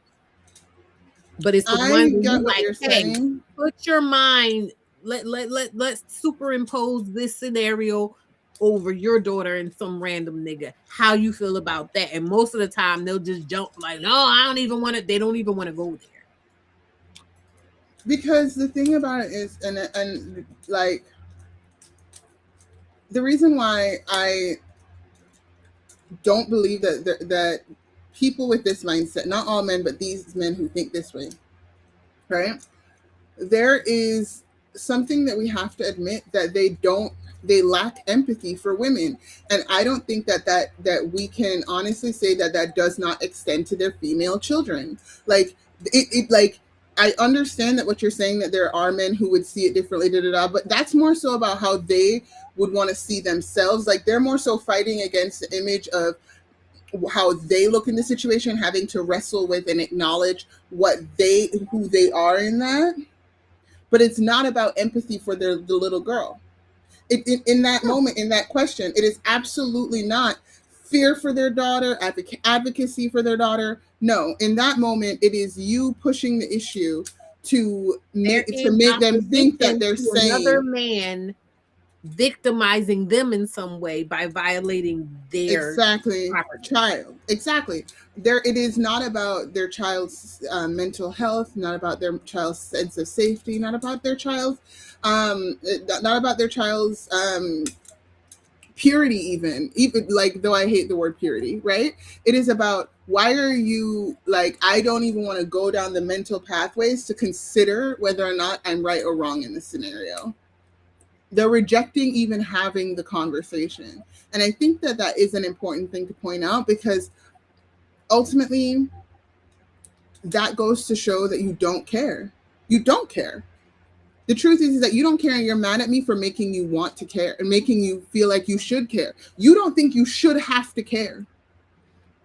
But it's the ones where you like, hey, put your mind, let's superimpose this scenario over your daughter and some random nigga. How you feel about that? And most of the time they'll just jump like, no, I don't even want to, they don't even want to go there. Because the thing about it is, and like, the reason why I don't believe that people with this mindset, not all men, but these men who think this way, right? There is something that we have to admit that they lack empathy for women. And I don't think that we can honestly say that does not extend to their female children. Like like, I understand that what you're saying, that there are men who would see it differently, but that's more so about how they would want to see themselves. Like they're more so fighting against the image of how they look in the situation, having to wrestle with and acknowledge who they are in that. But it's not about empathy for the little girl. In that moment, in that question, it is absolutely not fear for their daughter, advocacy for their daughter. No, in that moment, it is you pushing the issue to make them think that they're saying another man victimizing them in some way by violating their property. Child. Exactly. It is not about their child's mental health, not about their child's sense of safety, not about their child's purity, even like, though I hate the word purity, right? It is about, why are you like, I don't even want to go down the mental pathways to consider whether or not I'm right or wrong in this scenario. They're rejecting even having the conversation. And I think that is an important thing to point out, because ultimately that goes to show that you don't care. You don't care. The truth is that you don't care, and you're mad at me for making you want to care and making you feel like you should care. You don't think you should have to care.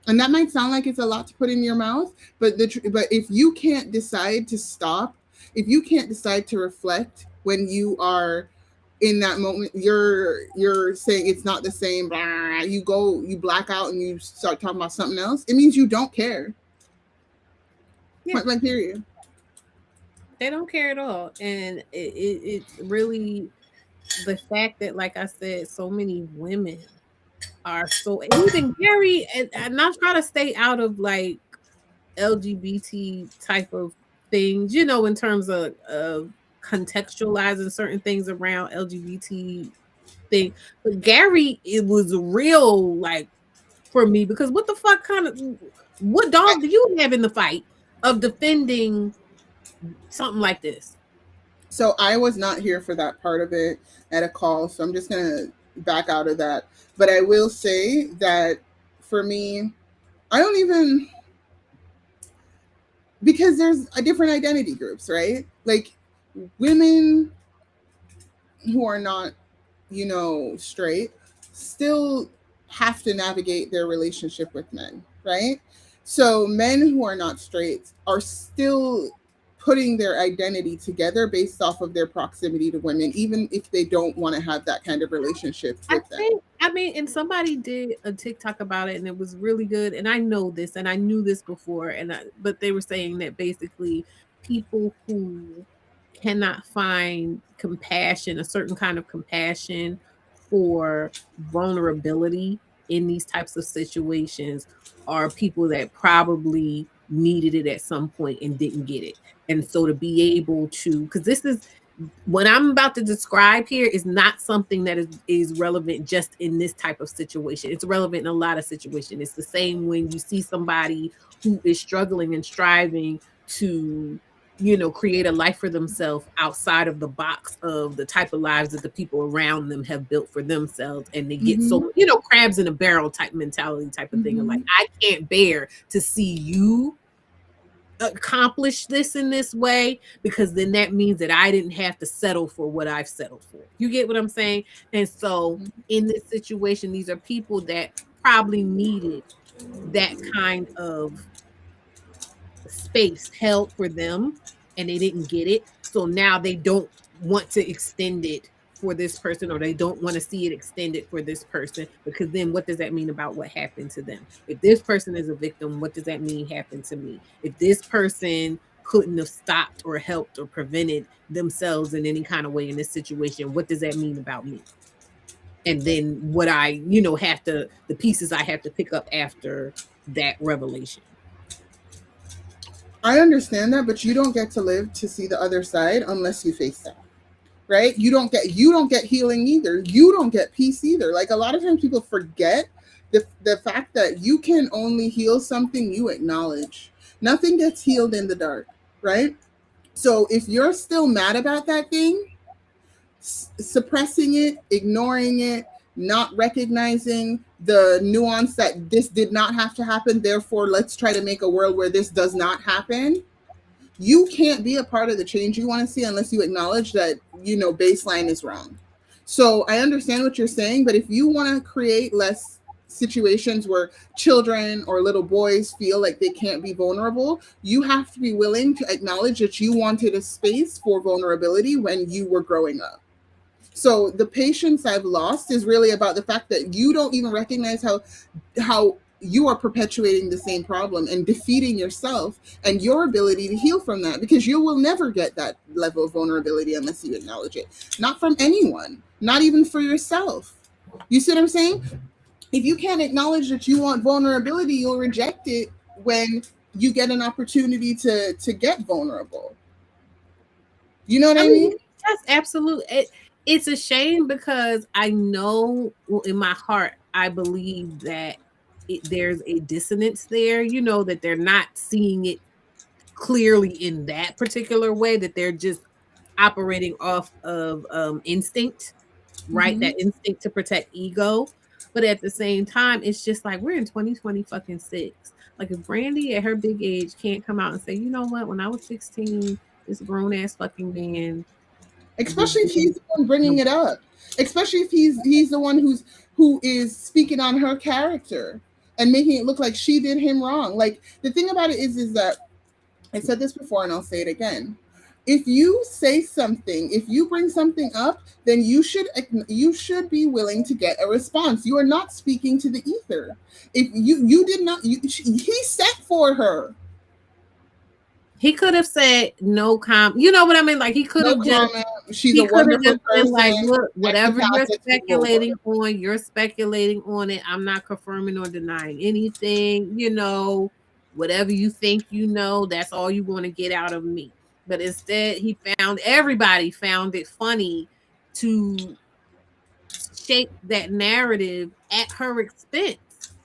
And that might sound like it's a lot to put in your mouth, but if you can't decide to stop, if you can't decide to reflect when you are in that moment, you're saying it's not the same, blah, you black out and you start talking about something else, it means you don't care. Yeah. Point period. They don't care at all. And it's really the fact that, like I said, so many women are so, and even Gary, and not trying to stay out of like LGBT type of things, in terms of contextualizing certain things around LGBT thing. But Gary, it was real, like, for me, because what the fuck what dog do you have in the fight of defending something like this? So I was not here for that part of it at a call, so I'm just gonna back out of that. But I will say that for me, I don't even, because there's a different identity groups, right? Like women who are not, straight, still have to navigate their relationship with men, right? So men who are not straight are still putting their identity together based off of their proximity to women, even if they don't want to have that kind of relationship with them. And somebody did a TikTok about it, and it was really good. And I know this, and I knew this before, but they were saying that basically people who cannot find compassion, a certain kind of compassion for vulnerability in these types of situations, are people that probably needed it at some point and didn't get it. And so to be able to, because this is, what I'm about to describe here is not something that is relevant just in this type of situation. It's relevant in a lot of situations. It's the same when you see somebody who is struggling and striving to, create a life for themselves outside of the box of the type of lives that the people around them have built for themselves. And they get so, crabs in a barrel type mentality type of thing. Like, I can't bear to see you accomplish this in this way, because then that means that I didn't have to settle for what I've settled for. You get what I'm saying? And so in this situation, these are people that probably needed that kind of space held for them, and they didn't get it. So now they don't want to extend it for this person, or they don't want to see it extended for this person, because then what does that mean about what happened to them? If this person is a victim, what does that mean happened to me? If this person couldn't have stopped or helped or prevented themselves in any kind of way in this situation, what does that mean about me? And then what I, have to, the pieces I have to pick up after that revelation. I understand that, but you don't get to live to see the other side unless you face that. Right? You don't get healing either. You don't get peace either. Like, a lot of times people forget the fact that you can only heal something you acknowledge. Nothing gets healed in the dark, right? So if you're still mad about that thing, suppressing it, ignoring it, not recognizing the nuance that this did not have to happen, therefore let's try to make a world where this does not happen, you can't be a part of the change you want to see unless you acknowledge that, baseline is wrong. So I understand what you're saying, but if you want to create less situations where children or little boys feel like they can't be vulnerable, you have to be willing to acknowledge that you wanted a space for vulnerability when you were growing up. So the patience I've lost is really about the fact that you don't even recognize how you are perpetuating the same problem and defeating yourself and your ability to heal from that, because you will never get that level of vulnerability unless you acknowledge it. Not from anyone, not even for yourself. You see what I'm saying? If you can't acknowledge that you want vulnerability, you'll reject it when you get an opportunity to get vulnerable. You know what I mean? Yes, absolutely. It's a shame, because I know, in my heart, I believe that there's a dissonance there, that they're not seeing it clearly in that particular way, that they're just operating off of instinct, right? That instinct to protect ego. But at the same time, it's just like, we're in 2020 fucking 6. Like, if Brandy at her big age can't come out and say, you know what, when I was 16, this grown ass fucking man, especially if he's the one bringing it up, especially if he's the one who is speaking on her character and making it look like she did him wrong. Like, the thing about it is that I said this before and I'll say it again. If you say something, if you bring something up, then you should be willing to get a response. You are not speaking to the ether. If you did not, he sent for her. He could have said no comment. You know what I mean? Like, he could have just. She's a wonderful person. Like, look, whatever you're speculating on, you're speculating on it. I'm not confirming or denying anything. Whatever you think that's all you want to get out of me. But instead, everybody found it funny to shape that narrative at her expense.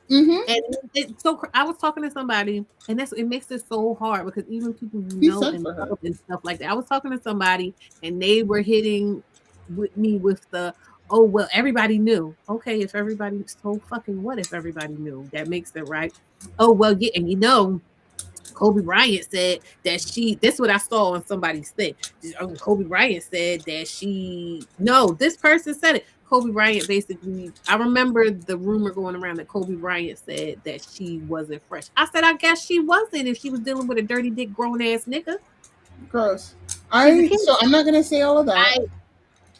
And so I was talking to somebody, and it makes it so hard, because even people and stuff like that. I was talking to somebody, and they were hitting with me with the, oh well, everybody knew. Okay, if everybody, so fucking what if everybody knew? That makes it right. Oh well, yeah, and Kobe Bryant said that this is what I saw on somebody's thing. Kobe Bryant said that this person said it. Kobe Bryant basically, I remember the rumor going around that Kobe Bryant said that she wasn't fresh. I said, I guess she wasn't if she was dealing with a dirty dick grown ass nigga. Gross. So I'm not gonna say all of that.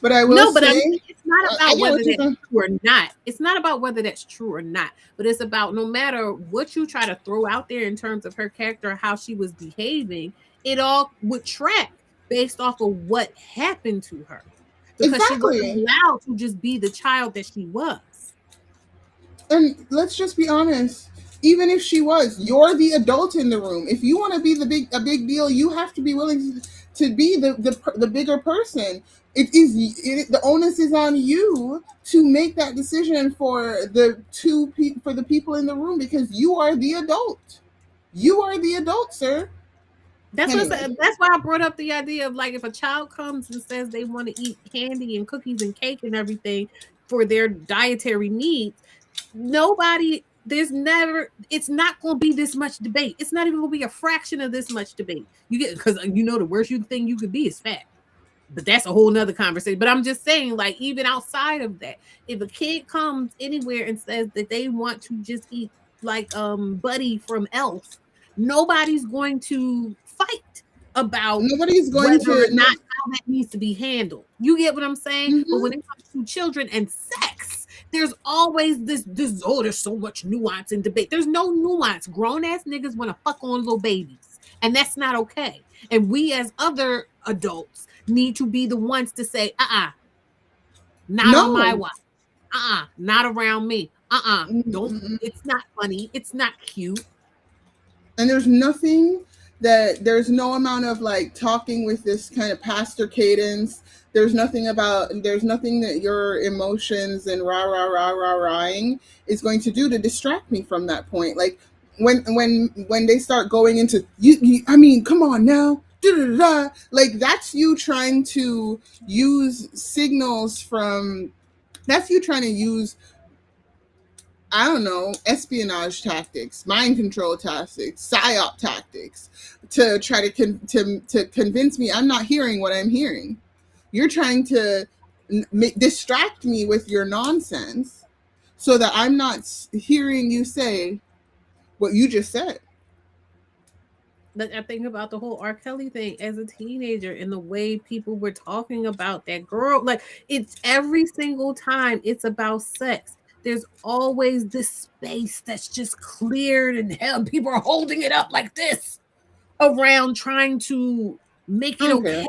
But I will say, it's not about whether that's true or not. It's not about whether that's true or not. But it's about, no matter what you try to throw out there in terms of her character, how she was behaving, it all would track based off of what happened to her. Because she wasn't allowed to just be the child that she was. And let's just be honest. Even if she was, you're the adult in the room. If you want to be a big deal, you have to be willing to be the bigger person. The onus is on you to make that decision for for the people in the room, because you are the adult. You are the adult, sir. That's Anyway. what I said. That's why I brought up the idea of like if a child comes and says they want to eat candy and cookies and cake and everything for their dietary needs, there's never, it's not going to be this much debate. It's not even going to be a fraction of this much debate. You get, because the worst thing you could be is fat. But that's a whole nother conversation. But I'm just saying, like, even outside of that, if a kid comes anywhere and says that they want to just eat like Buddy from Elf, nobody's going to fight about Nobody's going whether or to not how that needs to be handled. You get what I'm saying? Mm-hmm. But when it comes to children and sex, there's always this there's so much nuance in debate. There's no nuance. Grown ass niggas want to fuck on little babies, and that's not okay. And we as other adults need to be the ones to say, not on my watch. Not around me. Don't. It's not funny. It's not cute. And there's no amount of like talking with this kind of pastor cadence. There's nothing that your emotions and rah-ing is going to do to distract me from that point. Like when they start going into I mean, come on now. Like that's you trying to use signals from, that's you trying to use, I don't know, espionage tactics, mind control tactics, psyop tactics to try to convince me I'm not hearing what I'm hearing. You're trying to distract me with your nonsense so that I'm not hearing you say what you just said. Like I think about the whole R. Kelly thing as a teenager and the way people were talking about that girl. Like it's every single time it's about sex. There's always this space that's just cleared and held. People are holding it up like this around trying to make it okay.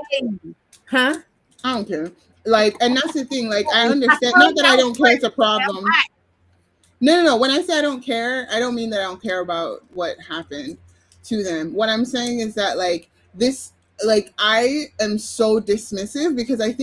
Huh? I don't care. Like, and that's the thing. Like, I understand. Not that I don't care. It's a problem. No. When I say I don't care, I don't mean that I don't care about what happened to them. What I'm saying is that like this, like I am so dismissive because I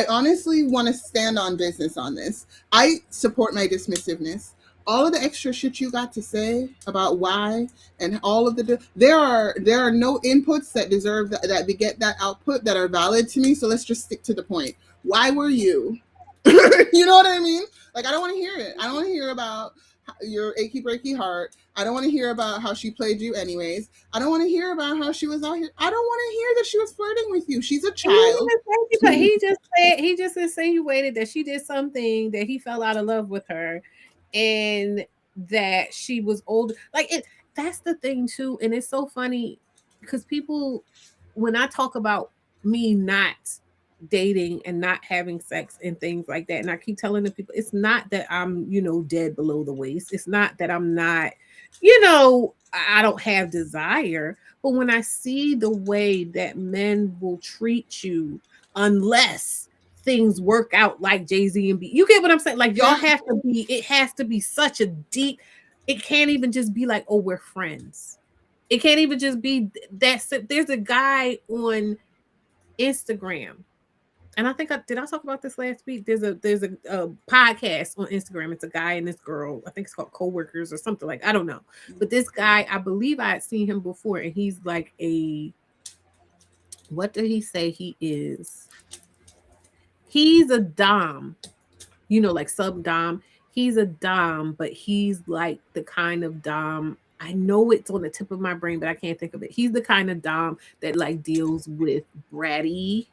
honestly want to stand on business on this. I support my dismissiveness. All of the extra shit you got to say about why and all of there are no inputs that deserve that beget that output that are valid to me. So let's just stick to the point. Why were you? You know what I mean? Like I don't want to hear it. I don't want to hear about your achy breaky heart. I don't want to hear about how she played you anyways. I don't want to hear about how she was out here. I don't want to hear that she was flirting with you. She's a child. He just insinuated that she did something, that he fell out of love with her and that she was older. Like that's the thing too. And it's so funny because people, when I talk about me not dating and not having sex and things like that, and I keep telling the people, it's not that I'm, dead below the waist. It's not that I'm not, I don't have desire. But when I see the way that men will treat you, unless things work out like Jay-Z and B, you get what I'm saying? Like y'all have to be, it has to be such a deep, it can't even just be like, oh, we're friends. It can't even just be that. There's a guy on Instagram, and I think did I talk about this last week? There's a podcast on Instagram. It's a guy and this girl. I think it's called Coworkers or something like. I don't know. But this guy, I believe I had seen him before, and he's like what did he say he is? He's a dom, like sub dom. He's a dom, but he's like the kind of dom. I know it's on the tip of my brain, but I can't think of it. He's the kind of dom that like deals with bratty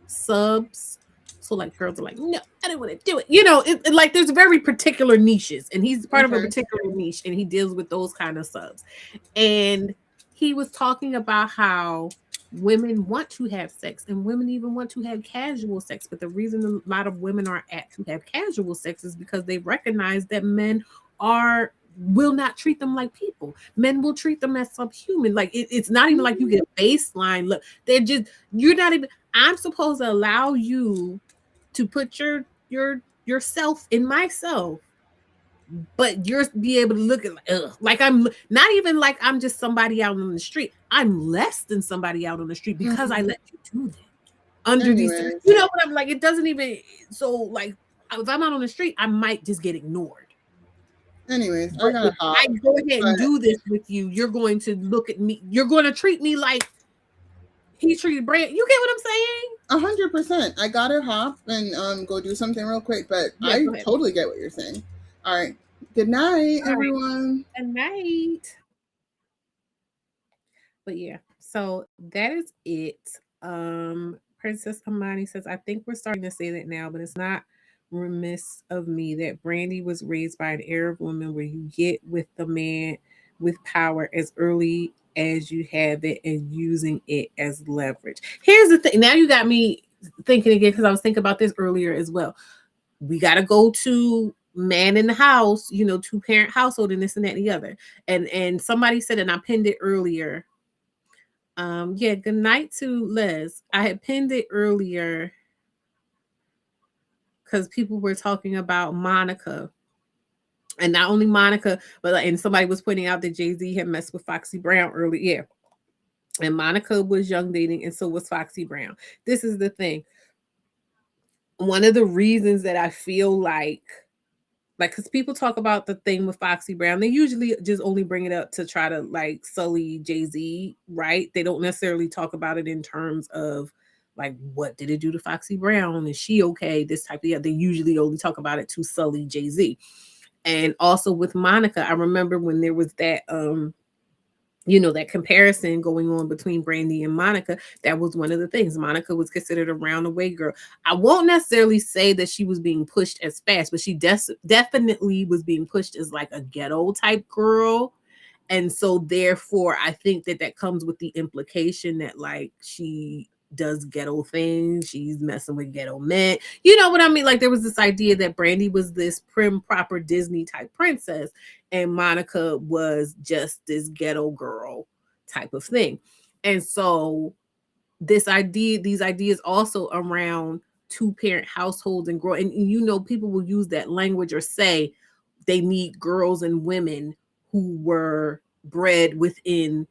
subs. So like girls are like, no, I don't want to do it. Like there's very particular niches, and he's part of a particular niche, and he deals with those kind of subs. And he was talking about how women want to have sex, and women even want to have casual sex. But the reason a lot of women are apt to have casual sex is because they recognize that men will not treat them like people. Men will treat them as subhuman. Like it's not even like you get a baseline look. You're not even. I'm supposed to allow you to put yourself in myself but you're be able to look at like I'm not even like I'm just somebody out on the street. I'm less than somebody out on the street because I let you do that under these, Anyways. you know what I'm like, it doesn't even, so like if I'm out on the street, I might just get ignored. Anyways, I But gotta if hop. I go ahead and but- do this with you, you're going to look at me, you're going to treat me like he treated Brand. You get what I'm saying? 100%. I gotta hop and go do something real quick, but Yeah, I go ahead. totally get what you're saying. All right. Good night, All right. everyone. Good night. But yeah, so that is it. Princess Amani says, I think we're starting to say that now, but it's not remiss of me that Brandy was raised by an Arab woman where you get with the man with power as early as you have it and using it as leverage. Here's the thing. Now you got me thinking again, because I was thinking about this earlier as well. We got to go to man in the house, you know, 2-parent household and this and that and the other. And somebody said, and I pinned it earlier. Yeah, good night to Les. I had pinned it earlier because people were talking about Monica. And not only Monica, but and somebody was pointing out that Jay-Z had messed with Foxy Brown earlier. Yeah. And Monica was young dating, and so was Foxy Brown. This is the thing. One of the reasons that I feel like because people talk about the thing with Foxy Brown, they usually just only bring it up to try to like sully Jay-Z, right? They don't necessarily talk about it in terms of like, what did it do to Foxy Brown? Is she okay? This type of, they usually only talk about it to sully Jay-Z. And also with Monica, I remember when there was that you know, that comparison going on between Brandy and Monica, that was one of the things. Monica was considered a round-the-way girl. I won't necessarily say that she was being pushed as fast, but she definitely was being pushed as like a ghetto type girl. And so therefore, I think that that comes with the implication that like she does ghetto things. She's messing with ghetto men. You know what I mean? Like there was this idea that Brandy was this prim, proper Disney type princess and Monica was just this ghetto girl type of thing. And so these ideas also around 2-parent households and grow. And you know, people will use that language or say they need girls and women who were bred within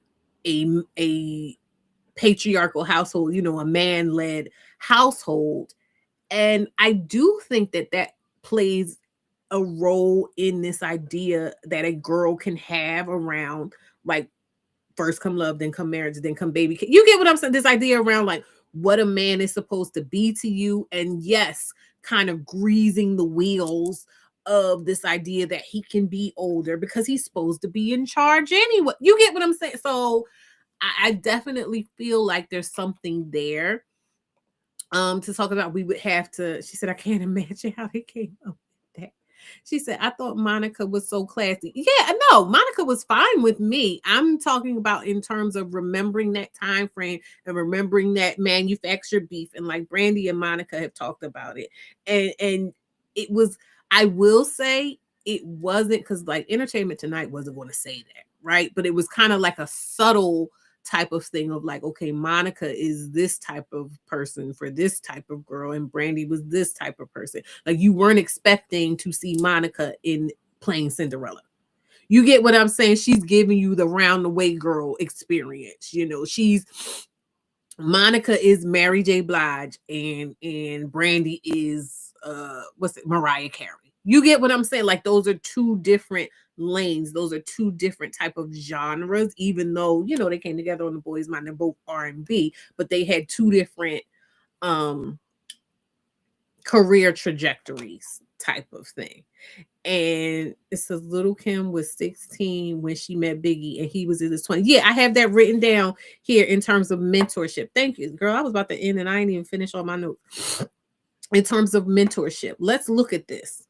a patriarchal household, you know, a man-led household. And I do think that that plays a role in this idea that a girl can have around like first come love, then come marriage, then come baby. You get what I'm saying? This idea around like what a man is supposed to be to you. And yes, kind of greasing the wheels of this idea that he can be older because he's supposed to be in charge anyway. You get what I'm saying? So I definitely feel like there's something there to talk about. We would have to, she said, I can't imagine how they came up with that. She said, I thought Monica was so classy. Yeah, no, Monica was fine with me. I'm talking about in terms of remembering that time frame and remembering that manufactured beef. And like Brandy and Monica have talked about it. And it was, I will say it wasn't because like Entertainment Tonight wasn't going to say that, right? But it was kind of like a subtle type of thing of like, okay, Monica is this type of person for this type of girl, and Brandy was this type of person. Like you weren't expecting to see Monica in playing Cinderella. You get what I'm saying? She's giving you the round the way girl experience. You know, Monica is Mary J. Blige and Brandy is Mariah Carey. You get what I'm saying? Like those are two different lanes. Those are two different type of genres, even though, you know, they came together on The Boys Mind. They're both R&B, but they had two different career trajectories type of thing. And it says Little Kim was 16 when she met Biggie and he was in his 20s. Yeah, I have that written down here in terms of mentorship. Thank you, girl. I was about to end and I didn't even finish all my notes. In terms of mentorship, let's look at this.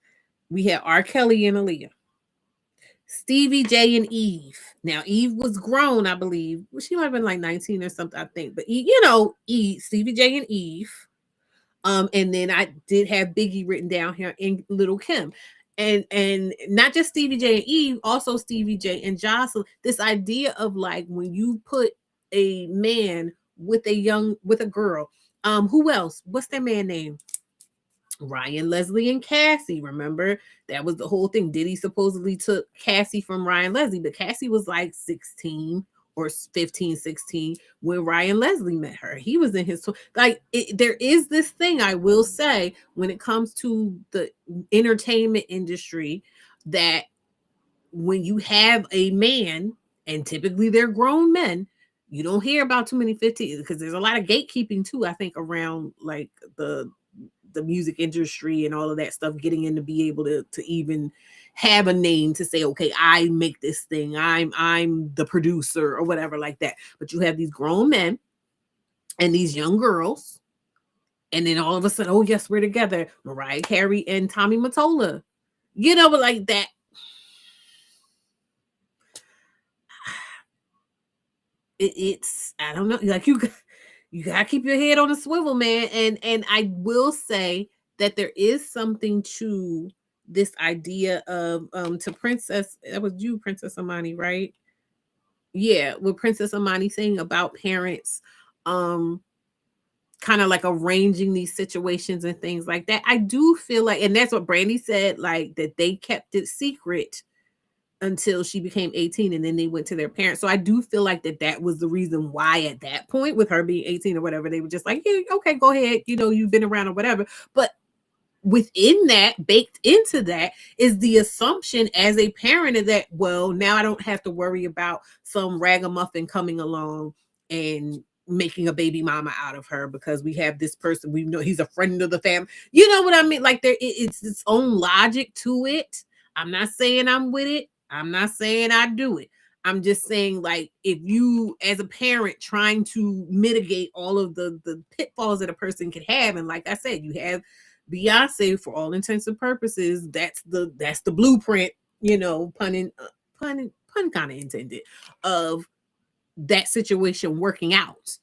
We had R. Kelly and Aaliyah. Stevie J and Eve. Now, Eve was grown, I believe. Well, she might have been like 19 or something, I think. But, you know, Stevie J and Eve. And then I did have Biggie written down here in Little Kim. And not just Stevie J and Eve, also Stevie J and Jocelyn. This idea of like when you put a man with a girl. Who else? What's that man name? Ryan Leslie and Cassie. Remember, that was the whole thing. Diddy supposedly took Cassie from Ryan Leslie, but Cassie was like 16 or 15, 16 when Ryan Leslie met her. He was in his there is this thing I will say when it comes to the entertainment industry, that when you have a man, and typically they're grown men, you don't hear about too many 15, because there's a lot of gatekeeping too, I think, around like the music industry and all of that stuff, getting in to be able to even have a name to say, okay, I make this thing, I'm the producer or whatever like that. But you have these grown men and these young girls, and then all of a sudden, oh yes, we're together, Mariah Carey and Tommy Mottola, but like that. It's I don't know, like you gotta keep your head on a swivel, man. And I will say that there is something to this idea of to Princess, that was you, Princess Amani, right? Yeah, with Princess Amani saying about parents kind of like arranging these situations and things like that. I do feel like, and that's what Brandy said, like that they kept it secret until she became 18, and then they went to their parents. So I do feel like that was the reason why at that point, with her being 18 or whatever, they were just like, yeah, okay, go ahead, you've been around or whatever. But within that, baked into that, is the assumption as a parent of that, well, now I don't have to worry about some ragamuffin coming along and making a baby mama out of her, because we have this person, we know he's a friend of the family. You know what I mean? Like it's its own logic to it. I'm not saying I'm with it. I'm not saying I do it. I'm just saying, like, if you as a parent trying to mitigate all of the pitfalls that a person can have, and like I said, you have Beyonce, for all intents and purposes, that's the blueprint, pun kind of intended, of that situation working out.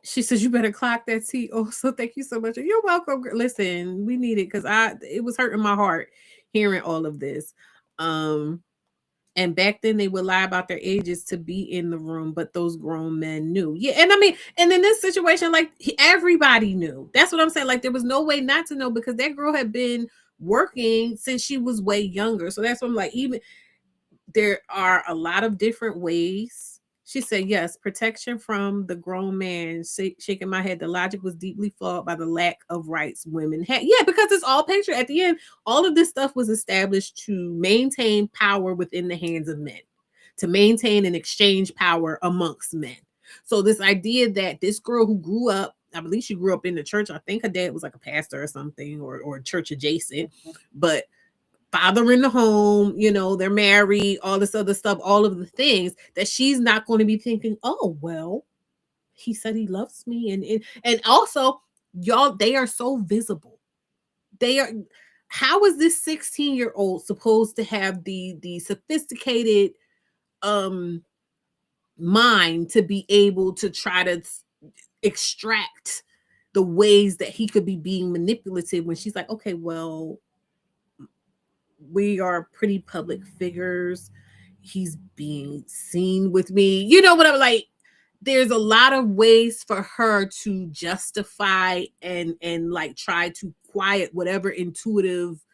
She says, you better clock that tea. Oh, so thank you so much. You're welcome. Listen, we need it, because it was hurting my heart hearing all of this. And back then they would lie about their ages to be in the room, but those grown men knew. Yeah, and I mean, and in this situation, like, everybody knew. That's what I'm saying. Like, there was no way not to know, because that girl had been working since she was way younger. So that's what I'm like, even there are a lot of different ways. She said, yes, protection from the grown man. Shaking my head. The logic was deeply flawed by the lack of rights women had. Yeah, because it's all picture. At the end, all of this stuff was established to maintain power within the hands of men, to maintain and exchange power amongst men. So this idea that this girl who grew up, I believe she grew up in the church. I think her dad was like a pastor or something, or church adjacent, but father in the home, they're married, all this other stuff, all of the things that she's not going to be thinking, oh, well, he said he loves me. And also, y'all, they are so visible. How is this 16-year-old supposed to have the sophisticated mind to be able to try to extract the ways that he could be being manipulative, when she's like, okay, well, we are pretty public figures. He's being seen with me. You know what I'm like? There's a lot of ways for her to justify and like try to quiet whatever intuitive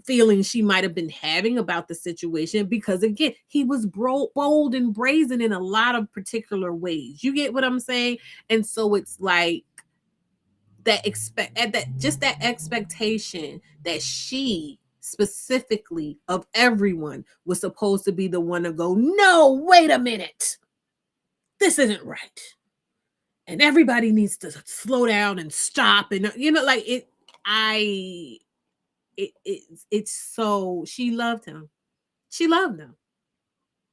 feelings she might have been having about the situation, because again, he was bold and brazen in a lot of particular ways. You get what I'm saying? And so it's like that expectation that she specifically of everyone was supposed to be the one to go, no, wait a minute, this isn't right, and everybody needs to slow down and stop, and like it's so she loved him,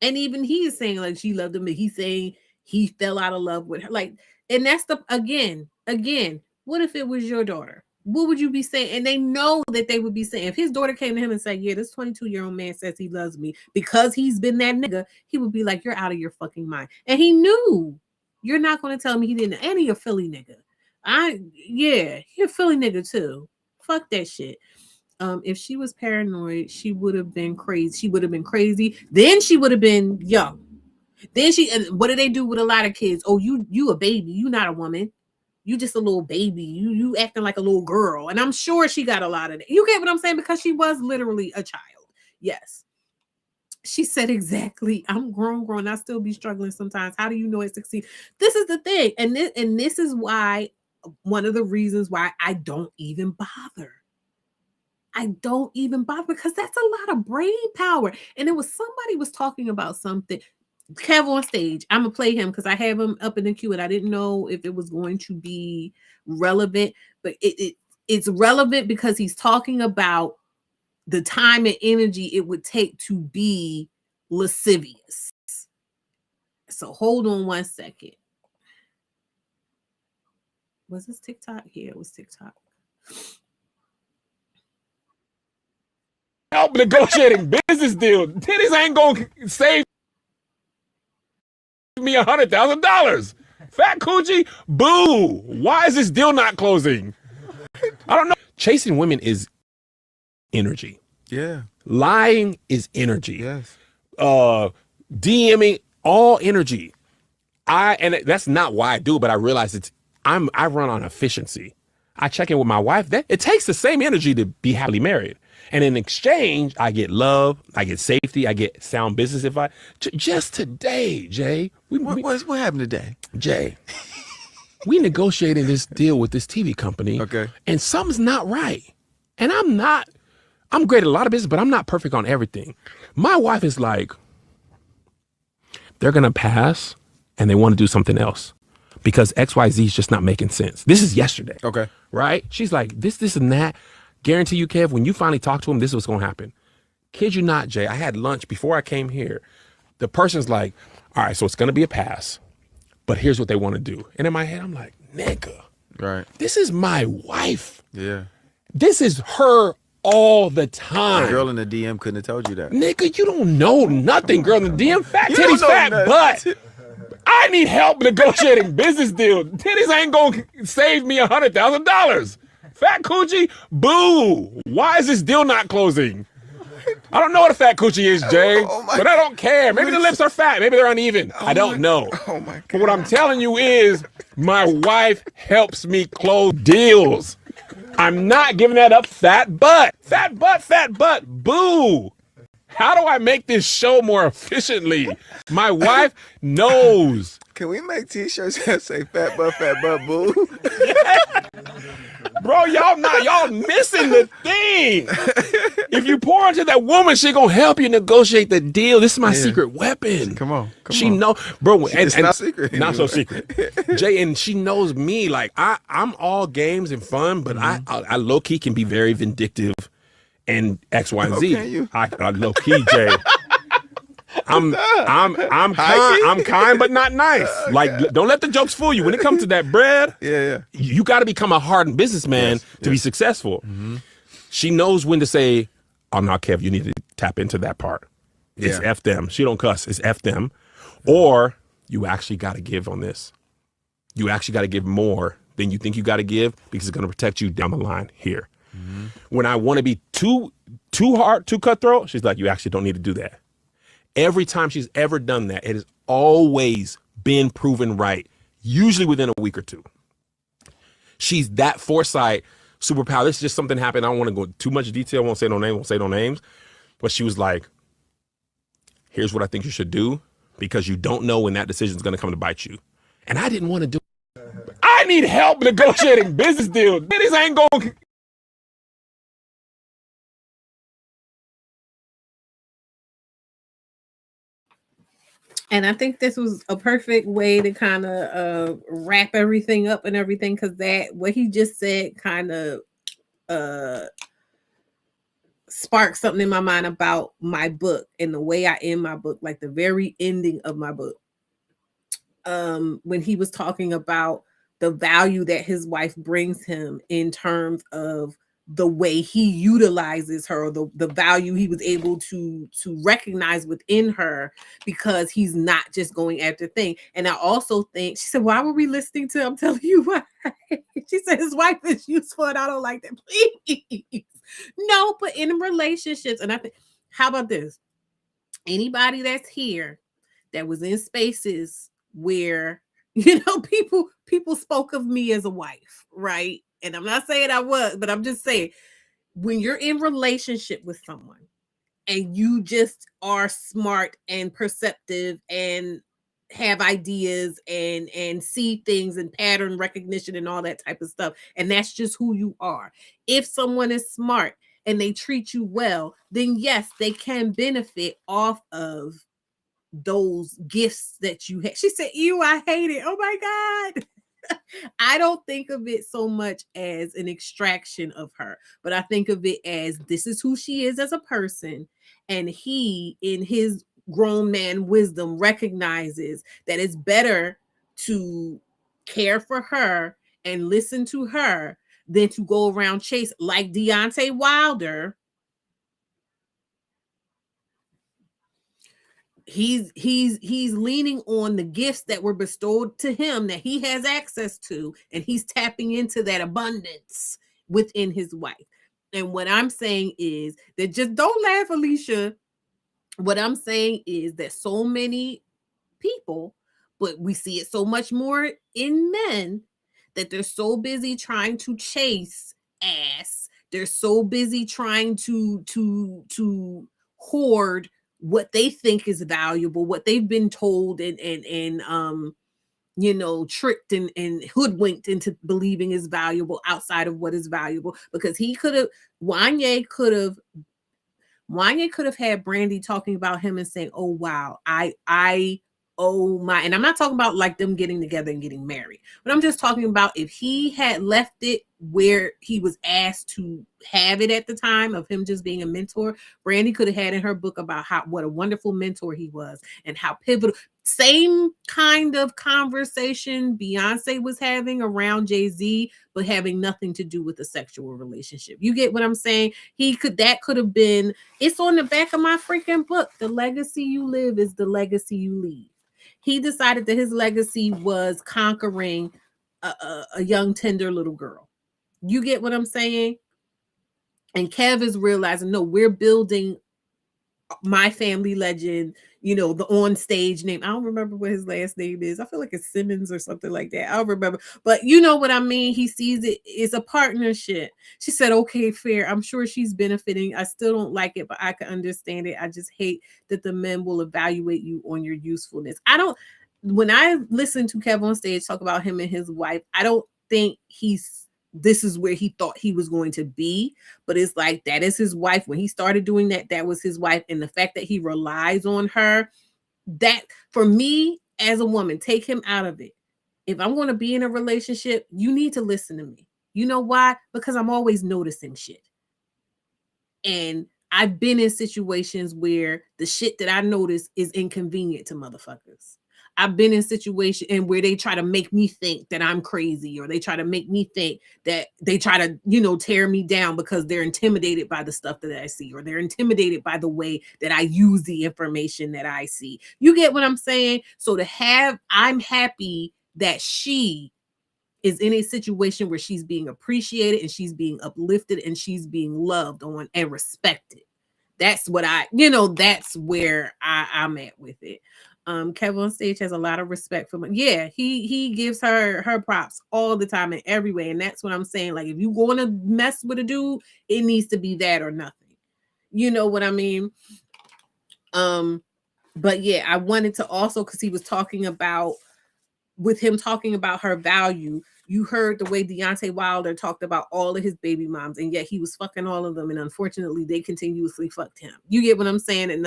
and even he is saying like she loved him, but he's saying he fell out of love with her, like, and that's the again, what if it was your daughter? What would you be saying? And they know that they would be saying, if his daughter came to him and said, yeah, this 22-year-old man says he loves me because he's been that nigga, he would be like, you're out of your fucking mind. And he knew, you're not going to tell me he didn't. And he a Philly nigga. He a Philly nigga too. Fuck that shit. If she was paranoid, she would have been crazy. She would have been crazy. Then she would have been young. Then what do they do with a lot of kids? Oh, you a baby. You not a woman. You just a little baby. You acting like a little girl. And I'm sure she got a lot of that. You get what I'm saying? Because she was literally a child. Yes. She said exactly, I'm grown. I still be struggling sometimes. How do you know it succeed? This is the thing. And this is why, one of the reasons why I don't even bother. I don't even bother, because that's a lot of brain power. And it was somebody was talking about something. Kev on stage. I'm gonna play him because I have him up in the queue, and I didn't know if it was going to be relevant, but it's relevant because he's talking about the time and energy it would take to be lascivious. So hold on one second. Was this TikTok? Yeah, it was TikTok. Help negotiating business deal. Titties ain't gonna save me $100,000. Fat coochie, boo. Why is this deal not closing? I don't know. Chasing women is energy. Yeah. Lying is energy. Yes. DMing, all energy. And that's not why I do it, but I realize I run on efficiency. I check in with my wife. It takes the same energy to be happily married. And in exchange, I get love, I get safety, I get sound business advice. Just today, Jay. What happened today? Jay, we negotiating this deal with this TV company. Okay. And something's not right. And I'm great at a lot of business, but I'm not perfect on everything. My wife is like, they're going to pass and they want to do something else because XYZ is just not making sense. This is yesterday. Okay. Right? She's like, this and that. Guarantee you, Kev, when you finally talk to him, this is what's going to happen. Kid you not, Jay, I had lunch before I came here. The person's like, all right, so it's going to be a pass, but here's what they want to do. And in my head, I'm like, nigga, right? This is my wife. Yeah. This is her all the time. The girl in the DM couldn't have told you that. Nigga, you don't know nothing, girl in the DM. Fat titties, fat butt. I need help negotiating business deal. Titties ain't going to save me $100,000. Fat coochie, boo. Why is this deal not closing? I don't know what a fat coochie is, Jay, but I don't care. Maybe the lips are fat. Maybe they're uneven. I don't know. Oh my God. But what I'm telling you is my wife helps me close deals. I'm not giving that up. Fat butt. Fat butt, fat butt. Boo. How do I make this show more efficiently? My wife knows. Can we make t-shirts that say fat butt, boo? Bro, y'all missing the thing. If you pour into that woman, she gonna help you negotiate the deal. This is my secret weapon. Come on. She know, bro. It's not secret. Not so secret. Jay, and she knows me. Like I'm all games and fun, but I low key can be very vindictive and X, Y, and Z. Okay, you. I low key, Jay. I'm kind, but not nice. Okay. Like, don't let the jokes fool you. When it comes to that bread, you got to become a hardened businessman to be successful. Mm-hmm. She knows when to say, "Oh no, Kev, you need to tap into that part. It's F them." She don't cuss. It's F them. Or you actually got to give on this. You actually got to give more than you think you got to give because it's going to protect you down the line here. Mm-hmm. When I want to be too hard, too cutthroat, she's like, "You actually don't need to do that." Every time she's ever done that, it has always been proven right, usually within a week or two. She's that foresight, superpower. This is just something happened. I don't want to go too much detail. Won't say no names. But she was like, here's what I think you should do because you don't know when that decision is going to come to bite you. And I didn't want to do it. I need help negotiating business deals. Titties ain't going to... And I think this was a perfect way to kind of wrap everything up and everything, because that what he just said kind of sparked something in my mind about my book and the way I end my book, like the very ending of my book. When he was talking about the value that his wife brings him in terms of the way he utilizes her, the value he was able to recognize within her, because he's not just going after things. And I also think, she said, why were we listening to, I'm telling you why. She said his wife is useful and I don't like that. Please. No, but in relationships, and I think, how about this? Anybody that's here that was in spaces where People spoke of me as a wife, right? And I'm not saying I was, but I'm just saying, when you're in relationship with someone and you just are smart and perceptive and have ideas and see things and pattern recognition and all that type of stuff, and that's just who you are. If someone is smart and they treat you well, then yes, they can benefit off of those gifts that you have. She said, "Ew, I hate it. Oh my God." I don't think of it so much as an extraction of her, but I think of it as this is who she is as a person. And he, in his grown man wisdom, recognizes that it's better to care for her and listen to her than to go around chase like Deontay Wilder. He's leaning on the gifts that were bestowed to him that he has access to, and he's tapping into that abundance within his wife. And what I'm saying is that, just don't laugh, Alicia. What I'm saying is that so many people, but we see it so much more in men, that they're so busy trying to chase ass. They're so busy trying to hoard what they think is valuable, what they've been told and tricked and hoodwinked into believing is valuable outside of what is valuable. Because Wanye could have had Brandy talking about him and saying, "Oh wow, I oh my," and I'm not talking about like them getting together and getting married, but I'm just talking about if he had left it where he was asked to have it at the time of him just being a mentor. Brandy could have had in her book about what a wonderful mentor he was and how pivotal. Same kind of conversation Beyonce was having around Jay-Z, but having nothing to do with a sexual relationship. You get what I'm saying? That could have been, it's on the back of my freaking book. The legacy you live is the legacy you leave. He decided that his legacy was conquering a young, tender little girl. You get what I'm saying? And Kev is realizing, no, we're building my family legend, the on stage name. I don't remember what his last name is. I feel like it's Simmons or something like that. I don't remember. But you know what I mean? He sees it as a partnership. She said, okay, fair. I'm sure she's benefiting. I still don't like it, but I can understand it. I just hate that the men will evaluate you on your usefulness. When I listen to Kev on stage talk about him and his wife, I don't think this is where he thought he was going to be, but it's like, that is his wife. When he started doing that, that was his wife. And the fact that he relies on her, that for me as a woman, take him out of it. If I'm going to be in a relationship, you need to listen to me. You know why? Because I'm always noticing shit. And I've been in situations where the shit that I notice is inconvenient to motherfuckers. I've been in situations where they try to make me think that I'm crazy, or they try to make me think that they try to, tear me down because they're intimidated by the stuff that I see, or they're intimidated by the way that I use the information that I see. You get what I'm saying? So I'm happy that she is in a situation where she's being appreciated and she's being uplifted and she's being loved on and respected. That's what that's where I'm at with it. Kevin on stage has a lot of respect for me. Yeah, he gives her props all the time in every way. And that's what I'm saying. Like, if you going to mess with a dude, it needs to be that or nothing. You know what I mean? But yeah, I wanted to also, because he was talking about, with him talking about her value, you heard the way Deontay Wilder talked about all of his baby moms, and yet he was fucking all of them, and unfortunately they continuously fucked him. You get what I'm saying? And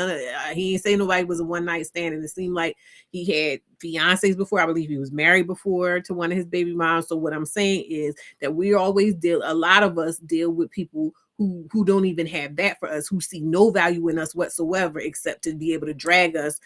he ain't saying nobody was a one night stand, and it seemed like he had fiancés before. I believe he was married before to one of his baby moms. So what I'm saying is that a lot of us deal with people who don't even have that for us, who see no value in us whatsoever, except to be able to drag us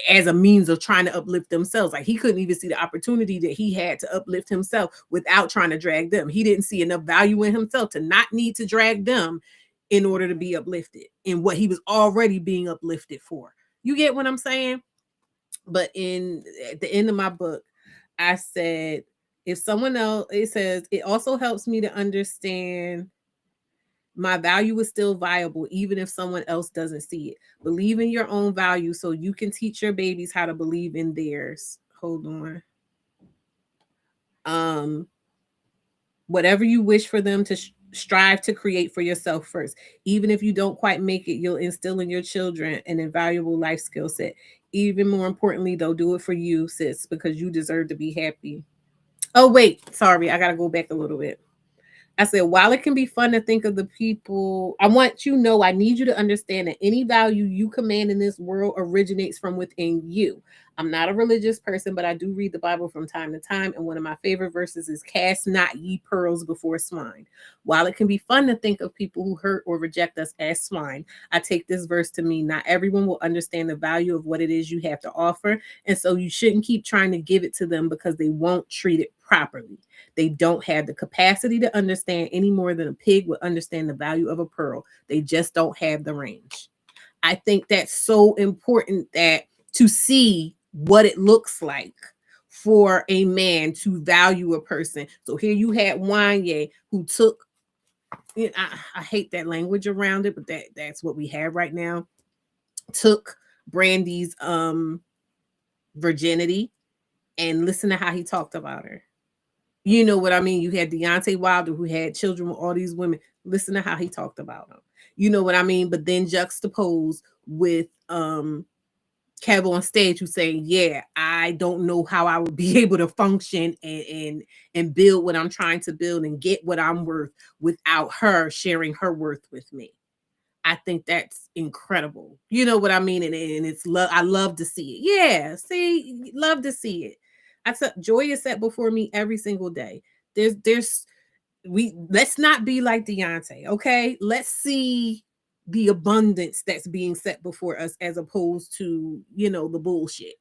as a means of trying to uplift themselves. Like, he couldn't even see the opportunity that he had to uplift himself without trying to drag them. He didn't see enough value in himself to not need to drag them in order to be uplifted in what he was already being uplifted for. You get what I'm saying? But at the end of my book, I said, it says, it also helps me to understand my value is still viable, even if someone else doesn't see it. Believe in your own value so you can teach your babies how to believe in theirs. hold on. Whatever you wish for them to strive to create for yourself first. Even if you don't quite make it, you'll instill in your children an invaluable life skill set. Even more importantly, they'll do it for you, sis, because you deserve to be happy. Oh, wait, sorry, I gotta go back a little bit. I said, while it can be fun to think of the people, I want you to know, I need you to understand that any value you command in this world originates from within you. I'm not a religious person, but I do read the Bible from time to time. And one of my favorite verses is, cast not ye pearls before swine. While it can be fun to think of people who hurt or reject us as swine, I take this verse to mean not everyone will understand the value of what it is you have to offer. And so you shouldn't keep trying to give it to them because they won't treat it properly. They don't have the capacity to understand any more than a pig would understand the value of a pearl. They just don't have the range. I think that's so important, that to see what it looks like for a man to value a person. So here you had Wanye, who took, you know, I hate that language around it, but that's what we have right now. Took Brandy's virginity, and listen to how he talked about her. You know what I mean? You had Deontay Wilder, who had children with all these women. Listen to how he talked about them. You know what I mean? But then juxtaposed with Kev on stage, who's saying, yeah, I don't know how I would be able to function and build what I'm trying to build and get what I'm worth without her sharing her worth with me. I think that's incredible. You know what I mean? And it's love. I love to see it. Yeah, see, love to see it. I said joy is set before me every single day. Let's not be like Deontay, okay? Let's see the abundance that's being set before us, as opposed to, you know, the bullshit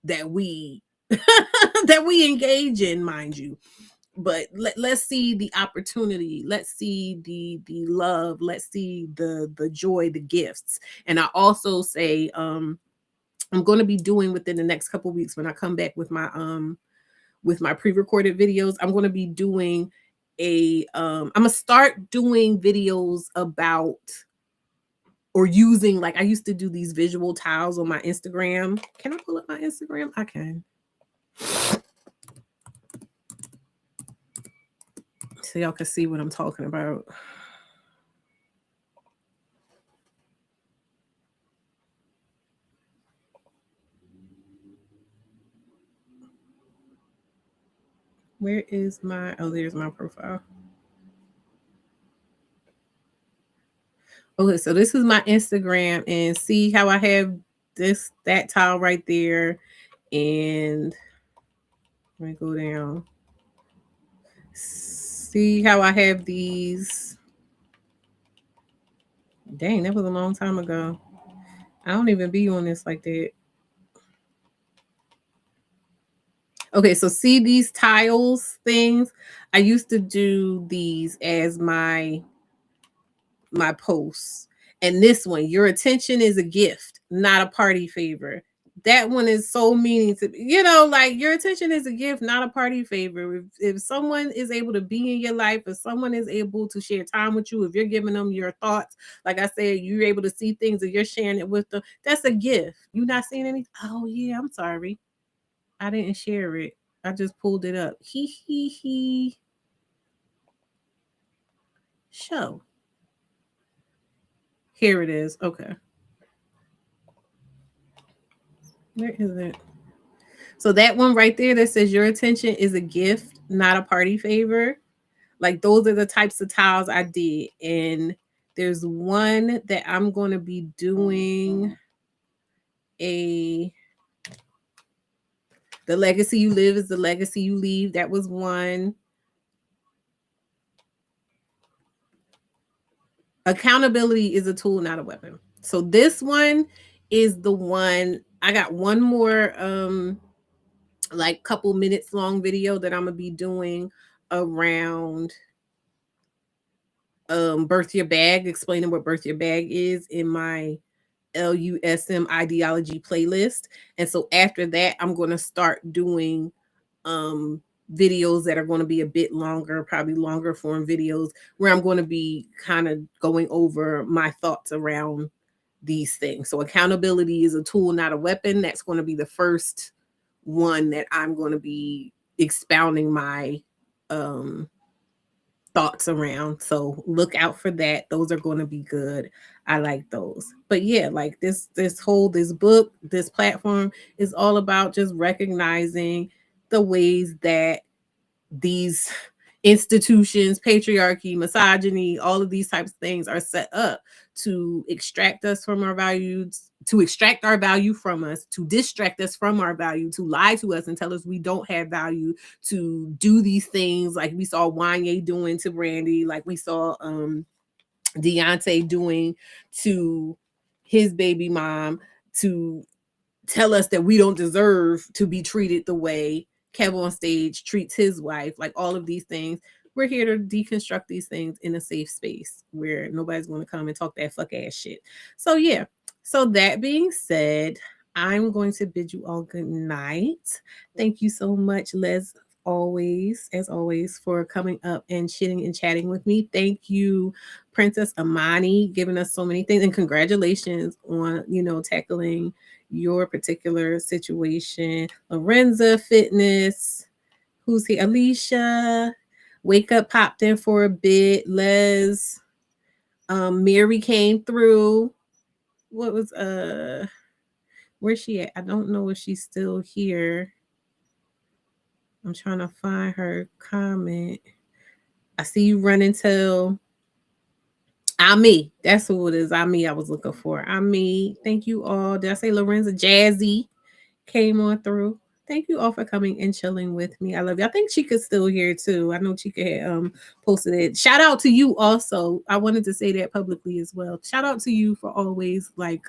that we that we engage in, mind you. But let's see the opportunity. Let's see the love. Let's see the joy, the gifts. And I also say, I'm going to be doing within the next couple of weeks, when I come back with my pre-recorded videos, I'm going to be doing I'm going to start doing videos about, or using, like I used to do these visual tiles on my Instagram. Can I pull up my Instagram? I can. So y'all can see what I'm talking about. Where is my, oh, there's my profile. Okay, so this is my Instagram, and see how I have that tile right there. And let me go down. See how I have these. Dang, that was a long time ago. I don't even be on this like that. Okay, so see these tiles things? I used to do these as my posts. And this one, your attention is a gift, not a party favor. That one is so meaning to, you know, like, your attention is a gift, not a party favor. If someone is able to be in your life, if someone is able to share time with you, if you're giving them your thoughts, like I said, you're able to see things and you're sharing it with them, that's a gift. You're not seeing anything. Oh yeah, I'm sorry, I didn't share it. I just pulled it up. He. Show. Here it is. Okay. Where is it? So that one right there that says your attention is a gift, not a party favor. Like, those are the types of tiles I did. And there's one that I'm going to be doing the legacy you live is the legacy you leave. That was one. Accountability is a tool, not a weapon. So this one is the one. I got one more like couple minutes long video that I'm gonna be doing around birth your bag, explaining what birth your bag is in my LUSM ideology playlist. And so after that, I'm going to start doing videos that are going to be a bit longer, probably longer form videos, where I'm going to be kind of going over my thoughts around these things. So accountability is a tool, not a weapon. That's going to be the first one that I'm going to be expounding my thoughts around. So look out for that. Those are going to be good. I like those. But yeah, like this book, this platform is all about just recognizing the ways that these institutions, patriarchy, misogyny, all of these types of things are set up to extract us from our values, to extract our value from us, to distract us from our value, to lie to us and tell us we don't have value, to do these things like we saw Wanye doing to Brandy, like we saw Deontay doing to his baby mom, to tell us that we don't deserve to be treated the way Kev on stage treats his wife, like all of these things. We're here to deconstruct these things in a safe space where nobody's going to come and talk that fuck ass shit. So yeah. So that being said, I'm going to bid you all good night. Thank you so much, Les, as always, for coming up and shitting and chatting with me. Thank you, Princess Amani, giving us so many things, and congratulations on, tackling your particular situation. Lorenza Fitness, who's here? Alicia, Wake Up popped in for a bit. Les, Mary came through. What was where's she at? I don't know if she's still here. I'm trying to find her comment. I see you running till Ami. That's who it is. Ami, I was looking for. Ami, thank you all. Did I say Lorenza? Jazzy came on through. Thank you all for coming and chilling with me. I love you. I think Chica's still here too. I know Chica had posted it. Shout out to you also. I wanted to say that publicly as well. Shout out to you for always like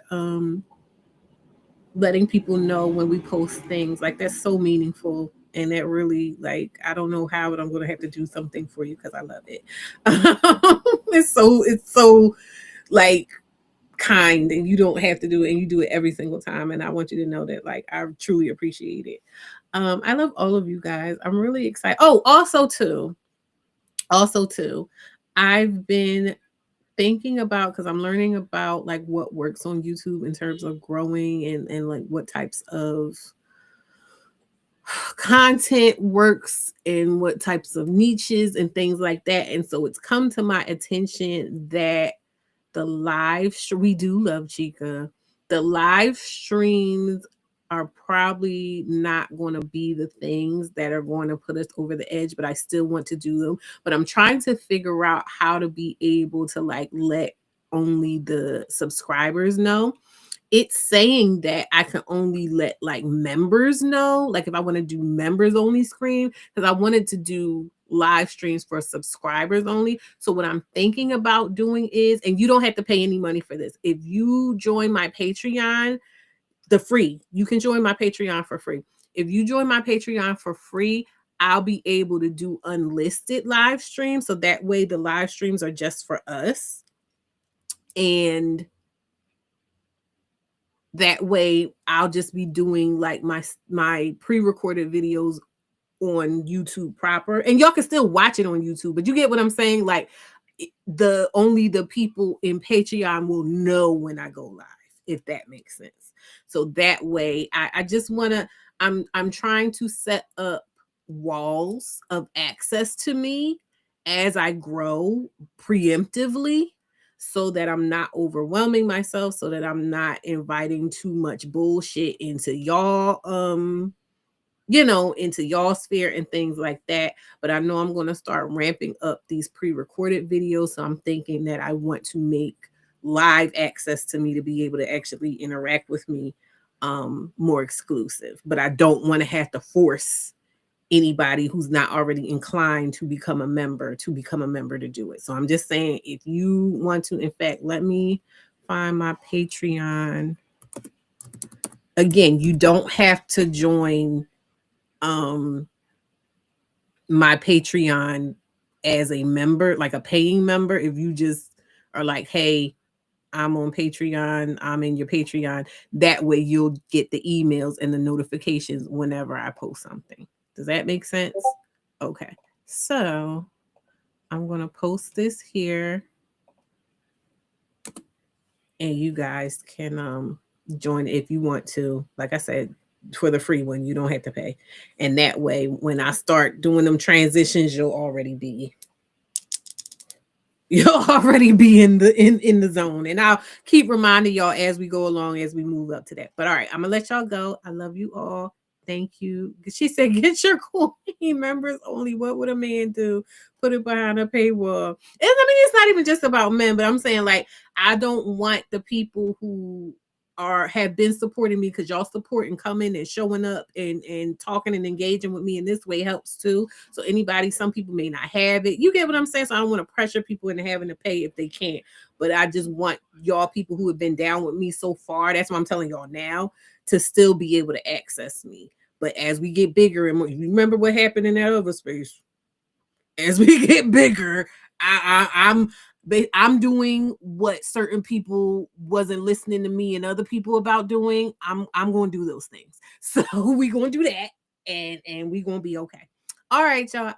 letting people know when we post things. Like that's so meaningful. And that really, like, I don't know how, but I'm going to have to do something for you because I love it. It's so like kind, and you don't have to do it, and you do it every single time. And I want you to know that, like, I truly appreciate it. I love all of you guys. I'm really excited. Oh, also too, I've been thinking about, because I'm learning about like what works on YouTube in terms of growing and like what types of content works and what types of niches and things like that. And so it's come to my attention that the we do love Chica. The live streams are probably not going to be the things that are going to put us over the edge, but I still want to do them. But I'm trying to figure out how to be able to like let only the subscribers know. It's saying that I can only let like members know, like if I want to do members only screen, because I wanted to do live streams for subscribers only. So what I'm thinking about doing is, and you don't have to pay any money for this. If you join my Patreon, you can join my Patreon for free. If you join my Patreon for free, I'll be able to do unlisted live streams. So that way the live streams are just for us. And that way I'll just be doing like my pre-recorded videos on YouTube proper, and y'all can still watch it on YouTube, but you get what I'm saying? Like only the people in Patreon will know when I go live, if that makes sense. So that way I just want to, I'm trying to set up walls of access to me as I grow preemptively, so that I'm not overwhelming myself, so that I'm not inviting too much bullshit into y'all, into y'all sphere and things like that. But I know I'm going to start ramping up these pre-recorded videos. So I'm thinking that I want to make live access to me to be able to actually interact with me more exclusive. But I don't want to have to force anybody who's not already inclined to become a member to do it. So I'm just saying, if you want to, in fact, let me find my Patreon. Again, you don't have to join my Patreon as a member, like a paying member. If you just are like, hey, I'm on Patreon, I'm in your Patreon, that way you'll get the emails and the notifications whenever I post something. Does that make sense? Okay, so I'm gonna post this here, and you guys can join if you want to. Like I said, for the free one. You don't have to pay. And that way, when I start doing them transitions, you'll already be in the zone. And I'll keep reminding y'all as we go along, as we move up to that. But all right, I'm gonna let y'all go. I love you all. Thank you. She said, get your coin members only. What would a man do? Put it behind a paywall. And I mean, it's not even just about men, but I'm saying, like, I don't want the people who have been supporting me, because y'all supporting, coming and showing up and talking and engaging with me in this way helps too. So anybody, some people may not have it. You get what I'm saying? So I don't want to pressure people into having to pay if they can't. But I just want y'all people who have been down with me so far, that's what I'm telling y'all now, to still be able to access me. But as we get bigger, and remember what happened in that other space, as we get bigger, I'm doing what certain people wasn't listening to me and other people about doing. I'm going to do those things. So we're going to do that, and we're going to be okay. All right, y'all.